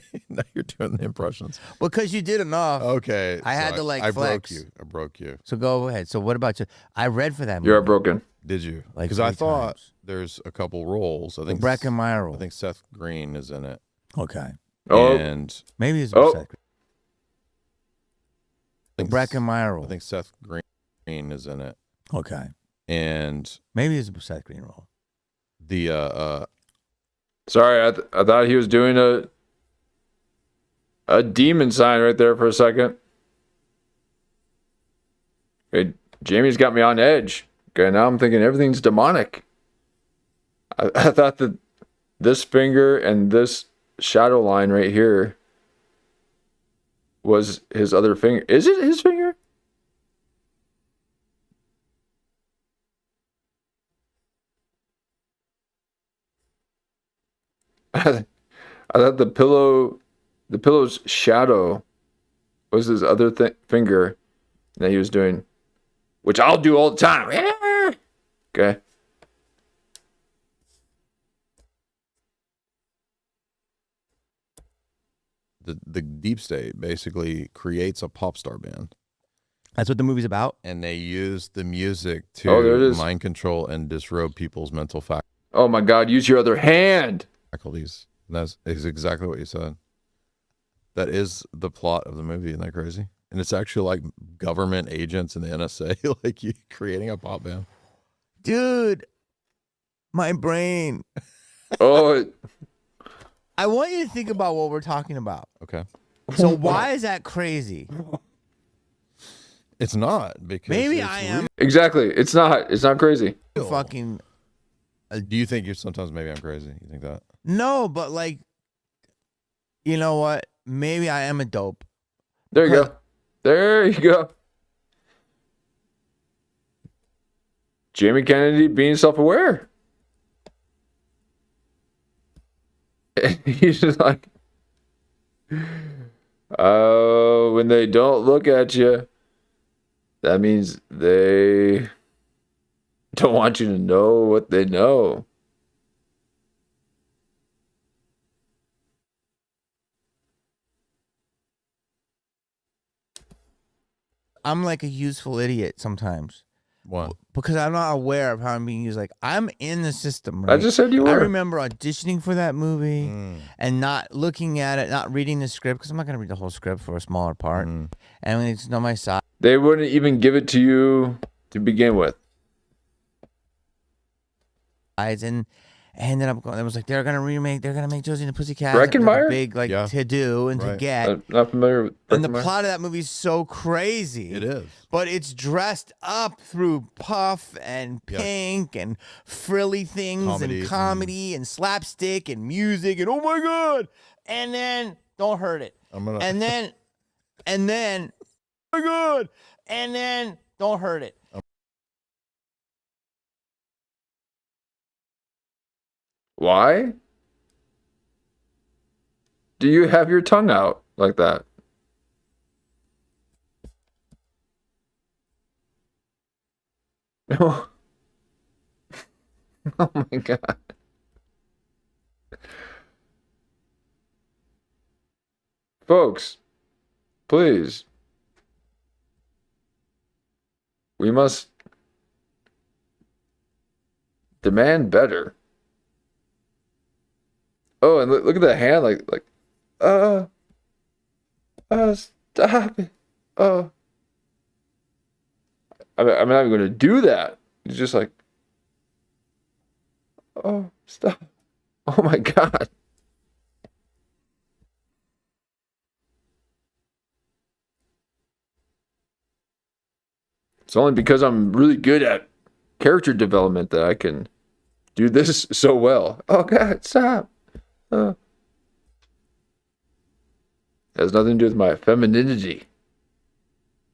you're doing the impressions. Because you did enough. Okay. I had to, like, I flex. broke you. So go ahead. So what about you? I read for that movie. You're heartbroken. Did you? Like Because I 3 thought times. there's a couple roles. I think Breckenmeyer role. I think Seth Green is in it. Okay. Oh, And Maybe it's Oh. Seth. I think Breckenmeyer role. I think Seth Green is in it. Okay. And Maybe it's a Seth Green role. the sorry. I thought he was doing a demon sign right there for a second. Okay, Jamie's got me on edge. Okay, now I'm thinking everything's demonic. I thought that this finger and this shadow line right here was his other finger. Is it his finger? I thought the pillow's shadow was his other finger that he was doing, which I'll do all the time. Okay. the deep state basically creates a pop star band. That's what the movie's about. And they use the music Oh, there it to is. mind control and disrobe people's mental Oh my God! Use your other hand. faculties. And that's exactly what you said. That is the plot of the movie. Isn't that crazy? And it's actually like government agents and the NSA, like you creating a pop band. Dude, my brain. Oh, I want you to think about what we're talking about. Okay. So why is that crazy? It's not because Maybe it's I am exactly. It's not. It's not crazy. real. fucking Do you think you're sometimes maybe I'm crazy? You think that? no, but like, you know what? Maybe I am a dope. There you go. There you go. Jamie Kennedy being self-aware. He's just like, when they don't look at you, that means they don't want you to know what they know. I'm like a useful idiot sometimes What? because I'm not aware of how I'm being used. Like I'm in the system, right? I just said you I were. remember auditioning for that movie Mm. and not looking at it, not reading the script because I'm not going to read the whole script for a smaller part. Mm. And when it's on my side, They wouldn't even give it to you to begin with. and then I'm going. I was like, they're gonna make Josie and the Pussycats. Breckenmeyer? A big like Yeah. to do and to Right. get. I'm not familiar with And the Breckenmeyer. plot of that movie is so crazy. It is. But it's dressed up through puff and Yeah. pink and frilly things Comedy. and comedy and slapstick and music and oh my God. And then don't hurt it. I'm gonna. And then oh my God. And then don't hurt it. Why? Do you have your tongue out like that? Oh, oh my God. Folks, please. We must demand better. Oh, and look at the hand, stop it. I'm not even going to do that. It's just like, oh, stop. Oh my God. It's only because I'm really good at character development that I can do this so well. Oh God, stop. Has nothing to do with my femininity,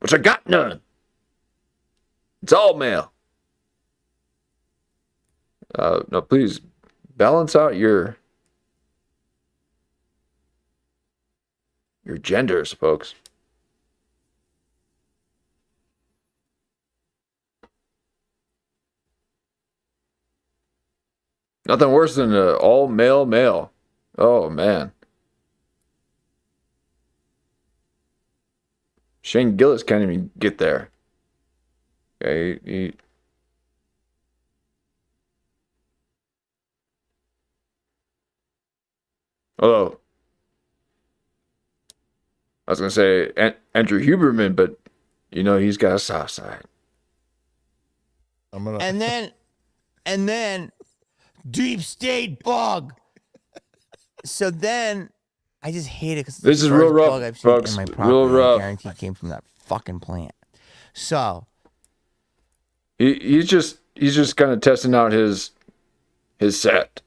which I got none. It's all male. No, please balance out your genders, folks. Nothing worse than an all male. Oh man. Shane Gillis can't even get there. Okay, although I was gonna say Andrew Huberman, but you know he's got a soft side. I'm gonna. And then deep state bug. So then I just hate it because This is real rough, I've seen folks. in my Real property. rough. I guarantee it came from that fucking plant. So He's just kind of testing out his set.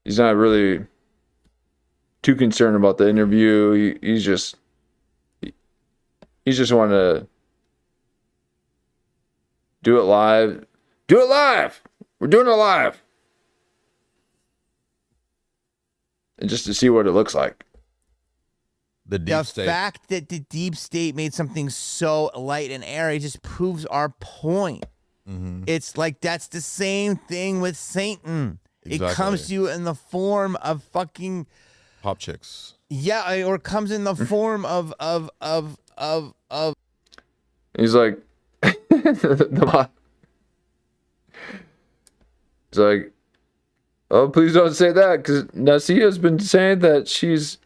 He's not really too concerned about the interview. He's just want to do it live. Do it live. We're doing it live. And just to see what it looks like. The deep the state. fact that the deep state made something so light and airy just proves our point. Mm-hmm. It's like that's the same thing with Satan. Exactly. It comes to you in the form of fucking Pop chicks. yeah, or it comes in the form of He's like, he's like, oh, please don't say that, because Nasia's been saying that she's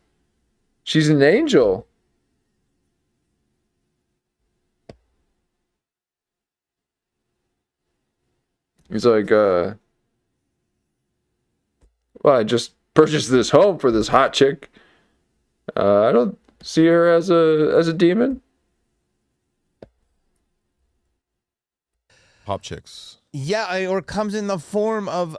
an angel. He's like, well, I just purchased this home for this hot chick. I don't see her as a demon. Pop chicks. yeah, or it comes in the form of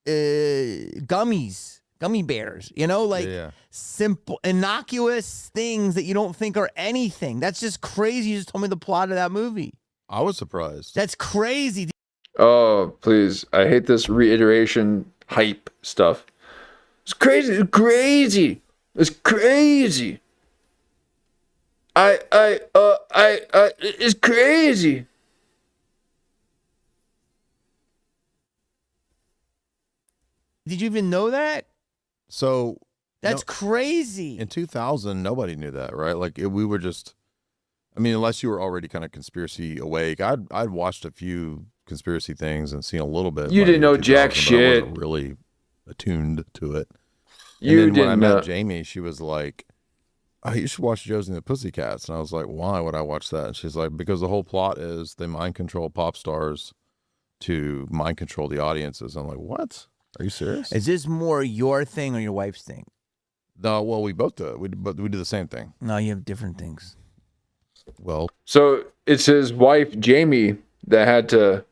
gummies, gummy bears, you know, like Yeah. simple, innocuous things that you don't think are anything. That's just crazy. You just told me the plot of that movie. I was surprised. That's crazy. Oh, please. I hate this reiteration hype stuff. It's crazy. It's crazy. It's crazy. It's crazy. Did you even know that? So That's no, crazy. in 2000, nobody knew that, right? Like we were just, I mean, unless you were already kind of conspiracy awake. I'd watched a few conspiracy things and seen a little bit. You like, didn't in know 2000, jack but I shit. wasn't really attuned to it. You and then when I didn't met know. Jamie, she was like, oh, you should watch Josie and the Pussycats. And I was like, why would I watch that? And she's like, because the whole plot is they mind control pop stars to mind control the audiences. I'm like, what? Are you serious? Is this more your thing or your wife's thing? No, well, we both do it. We do the same thing. No, you have different things. Well, So it's his wife, Jamie, that had to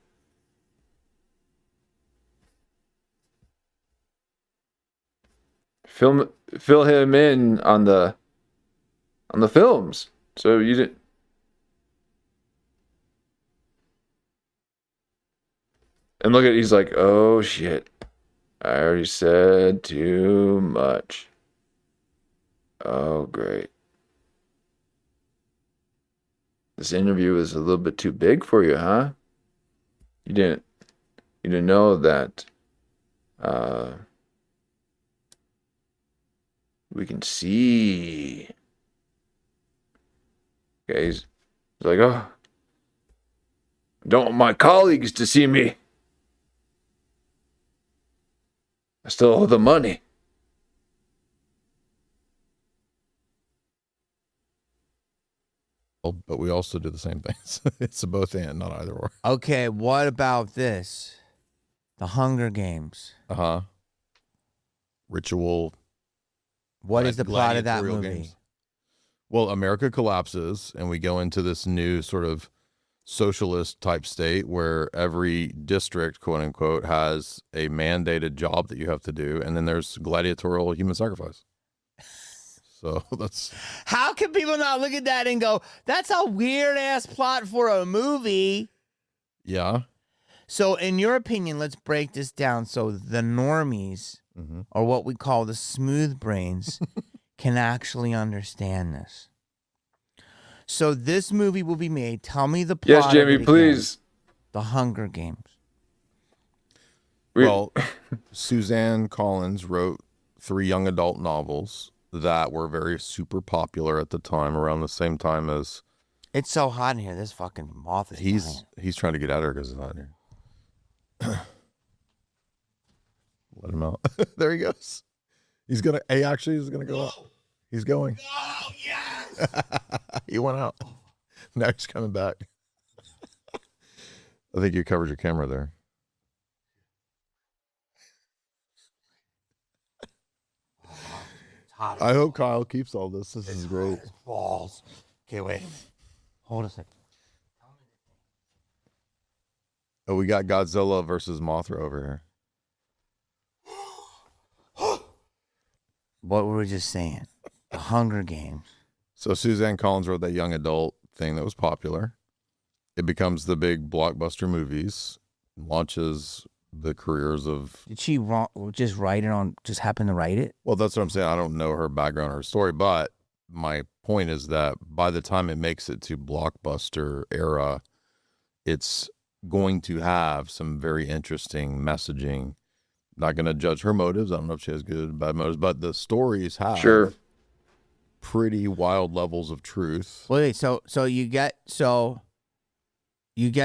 fill him in on the films. So you didn't. And look at, he's like, oh shit, I already said too much. Oh great. This interview is a little bit too big for you, huh? You didn't know that we can see. Okay, he's like, oh, don't want my colleagues to see me. I still owe the money. but we also do the same things. It's a both and, not either or. Okay, what about this? The Hunger Games. Uh-huh. Ritual. What is the plot of that gladiatorial movie? games. Well, America collapses and we go into this new sort of socialist type state where every district, quote unquote, has a mandated job that you have to do. And then there's gladiatorial human sacrifice. So that's. How can people not look at that and go, that's a weird ass plot for a movie? Yeah. So, in your opinion, let's break this down so the normies, Mm-hmm. or what we call the smooth brains, can actually understand this. So, this movie will be made. Tell me the plot. Yes, of Jamie, it again. please. The Hunger Games. Well, Suzanne Collins wrote 3 young adult novels that were very super popular at the time, around the same time as It's so hot in here. This fucking moth is he's trying to get out of here because it's hot in here. Let him out. There he goes. He's gonna. Hey, actually, he's gonna go out. He's going. Oh, yes. He went out. Now he's coming back. I think you covered your camera there. It's hot. I hope Kyle keeps all this. This is great. Balls. Okay, wait. Hold a second. Oh, we got Godzilla versus Mothra over here. What were we just saying? The Hunger Games. So Suzanne Collins wrote that young adult thing that was popular. It becomes the big blockbuster movies, launches the careers of. Did she just write it on? Just happen to write it? Well, that's what I'm saying. I don't know her background or her story, but my point is that by the time it makes it to blockbuster era, it's going to have some very interesting messaging. Not going to judge her motives. I don't know if she has good or bad motives, but the stories have Sure. pretty wild levels of truth. Wait, so you get a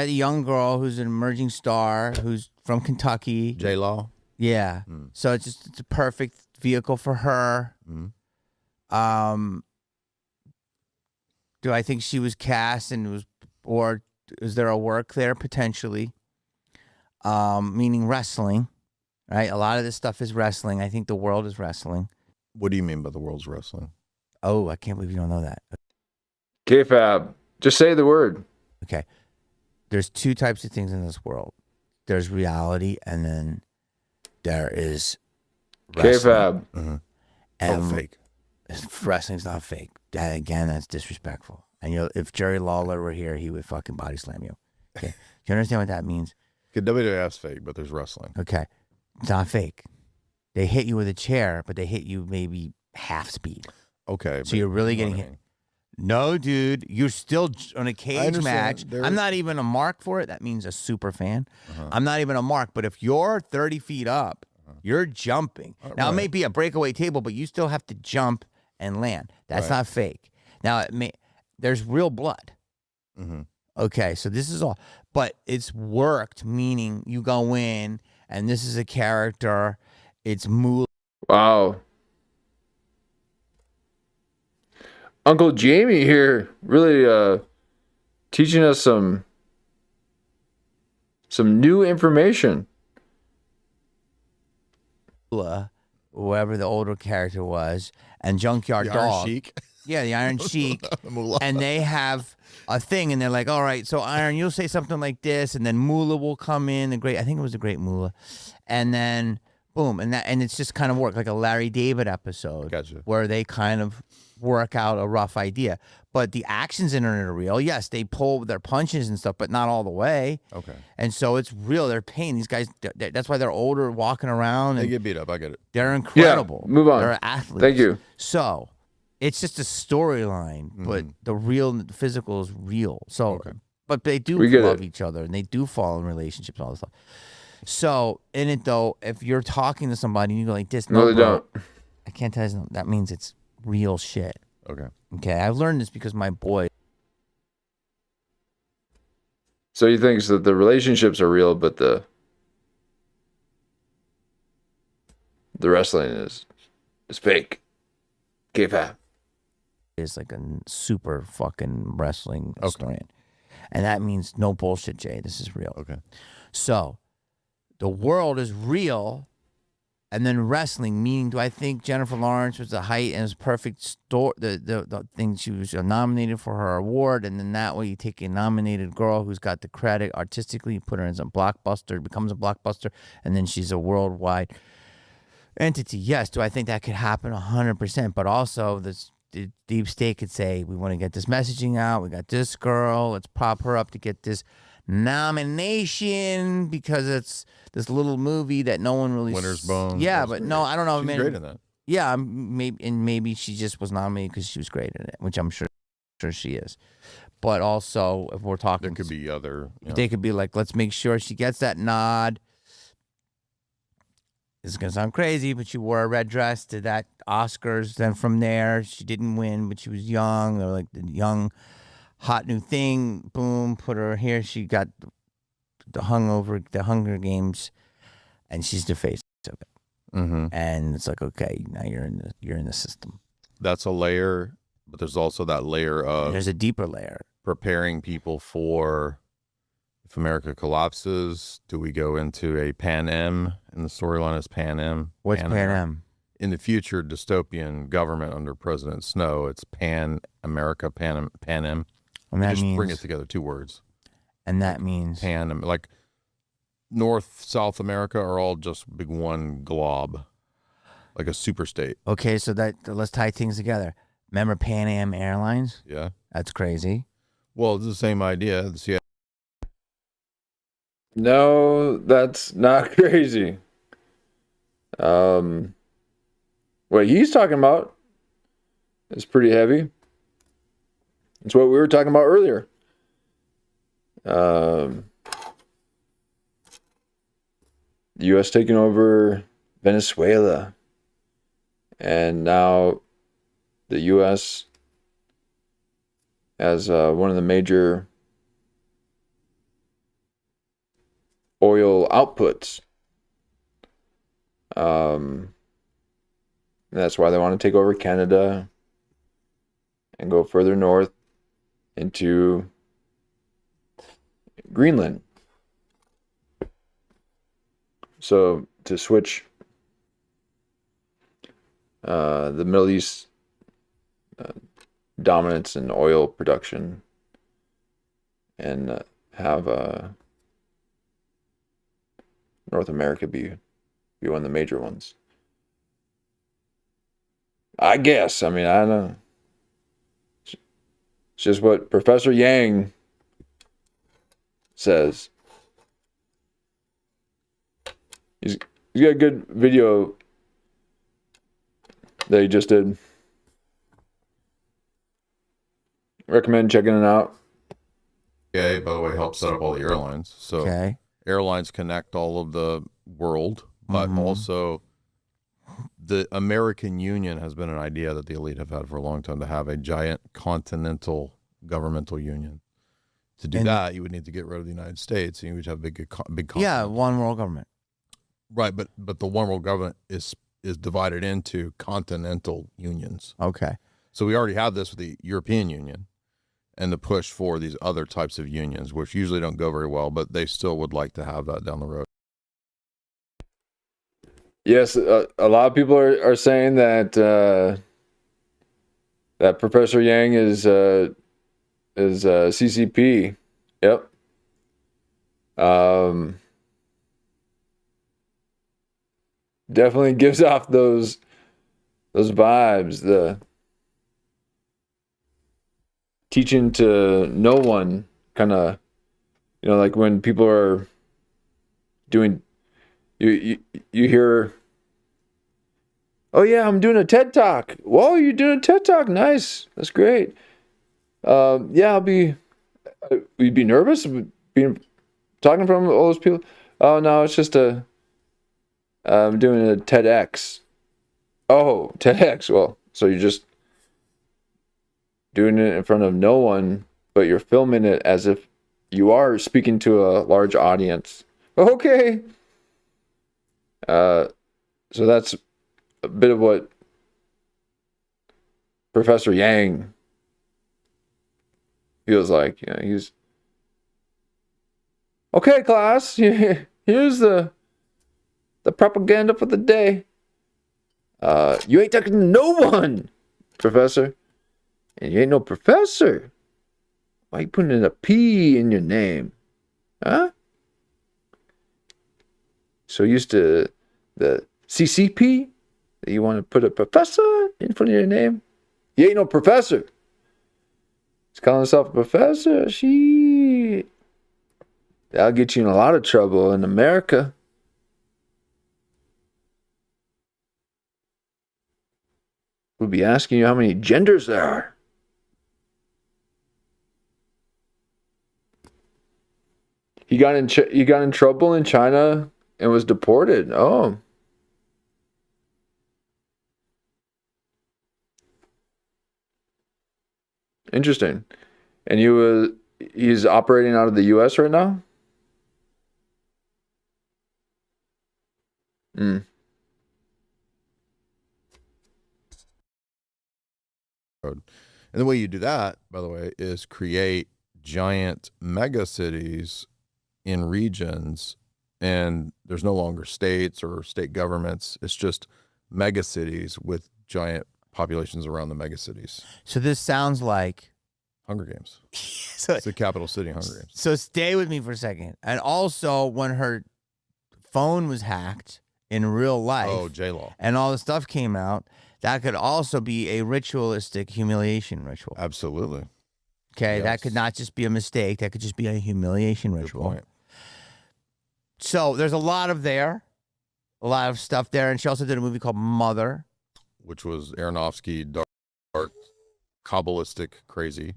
young girl who's an emerging star who's from Kentucky. J-Law. Yeah. Mm. So it's a perfect vehicle for her. Mm. Do I think she was cast or is there a work there potentially? Meaning wrestling, right? A lot of this stuff is wrestling. I think the world is wrestling. What do you mean by the world's wrestling? Oh, I can't believe you don't know that. K-Fab. Just say the word. Okay. There's two types of things in this world. There's reality, and then there is wrestling. K-Fab. Mm-hmm. And Oh, fake. wrestling's not fake. That, again, that's disrespectful. And if Jerry Lawler were here, he would fucking body slam you. Okay. Do you understand what that means? WWF's fake, but there's wrestling. Okay. It's not fake. They hit you with a chair, but they hit you maybe half speed. Okay. So you're really you know getting what I hit. mean. No, dude. You're still on a cage understand. match. There I'm is- not even a mark for it. That means a super fan. Uh-huh. I'm not even a mark. But if you're 30 feet up, you're jumping. Now, it may Right. be a breakaway table, but you still have to jump and land. That's Right. not fake. Now, there's real blood. Mm-hmm. Okay, so this is all, but it's worked, meaning you go in and this is a character. It's Wow. Uncle Jamie here really teaching us some new information. Mula, whoever the older character was, and Junkyard The Dog. Iron Sheik. Yeah, the Iron Sheik. Moolah. And they have a thing, and they're like, all right, so Iron, you'll say something like this, and then Moolah will come in, I think it was the great Moolah, and then boom, and it's just kind of work like a Larry David episode, Gotcha. where they kind of work out a rough idea. But the actions in it are real. Yes, they pull their punches and stuff, but not all the way. Okay. And so it's real. They're paying these guys. That's why they're older, walking around, They and get beat up. I get it. they're incredible. move on. They're athletes. Thank you. So it's just a storyline, but the real physical is real. So, Okay. but they do We get love it. each other, and they do fall in relationships, all this stuff. So in it though, if you're talking to somebody and you go like this, No, they bro, don't. I can't tell you something. That means it's real shit. Okay. Okay, I've learned this because my boy. So you think that the relationships are real, but the wrestling is fake. K-Fab. Is like a super fucking wrestling historian. And that means no bullshit, Jay. This is real. Okay. So the world is real, and then wrestling, meaning do I think Jennifer Lawrence was the height and it was perfect story, the thing she was nominated for her award, and then that way you take a nominated girl who's got the credit artistically, you put her as a blockbuster, becomes a blockbuster, and then she's a worldwide entity. Yes, do I think that could happen 100%? But also the deep state could say, we want to get this messaging out. We got this girl. Let's prop her up to get this nomination because it's this little movie that no one really. Winter's Bone. Yeah, That's but great. no, I don't know. She's man. great in that. Yeah, maybe she just was nominated because she was great in it, which I'm sure she is. But also, if we're talking, There could be other. You know, they could be like, let's make sure she gets that nod. This is gonna sound crazy, but she wore a red dress to that Oscars. Then from there, she didn't win, but she was young. They're like the young, hot new thing. Boom, put her here. She got the Hunger Games, and she's the face of it. mm-hmm. And it's like, okay, now you're in the system. That's a layer, but there's also that layer of There's a deeper layer. preparing people for if America collapses. Do we go into a Pan Am? And the storyline is Pan Am. What's Pan Am? In the future dystopian government under President Snow, it's Pan America, Pan Am. And You that just means, bring it together, two words. and that means, Pan, like North, South America are all just big one glob, like a super state. okay, so let's tie things together. Remember Pan Am Airlines? Yeah. That's crazy. Well, it's the same idea. The CIA No, that's not crazy. What he's talking about is pretty heavy. It's what we were talking about earlier. The U.S. taking over Venezuela. And now the U.S. as one of the major oil outputs. That's why they want to take over Canada and go further north into Greenland. So to switch the Middle East dominance in oil production and have North America be one of the major ones. I guess. I mean, I don't know. It's just what Professor Yang says. He's got a good video that he just did. Recommend checking it out. Yeah, by the way, helps set up all the airlines. So airlines connect all of the world, but also the American Union has been an idea that the elite have had for a long time, to have a giant continental governmental union. To do that, you would need to get rid of the United States, and you would have big continent. Yeah, one world government. Right, but the one world government is divided into continental unions. Okay. So we already have this with the European Union and the push for these other types of unions, which usually don't go very well, but they still would like to have that down the road. Yes, a lot of people are saying that that Professor Yang is CCP. Yep. Definitely gives off those vibes. The teaching to no one kind of, like when people are doing, you hear, oh yeah, I'm doing a TED Talk. Whoa, you're doing a TED Talk. Nice. That's great. Yeah, you'd be nervous talking from all those people. Oh no, it's just I'm doing a TEDx. Oh, TEDx. Well, so you're just doing it in front of no one, but you're filming it as if you are speaking to a large audience. Okay. So that's a bit of what Professor Yang feels like. He's okay, class. Here's the propaganda for the day. You ain't talking to no one, Professor. And you ain't no professor. Why you putting a P in your name? Huh? So used to the CCP that you want to put a professor in front of your name? You ain't no professor. He's calling himself a professor. Shit. That'll get you in a lot of trouble in America. We'll be asking you how many genders there are. He got in trouble in China and was deported. Oh. Interesting. And he's operating out of the US right now? Hmm. And the way you do that, by the way, is create giant mega cities in regions, and there's no longer states or state governments. It's just mega cities with giant populations around the mega cities. So this sounds like Hunger Games. So it's the capital city, Hunger Games. So stay with me for a second. And also, when her phone was hacked in real life, J-Law, and all the stuff came out, that could also be a ritualistic humiliation ritual. Absolutely. Okay, Yes. that could not just be a mistake. That could just be a humiliation ritual. Good point. So there's a lot of stuff there. And she also did a movie called Mother, which was Aronofsky, dark, Kabbalistic, crazy.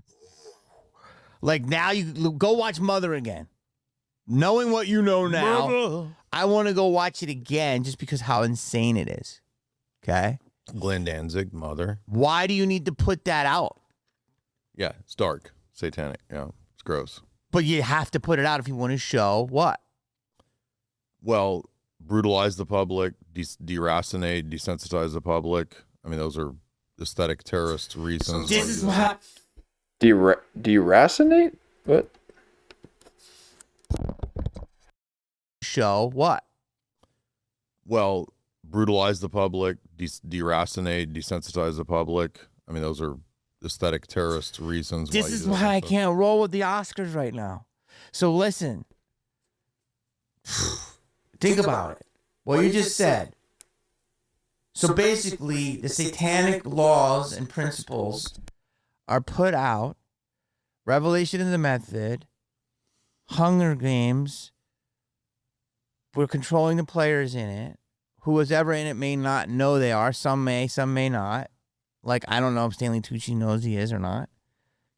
Like now you go watch Mother again. Knowing what you know now, I want to go watch it again just because how insane it is. Okay? Glenn Danzig, Mother. Why do you need to put that out? Yeah, it's dark, satanic. Yeah, it's gross. But you have to put it out if you want to show what? Well, brutalize the public, deracinate, desensitize the public. I mean, those are aesthetic terrorist reasons. This is what. Deracinate? What? Show what? Well, brutalize the public, deracinate, desensitize the public. I mean, those are aesthetic terrorist reasons. This is why I can't roll with the Oscars right now. So listen. Think about it. What you just said. So basically, the satanic laws and principles are put out. Revelation of the Method, Hunger Games. We're controlling the players in it. Who was ever in it may not know they are. Some may not. Like, I don't know if Stanley Tucci knows he is or not.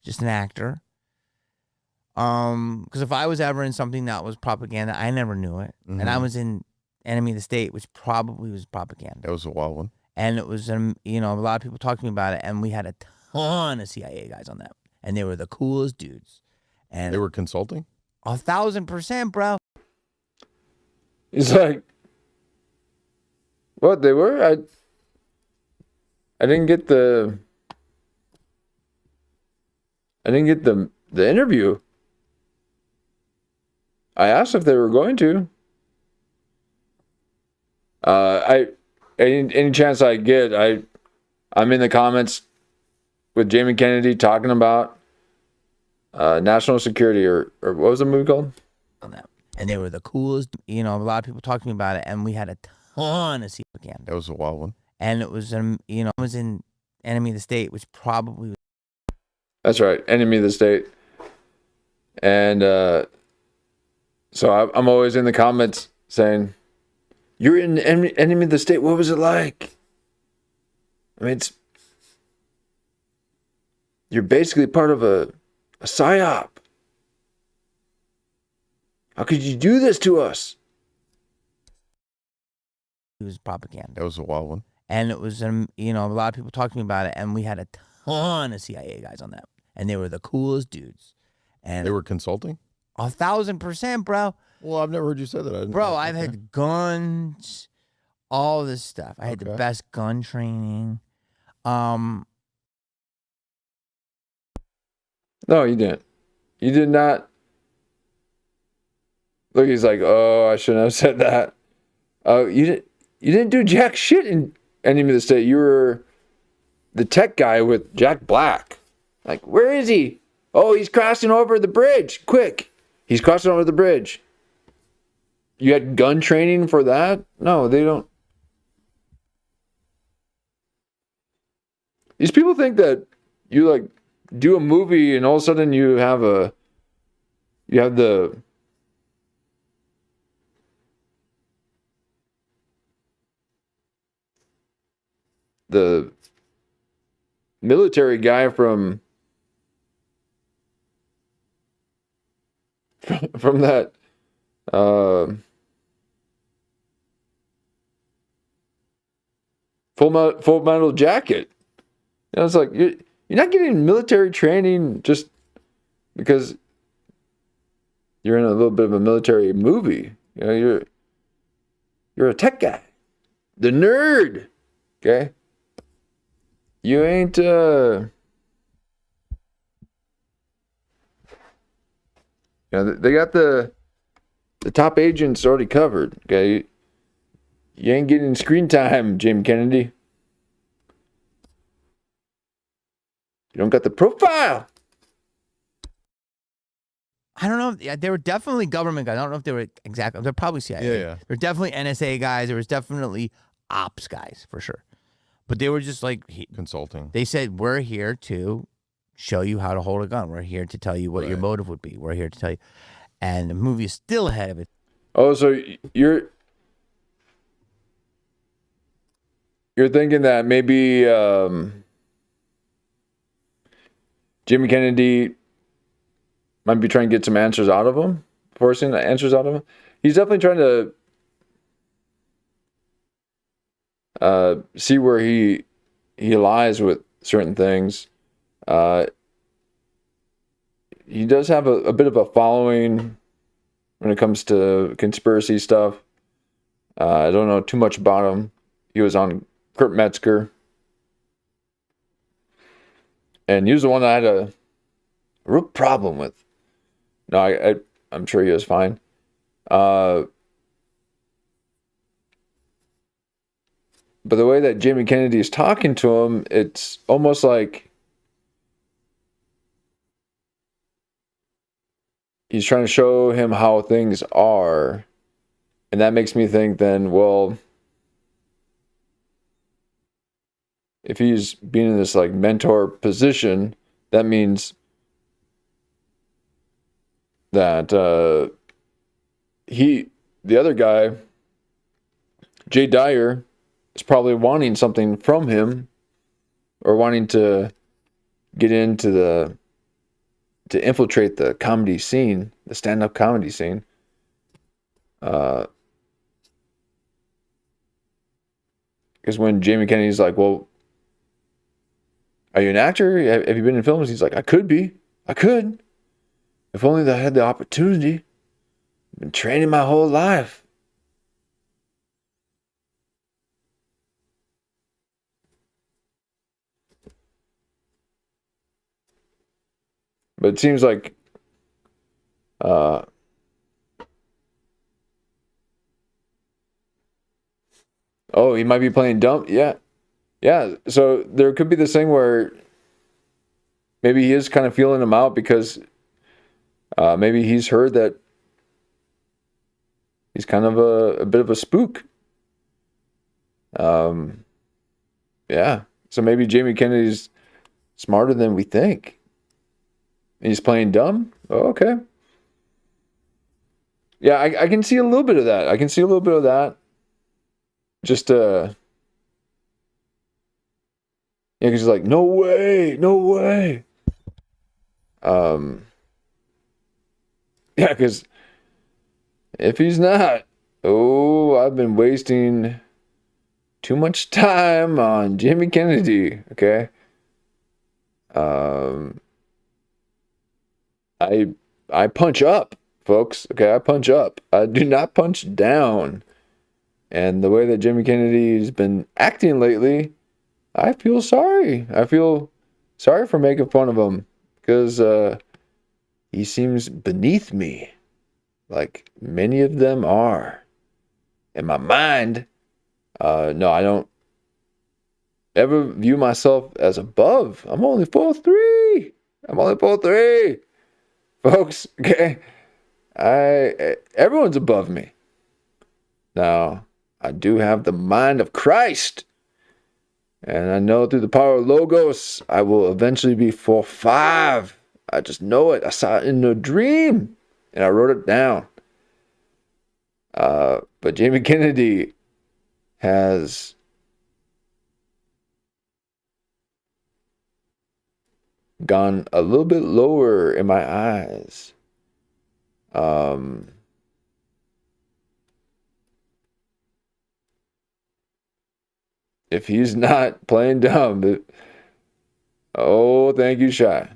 Just an actor. Because if I was ever in something that was propaganda, I never knew it. Mm-hmm. And I was in Enemy of the State, which probably was propaganda. That was a wild one. And it was, a lot of people talked to me about it, and we had a ton of CIA guys on that. And they were the coolest dudes. And they were consulting? 1,000%, bro. He's like, what, they were? I didn't get the interview. I asked if they were going to. Any chance I get, I'm in the comments with Jamie Kennedy talking about national security or what was the movie called? On that. And they were the coolest. A lot of people talked to me about it, and we had a ton of propaganda. That was a wild one. And it was, I was in Enemy of the State, which probably was. That's right, Enemy of the State. And so I'm always in the comments saying, "You're in Enemy of the State. What was it like?" I mean, you're basically part of a psyop. How could you do this to us? It was propaganda. That was a wild one. And it was, a lot of people talked to me about it, and we had a ton of CIA guys on that. And they were the coolest dudes. And they were consulting? 1,000%, bro. Well, I've never heard you say that. Bro, I've had guns, all this stuff. I had the best gun training. No, you didn't. You did not. Look, he's like, oh, I shouldn't have said that. You didn't do jack shit in Enemy of the State. You were the tech guy with Jack Black. Like, where is he? Oh, he's crossing over the bridge. Quick. He's crossing over the bridge. You had gun training for that? No, they don't. These people think that you like do a movie and all of a sudden you have the military guy from that Full Metal Jacket. It's like you're not getting military training just because you're in a little bit of a military movie. You're a tech guy, the nerd. Okay. You ain't they got the top agents already covered. Okay. You ain't getting screen time, Jim Kennedy. You don't got the profile. I don't know. They were definitely government guys. I don't know if they were exactly. They're probably CIA. Yeah. They're definitely NSA guys. There was definitely ops guys for sure. But they were just like consulting. They said, we're here to show you how to hold a gun. We're here to tell you what your motive would be. We're here to tell you. And the movie is still ahead of it. Oh, so you're thinking that maybe Jimmy Kennedy might be trying to get some answers out of him, forcing the answers out of him. He's definitely trying to see where he lies with certain things. He does have a bit of a following when it comes to conspiracy stuff. I don't know too much about him. He was on Kurt Metzger. And he was the one that I had a real problem with. No, I'm sure he was fine. But the way that Jamie Kennedy is talking to him, it's almost like he's trying to show him how things are. And that makes me think then, well, if he's being in this like mentor position, that means that the other guy, Jay Dyer, is probably wanting something from him, or wanting to get into to infiltrate the comedy scene, the stand-up comedy scene. Because when Jamie Kennedy's like, well, are you an actor? Have you been in films? He's like, I could be. I could. If only I had the opportunity. I've been training my whole life. But it seems like oh, he might be playing dumb. Yeah. Yeah. So there could be this thing where maybe he is kind of feeling him out because maybe he's heard that he's kind of a bit of a spook. Yeah. So maybe Jamie Kennedy's smarter than we think. And he's playing dumb? Oh, okay. Yeah, I can see a little bit of that. I can see a little bit of that. Just, yeah, because he's like, no way, no way. Yeah, because if he's not, oh, I've been wasting too much time on Jamie Kennedy, okay? I punch up, folks, okay? I punch up. I do not punch down. And the way that Jamie Kennedy's been acting lately, I feel sorry. I feel sorry for making fun of him because he seems beneath me, like many of them are. In my mind, no, I don't ever view myself as above. I'm only 4'3". I'm only 4'3", folks. Okay, everyone's above me. Now, I do have the mind of Christ. And I know through the power of Logos, I will eventually be 4'5". I just know it. I saw it in a dream. And I wrote it down. But Jamie Kennedy has gone a little bit lower in my eyes. If he's not playing dumb, oh, thank you, Shy.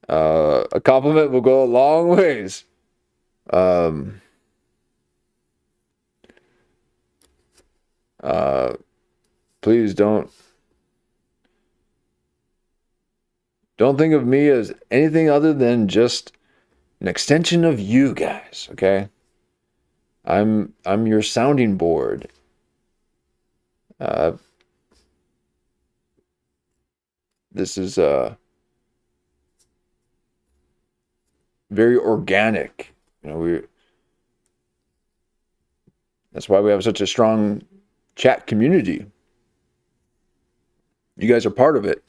A compliment will go a long ways. Please don't think of me as anything other than just an extension of you guys, okay? I'm your sounding board. This is very organic. You know, that's why we have such a strong chat community. You guys are part of it.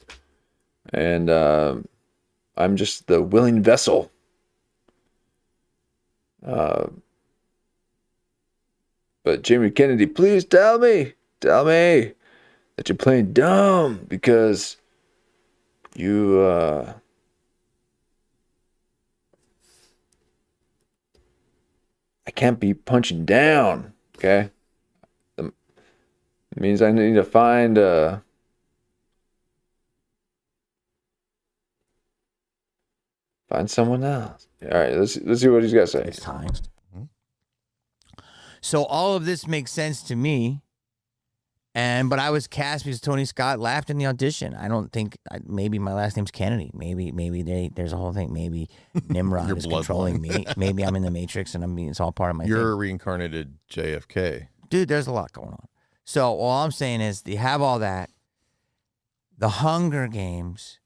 And I'm just the willing vessel. But Jamie Kennedy, please tell me that you're playing dumb because you I can't be punching down. Okay. It means I need to find someone else. All right, let's see what he's got to say. It's time. So all of this makes sense to me. But I was cast because Tony Scott laughed in the audition. I don't think maybe my last name's Kennedy. Maybe there's a whole thing. Maybe Nimrod is controlling me. Maybe I'm in the Matrix and it's all part of my. You're a reincarnated JFK, dude. There's a lot going on. So all I'm saying is, you have all that. The Hunger Games,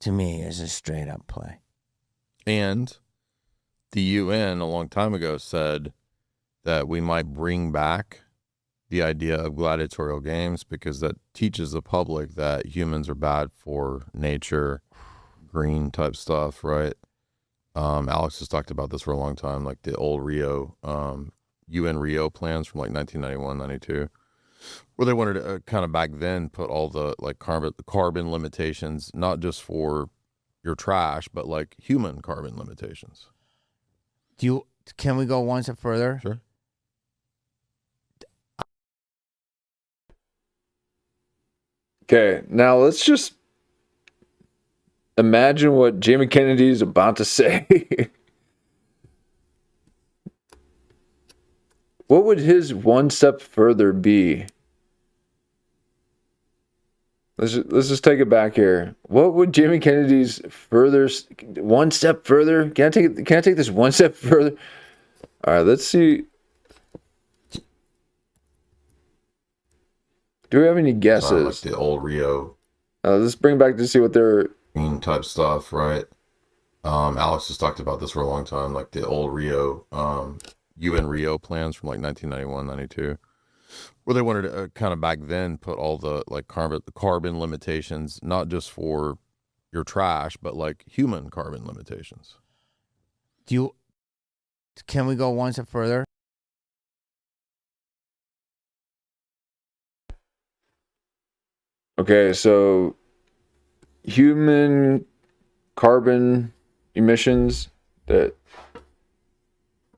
to me, is a straight up play. And the UN a long time ago said that we might bring back the idea of gladiatorial games because that teaches the public that humans are bad for nature, green type stuff, right? Alex has talked about this for a long time, like the old Rio, UN Rio plans from like 1991, 92, where they wanted to kind of back then put all the like carbon limitations, not just for your trash, but like human carbon limitations. Can we go one step further? Sure. Okay, now let's just imagine what Jamie Kennedy is about to say. What would his one step further be? Let's just take it back here. What would Jamie Kennedy's one step further? Can I take this one step further? All right, let's see. Do we have any guesses? Like the old Rio. Let's bring back to see what they're green type stuff, right? Alex has talked about this for a long time, like the old Rio, UN Rio plans from like 1991, 92, where they wanted to kind of back then put all the like carbon limitations, not just for your trash, but like human carbon limitations. Can we go one step further? Okay, so human carbon emissions, that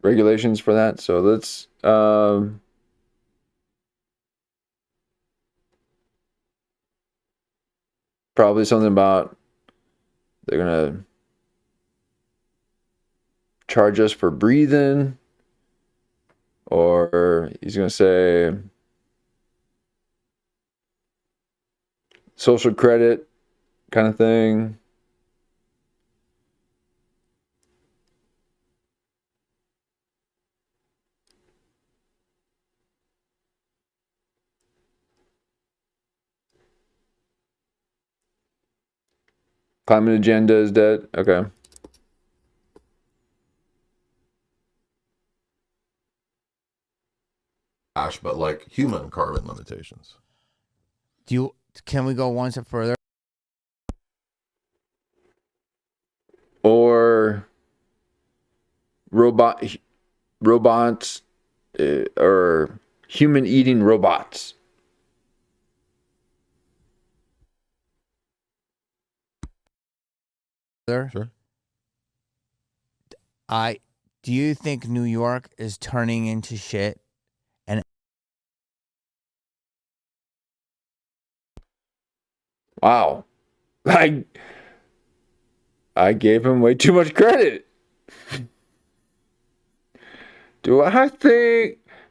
regulations for that. So let's probably something about they're gonna charge us for breathing, or he's gonna say social credit kind of thing. Climate agenda is dead. Okay. But like human carbon limitations. Can we go one step further? Or robots or human eating robots. Sure. Do you think New York is turning into shit? And wow, I gave him way too much credit. Do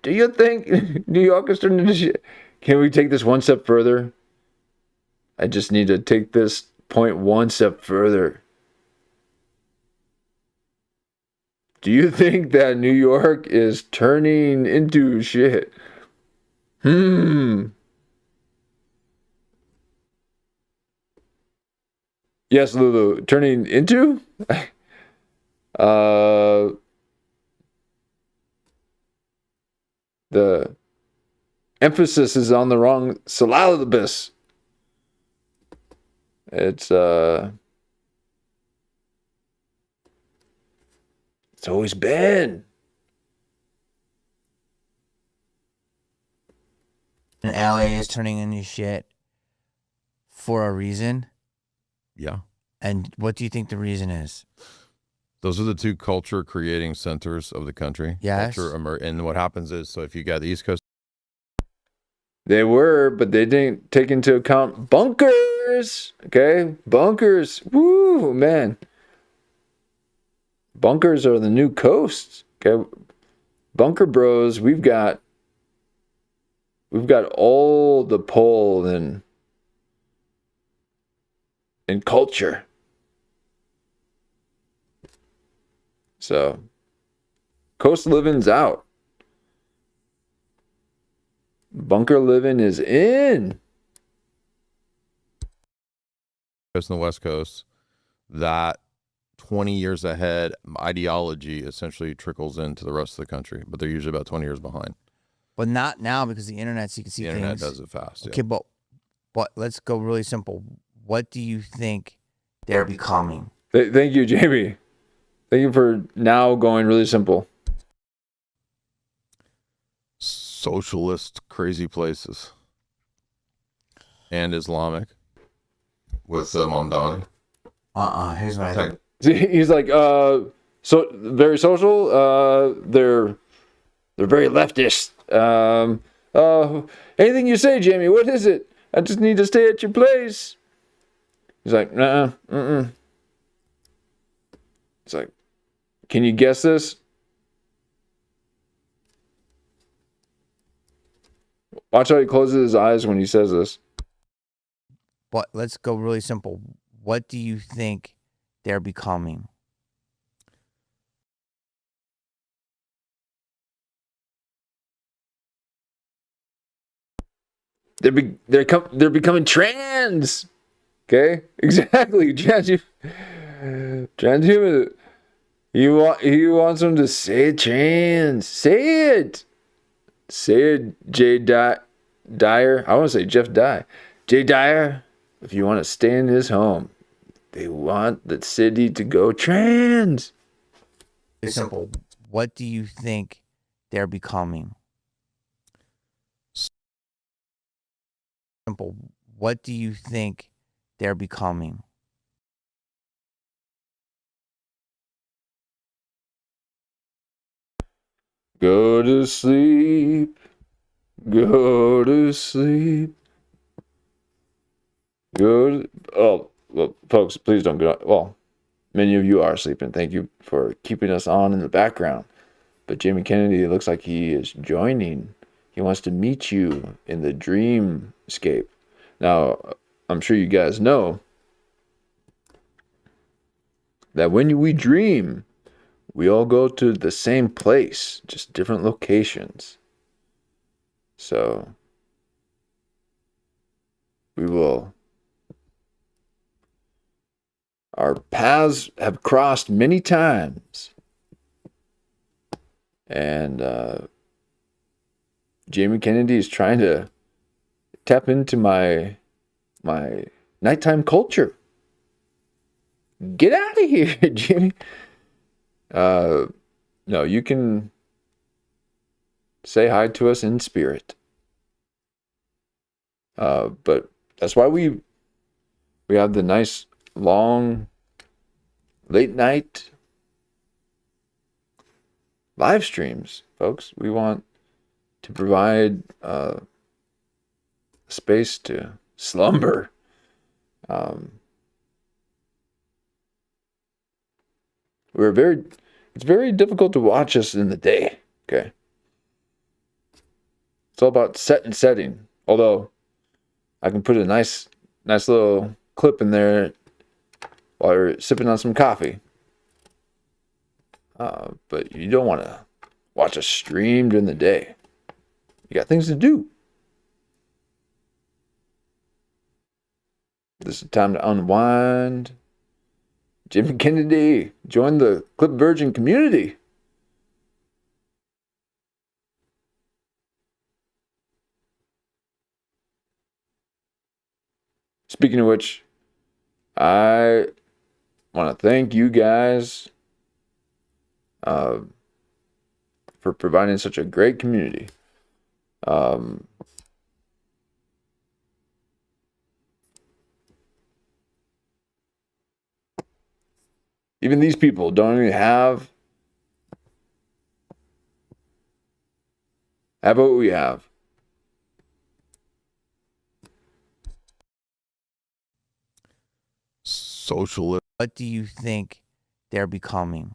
you think New York is turning into shit? Can we take this one step further? I just need to take this point one step further. Do you think that New York is turning into shit? Yes, Lulu. Turning into? The emphasis is on the wrong syllabus. It's always been. And LA is turning into shit for a reason. Yeah. And what do you think the reason is? Those are the two culture creating centers of the country. Yes. And what happens is, so if you got the East Coast, They were, but they didn't take into account bunkers. Okay, bunkers. Woo, man. Bunkers are the new coasts. Okay, bunker bros. We've got all the pull in culture. So, coast living's out. Bunker living is in. Coast and the West Coast, that 20 years ahead ideology essentially trickles into the rest of the country, but they're usually about 20 years behind. But not now because the internet, so you can see The internet things. does it fast. Okay, but let's go really simple. What do you think they're becoming? Thank you, Jamie. Thank you for now going really simple. Socialist crazy places and Islamic with Mamdani. Here's what I think. He's like, so very social. They're very leftist. Anything you say, Jamie. What is it? I just need to stay at your place. He's like, nah, He's like, can you guess this? Watch how he closes his eyes when he says this. But let's go really simple. What do you think they're becoming? They're becoming trans. Okay, exactly. Transhuman. He wants them to say trans. Say it. Say it, Jay Dyer. I want to say Jeff Dye. Jay Dyer, if you want to stay in his home, they want the city to go trans. It's simple. What do you think they're becoming? Simple. What do you think they're becoming? Go to sleep. Go to sleep. Oh, well, folks, please don't go. Well, many of you are sleeping. Thank you for keeping us on in the background. But Jamie Kennedy looks like he is joining. He wants to meet you in the dreamscape. Now, I'm sure you guys know that when we dream, we all go to the same place, just different locations. So, our paths have crossed many times. And Jamie Kennedy is trying to tap into my nighttime culture. Get out of here, Jamie. No, you can say hi to us in spirit. But that's why we have the nice long late night live streams, folks. We want to provide space to slumber. It's very difficult to watch us in the day. Okay. It's all about set and setting. Although I can put a nice little clip in there while you're sipping on some coffee. But you don't want to watch a stream during the day. You got things to do. This is time to unwind. Jim Kennedy, join the Clip Virgin community. Speaking of which, I want to thank you guys for providing such a great community. Even these people don't even have what we have. Socialist, What do you think they're becoming?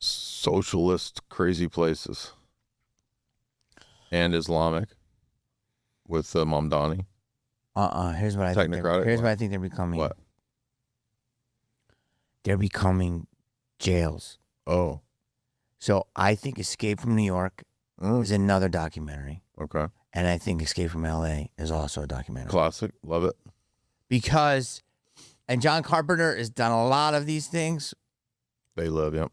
socialist, crazy places, and Islamic with Mamdani. Here's what I think. Technocratic? Here's What? what I think they're becoming. What? They're becoming jails. Oh, So I think Escape from New York is another documentary, okay. and I think Escape from LA is also a documentary. Classic. Love it. Because, and John Carpenter has done a lot of these things. They love, yep.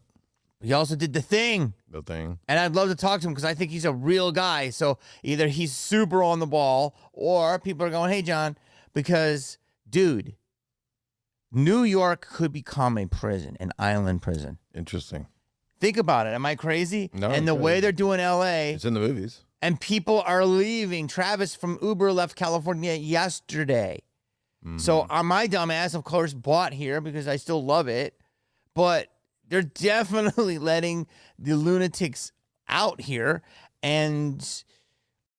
He also did The Thing. The Thing. And I'd love to talk to him because I think he's a real guy. So either he's super on the ball or people are going, hey, John, because, dude, New York could become a prison, an island prison. Interesting. Think about it. Am I crazy? No, And the you're way crazy. they're doing LA, It's in the movies. and people are leaving. Travis from Uber left California yesterday. So my dumb ass, of course, bought here because I still love it. But they're definitely letting the lunatics out here. And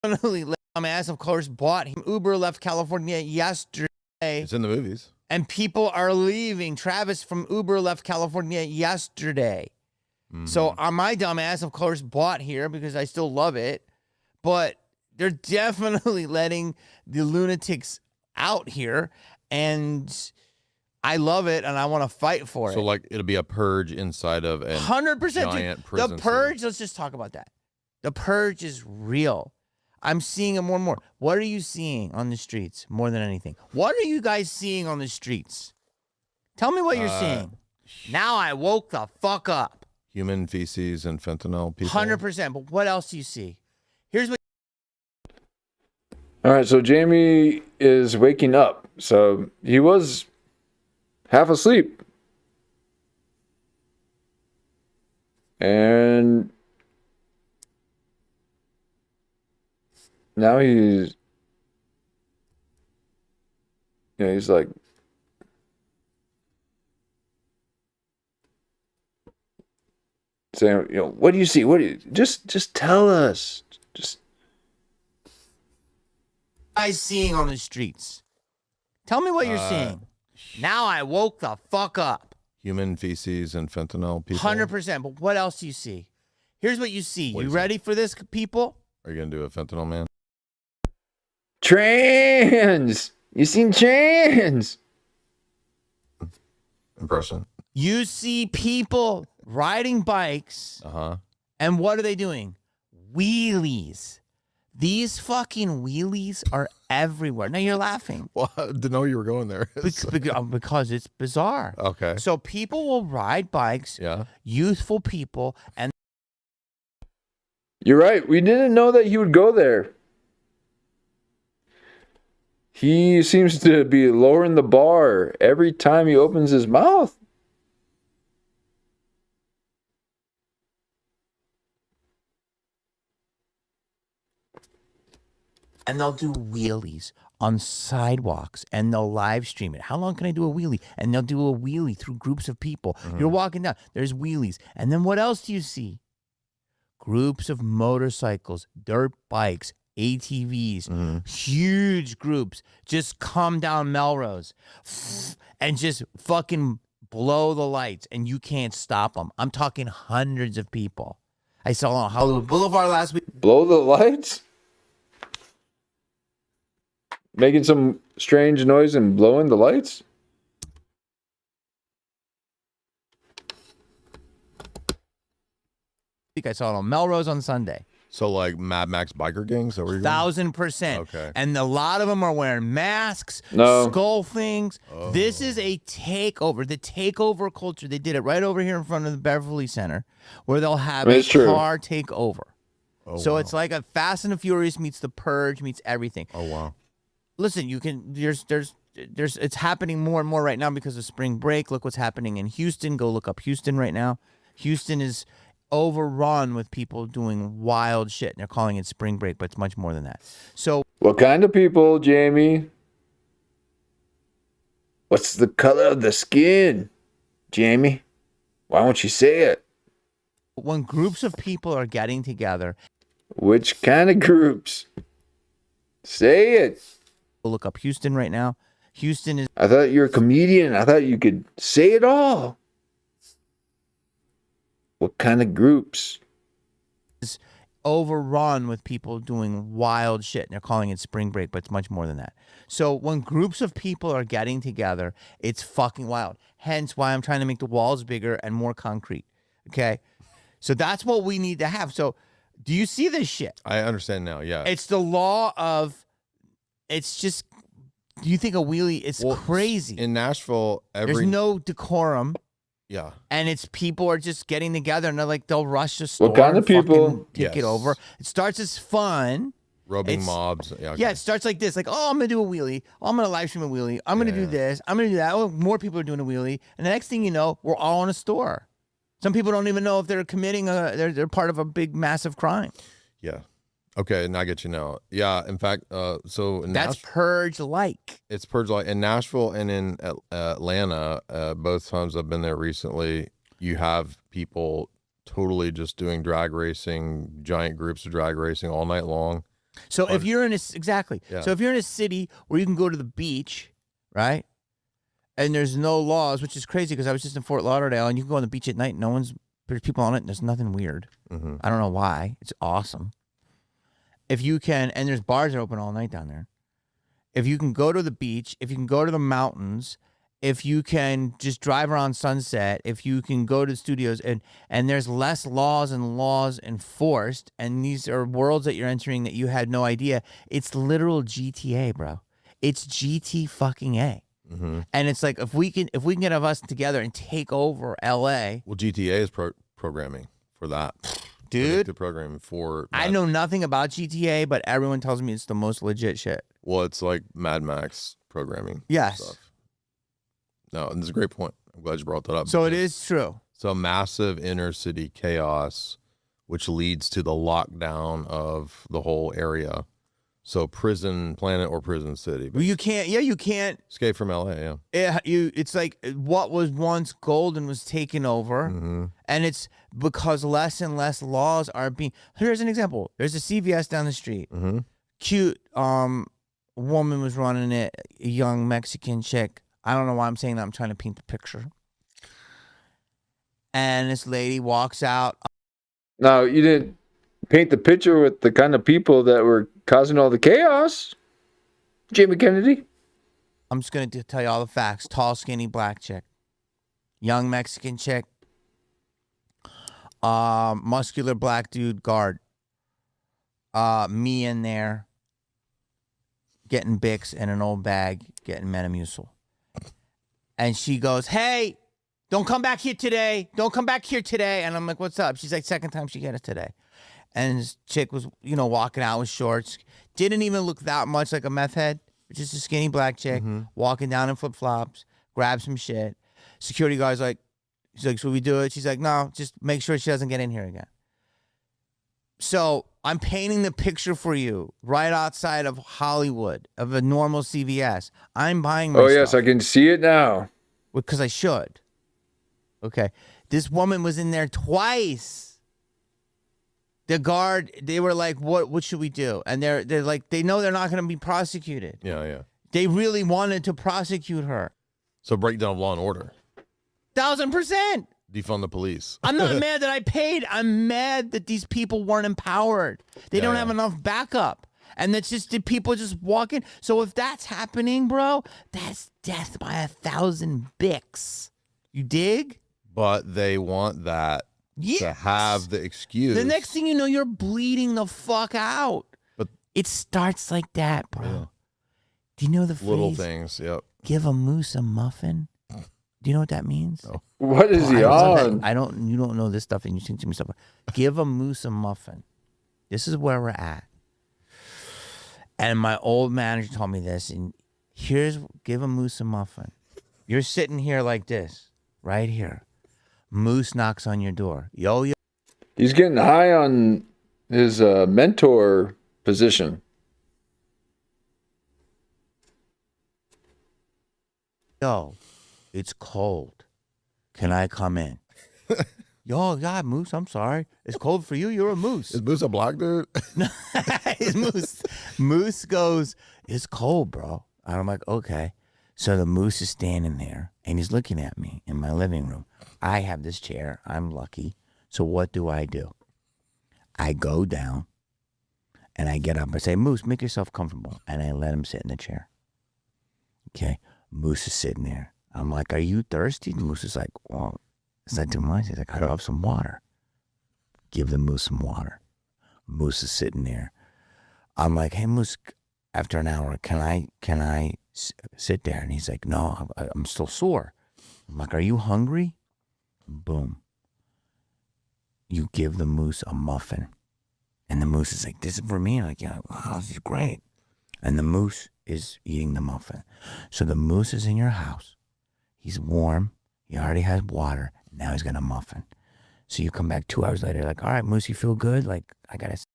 definitely dumb ass, of course, bought Uber left California yesterday. It's in the movies. And people are leaving. Travis from Uber left California yesterday. So my dumb ass, of course, bought here because I still love it. But they're definitely letting the lunatics out here. And I love it, and I want to fight for So, it. like, it'll be a purge inside of an 100%. giant Dude, prison. the Purge, let's just talk about that. The Purge is real. I'm seeing it more and more. What are you seeing on the streets more than anything? What are you guys seeing on the streets? Tell me what you're seeing. Now I woke the fuck up. Human feces and fentanyl people. 100%. But what else do you see? Here's what. All right, so Jamie is waking up. So he was half asleep. And now he's like saying, what do you see? What do you just tell us. Just Guys seeing on the streets? Tell me what you're seeing. Now I woke the fuck up. Human feces and fentanyl people. 100%. But what else do you see? Here's what you see. What You is it? ready for this, people? Are you going to do a fentanyl man? trans. You seen trans? Impression. You see people riding bikes, Uh-huh. and what are they doing? Wheelies. These fucking wheelies are everywhere. Now you're laughing Well, I didn't know you were going there. because it's bizarre. Okay. So people will ride bikes, Yeah. youthful people, and You're right. We didn't know that he would go there. He seems to be lowering the bar every time he opens his mouth. they'll do wheelies on sidewalks, and they'll live stream it. How long can I do a wheelie? And they'll do a wheelie through groups of people. You're walking down, there's wheelies. And then what else do you see? Groups of motorcycles, dirt bikes, ATVs, huge groups just come down Melrose and just fucking blow the lights, and you can't stop them. I'm talking hundreds of people. I saw on Hollywood Boulevard last week. Blow the lights? Making some strange noise and blowing the lights? I saw it on Melrose on Sunday. So, like Mad Max biker gangs? Is that where you're going? 1,000%. Okay. And a lot of them are wearing masks, No. skull things. This is a takeover. The takeover culture. They did it right over here in front of the Beverly Center, where they'll have It's a true. car takeover. Oh, So wow. it's like a Fast and the Furious meets the Purge meets everything. Oh, wow. Listen, you can. There's. It's happening more and more right now because of spring break. Look what's happening in Houston. Go look up Houston right now. Houston is overrun with people doing wild shit. And they're calling it spring break, but it's much more than that. So What kind of people, Jamie? What's the color of the skin? Jamie, why won't you say it? When groups of people are getting together, Which kind of groups? Say it. look up Houston right now. Houston is I thought you were a comedian. I thought you could say it all. What kind of groups? overrun with people doing wild shit. And they're calling it spring break, but it's much more than that. So when groups of people are getting together, it's fucking wild. Hence why I'm trying to make the walls bigger and more concrete. Okay? So that's what we need to have. So do you see this shit? I understand now. Yeah. It's the law of, it's just, do you think a wheelie, it's crazy. In Nashville, There's no decorum. Yeah. And it's people are just getting together and they're like, they'll rush the store. What kind of and people? fucking take it over. It starts as fun. Roving mobs. Yeah, okay. Yeah, it starts like this. Like, oh, I'm going to do a wheelie. Oh, I'm going to live stream a wheelie. I'm going to do this. I'm going to do that. Oh, more people are doing a wheelie. And the next thing you know, we're all in a store. Some people don't even know if they're committing they're part of a big, massive crime. Yeah. Okay, and I get you now. Yeah, in fact, so in that's Purge-like. It's Purge-like. In Nashville and in Atlanta, both times I've been there recently, you have people totally just doing drag racing, giant groups of drag racing all night long. So if you're in a, exactly. Yeah. So if you're in a city where you can go to the beach, right? And there's no laws, which is crazy because I was just in Fort Lauderdale and you can go on the beach at night. There's people on it and there's nothing weird. Mm-hmm. I don't know why. It's awesome. If you can, and there's bars that are open all night down there. If you can go to the beach, if you can go to the mountains, if you can just drive around Sunset, if you can go to studios and there's less laws enforced, and these are worlds that you're entering that you had no idea. It's literal GTA, bro. It's GT fucking A. Mm-hmm. And it's like if we can get us together and take over LA. Well, GTA is programming for that. Dude, the programming for I know nothing about GTA, but everyone tells me it's the most legit shit. Well, it's like Mad Max programming. Yes. Stuff. No, and it's a great point. I'm glad you brought that up. So it is true. So massive inner city chaos, which leads to the lockdown of the whole area. So prison planet or prison city. Well, you can't. Yeah, you can't escape from LA. Yeah. It's like what was once golden was taken over, and it's because less and less laws are being. Here's an example. There's a CVS down the street. Cute woman was running it. A young Mexican chick. I don't know why I'm saying that. I'm trying to paint the picture. And this lady walks out. No, you didn't paint the picture with the kind of people that were causing all the chaos. Jamie Kennedy. I'm just going to tell you all the facts. Tall, skinny, black chick. Young Mexican chick. Muscular black dude guard. Me in there. Getting Bix in an old bag. Getting Metamucil. And she goes, hey, don't come back here today. Don't come back here today. And I'm like, what's up? She's like, second time she got it today. And this chick was, walking out with shorts. Didn't even look that much like a meth head. Just a skinny black chick walking down in flip-flops, grab some shit. Security guard's like, she's like, should we do it? She's like, no, just make sure she doesn't get in here again. So I'm painting the picture for you right outside of Hollywood, of a normal CVS. I'm buying my Oh, yes, stuff. I can see it now. Because I should. Okay. This woman was in there twice. The guard, they were like, what should we do? And they're like, they know they're not going to be prosecuted. Yeah. They really wanted to prosecute her. So breakdown of law and order. 1,000%. Defund the police. I'm not mad that I paid. I'm mad that these people weren't empowered. They don't have enough backup. And that's just the people just walking. So if that's happening, bro, that's death by 1,000 Bics. You dig? But they want that to have the excuse. The next thing you know, you're bleeding the fuck out. But it starts like that, bro. Yeah. Do you know the phrase? Little things, yep. Give a moose a muffin. Do you know what that means? No. What is he on? You don't know this stuff, and you think to me stuff. Give a moose a muffin. This is where we're at. And my old manager told me this, and give a moose a muffin. You're sitting here like this, right here. Moose knocks on your door. Yo. He's getting high on his mentor position. Yo, it's cold. Can I come in? Yo, God, Moose, I'm sorry. It's cold for you. You're a moose. Is Moose a black dude? Moose goes, it's cold, bro. And I'm like, okay. So the moose is standing there, and he's looking at me in my living room. I have this chair. I'm lucky. So what do? I go down, and I get up and say, Moose, make yourself comfortable. And I let him sit in the chair. Okay. Moose is sitting there. I'm like, are you thirsty? And Moose is like, well, is that too much? He's like, I don't have some water. Give the moose some water. Moose is sitting there. I'm like, hey, Moose, after an hour, can I sit there? And he's like, no, I'm still sore. I'm like, are you hungry? Boom. You give the moose a muffin. And the moose is like, this is for me. I'm like, yeah, wow, this is great. And the moose is eating the muffin. So the moose is in your house. He's warm. He already has water. Now he's got a muffin. So you come back 2 hours later, like, all right, Moose, you feel good? Like,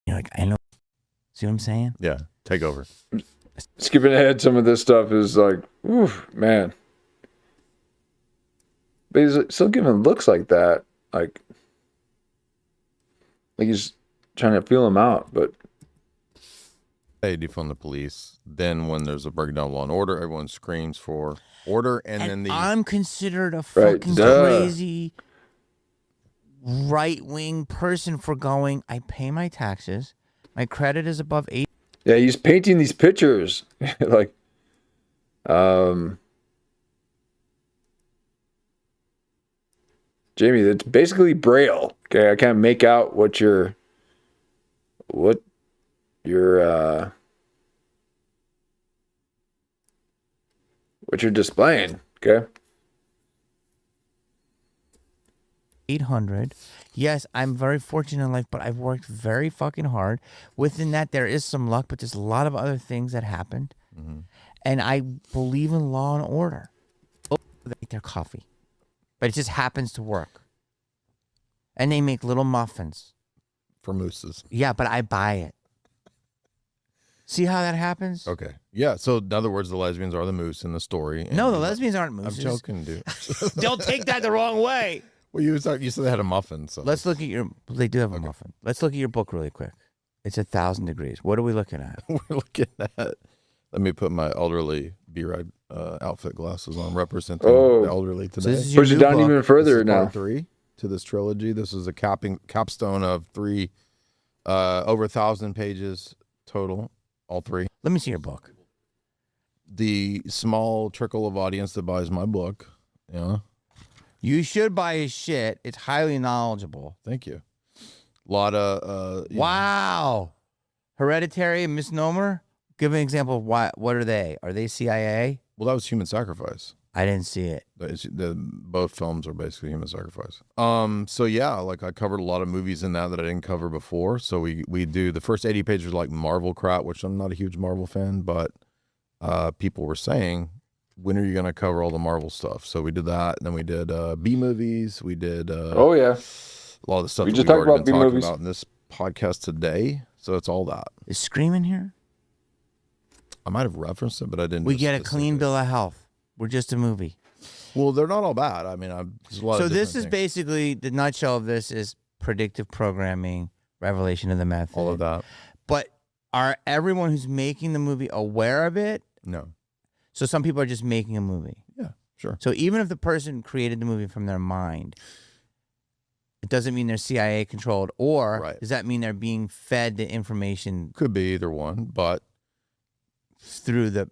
you're like, I know. See what I'm saying? Yeah, take over. Skipping ahead, some of this stuff is like, oof, man. But he's still giving looks like that. Like he's trying to feel him out, but They defund the police. Then when there's a breakdown of law and order, everyone screams for order, and then I'm considered a Right, fucking duh. crazy right-wing person for going, I pay my taxes. My credit is above 8. yeah, he's painting these pictures. Like, Jamie, it's basically Braille. Okay, I can't make out what you're displaying. Okay. 800. Yes, I'm very fortunate in life, but I've worked very fucking hard. Within that, there is some luck, but there's a lot of other things that happened. Mm-hmm. And I believe in law and order. They make their coffee, but it just happens to work. And they make little muffins. for mooses. Yeah, but I buy it. See how that happens? Okay. Yeah. So in other words, the lesbians are the moose in the story. No, the lesbians aren't mooses. I'm joking, dude. Don't take that the wrong way. Well, you said they had a muffin. So Let's look at your. They do have a muffin. Let's look at your book really quick. It's 1,000 degrees. What are we looking at? we're looking at. Let me put my elderly B-Ride outfit glasses on, representing the elderly today. So this is your Push it new down book. even further This is now. part 3 to this trilogy. This is a capstone of 3, over 1,000 pages total. All 3. Let me see your book. The small trickle of audience that buys my book. Yeah. You should buy his shit. It's highly knowledgeable. Thank you. A lot of Wow. Hereditary and Misnomer? Give an example of what are they? Are they CIA? Well, that was Human Sacrifice. I didn't see it. Both films are basically human sacrifice. So yeah, like I covered a lot of movies in that I didn't cover before. So we do the first 80 pages like Marvel crap, which I'm not a huge Marvel fan, but people were saying, when are you going to cover all the Marvel stuff? So we did that. And then we did B movies. We did Oh yeah. a lot of the stuff We that just we've talked already about been B talking movies. about in this podcast today. So it's all that. Is Scream in here? I might have referenced it, but I didn't. We get a clean bill of health. We're just a movie. Well, they're not all bad. I mean, there's a lot So of this is different things. basically the nutshell of this is predictive programming, revelation of the method. all of that. But are everyone who's making the movie aware of it? No. So some people are just making a movie. Yeah, sure. So even if the person created the movie from their mind, it doesn't mean they're CIA controlled, or Right. does that mean they're being fed the information Could be either one, but through the?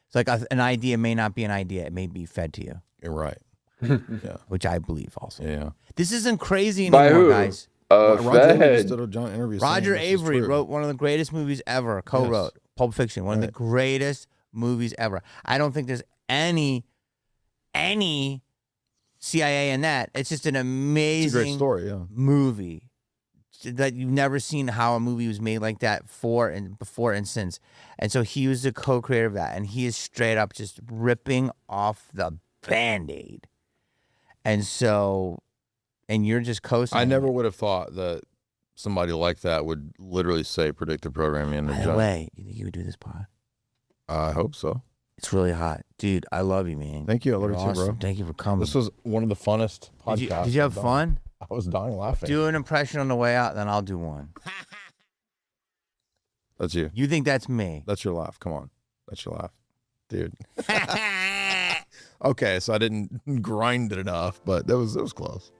It's like an idea may not be an idea; it may be fed to you, you're right. Yeah. which I believe also. Yeah. This isn't crazy By anymore, who? guys. Roger Avery Fed. just did a giant interview. saying Roger this is Avery true. wrote one of the greatest movies ever. Co-wrote Pulp Fiction, one of the Right. greatest movies ever. I don't think there's any CIA in that. It's just an It's a amazing great story. Yeah. movie that you've never seen how a movie was made like that before and since. And so he was the co-creator of that, and he is straight up just ripping off the Band-Aid. And so, and you're just coasting. I never would have thought that somebody like that would literally say predictive programming. By the way, you think you would do this pod? I hope so. It's really hot. Dude, I love you, man. Thank you. I love You're you too, bro. awesome. Thank you for coming. This was one of the funnest podcasts. Did you have I've done. fun? I was dying laughing. Do an impression on the way out, then I'll do one. That's you. You think that's me? That's your laugh. Come on. That's your laugh. Dude. Okay, so I didn't grind it enough, but it was close.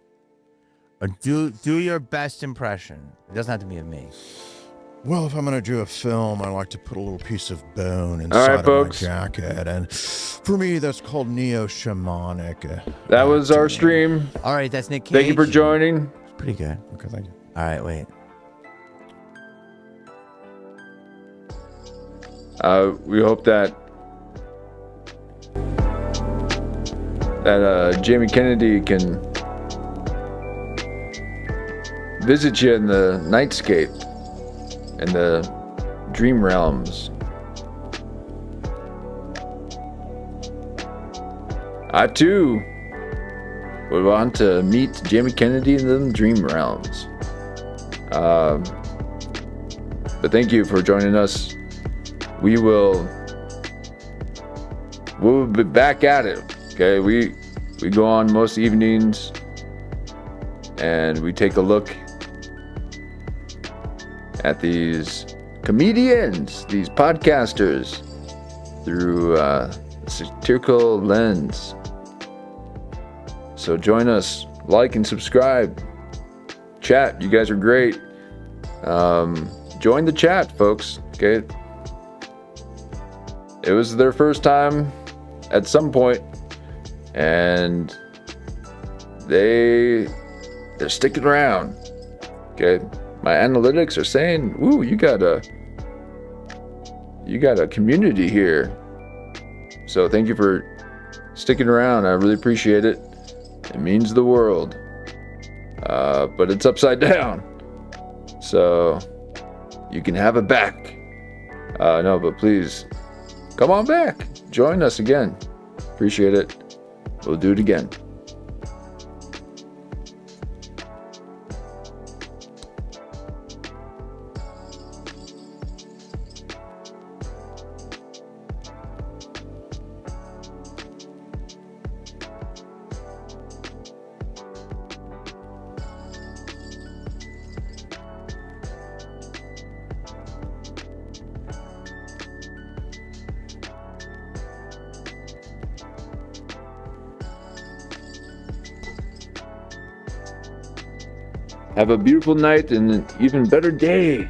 Or do your best impression. It doesn't have to be of me. Well, if I'm going to do a film, I like to put a little piece of bone All inside right, of folks. my jacket. And for me, that's called neo-shamanic. That was our acting. stream. All right, that's Nick Cage. Thank you for joining. It's pretty good. Okay, thank you. All right, wait. We hope that Jamie Kennedy can visit you in the nightscape, in the dream realms. I too would want to meet Jamie Kennedy in the dream realms. But thank you for joining us. We'll be back at it. Okay, we go on most evenings and we take a look at these comedians, these podcasters, through a satirical lens. So join us, like and subscribe. Chat, you guys are great. Join the chat, folks. Okay. It was their first time at some point, and they're sticking around. Okay, my analytics are saying, "Ooh, you got a community here." So thank you for sticking around. I really appreciate it. It means the world. But it's upside down, so you can have it back. No, but please. Come on back. Join us again. Appreciate it. We'll do it again. Have a beautiful night and an even better day.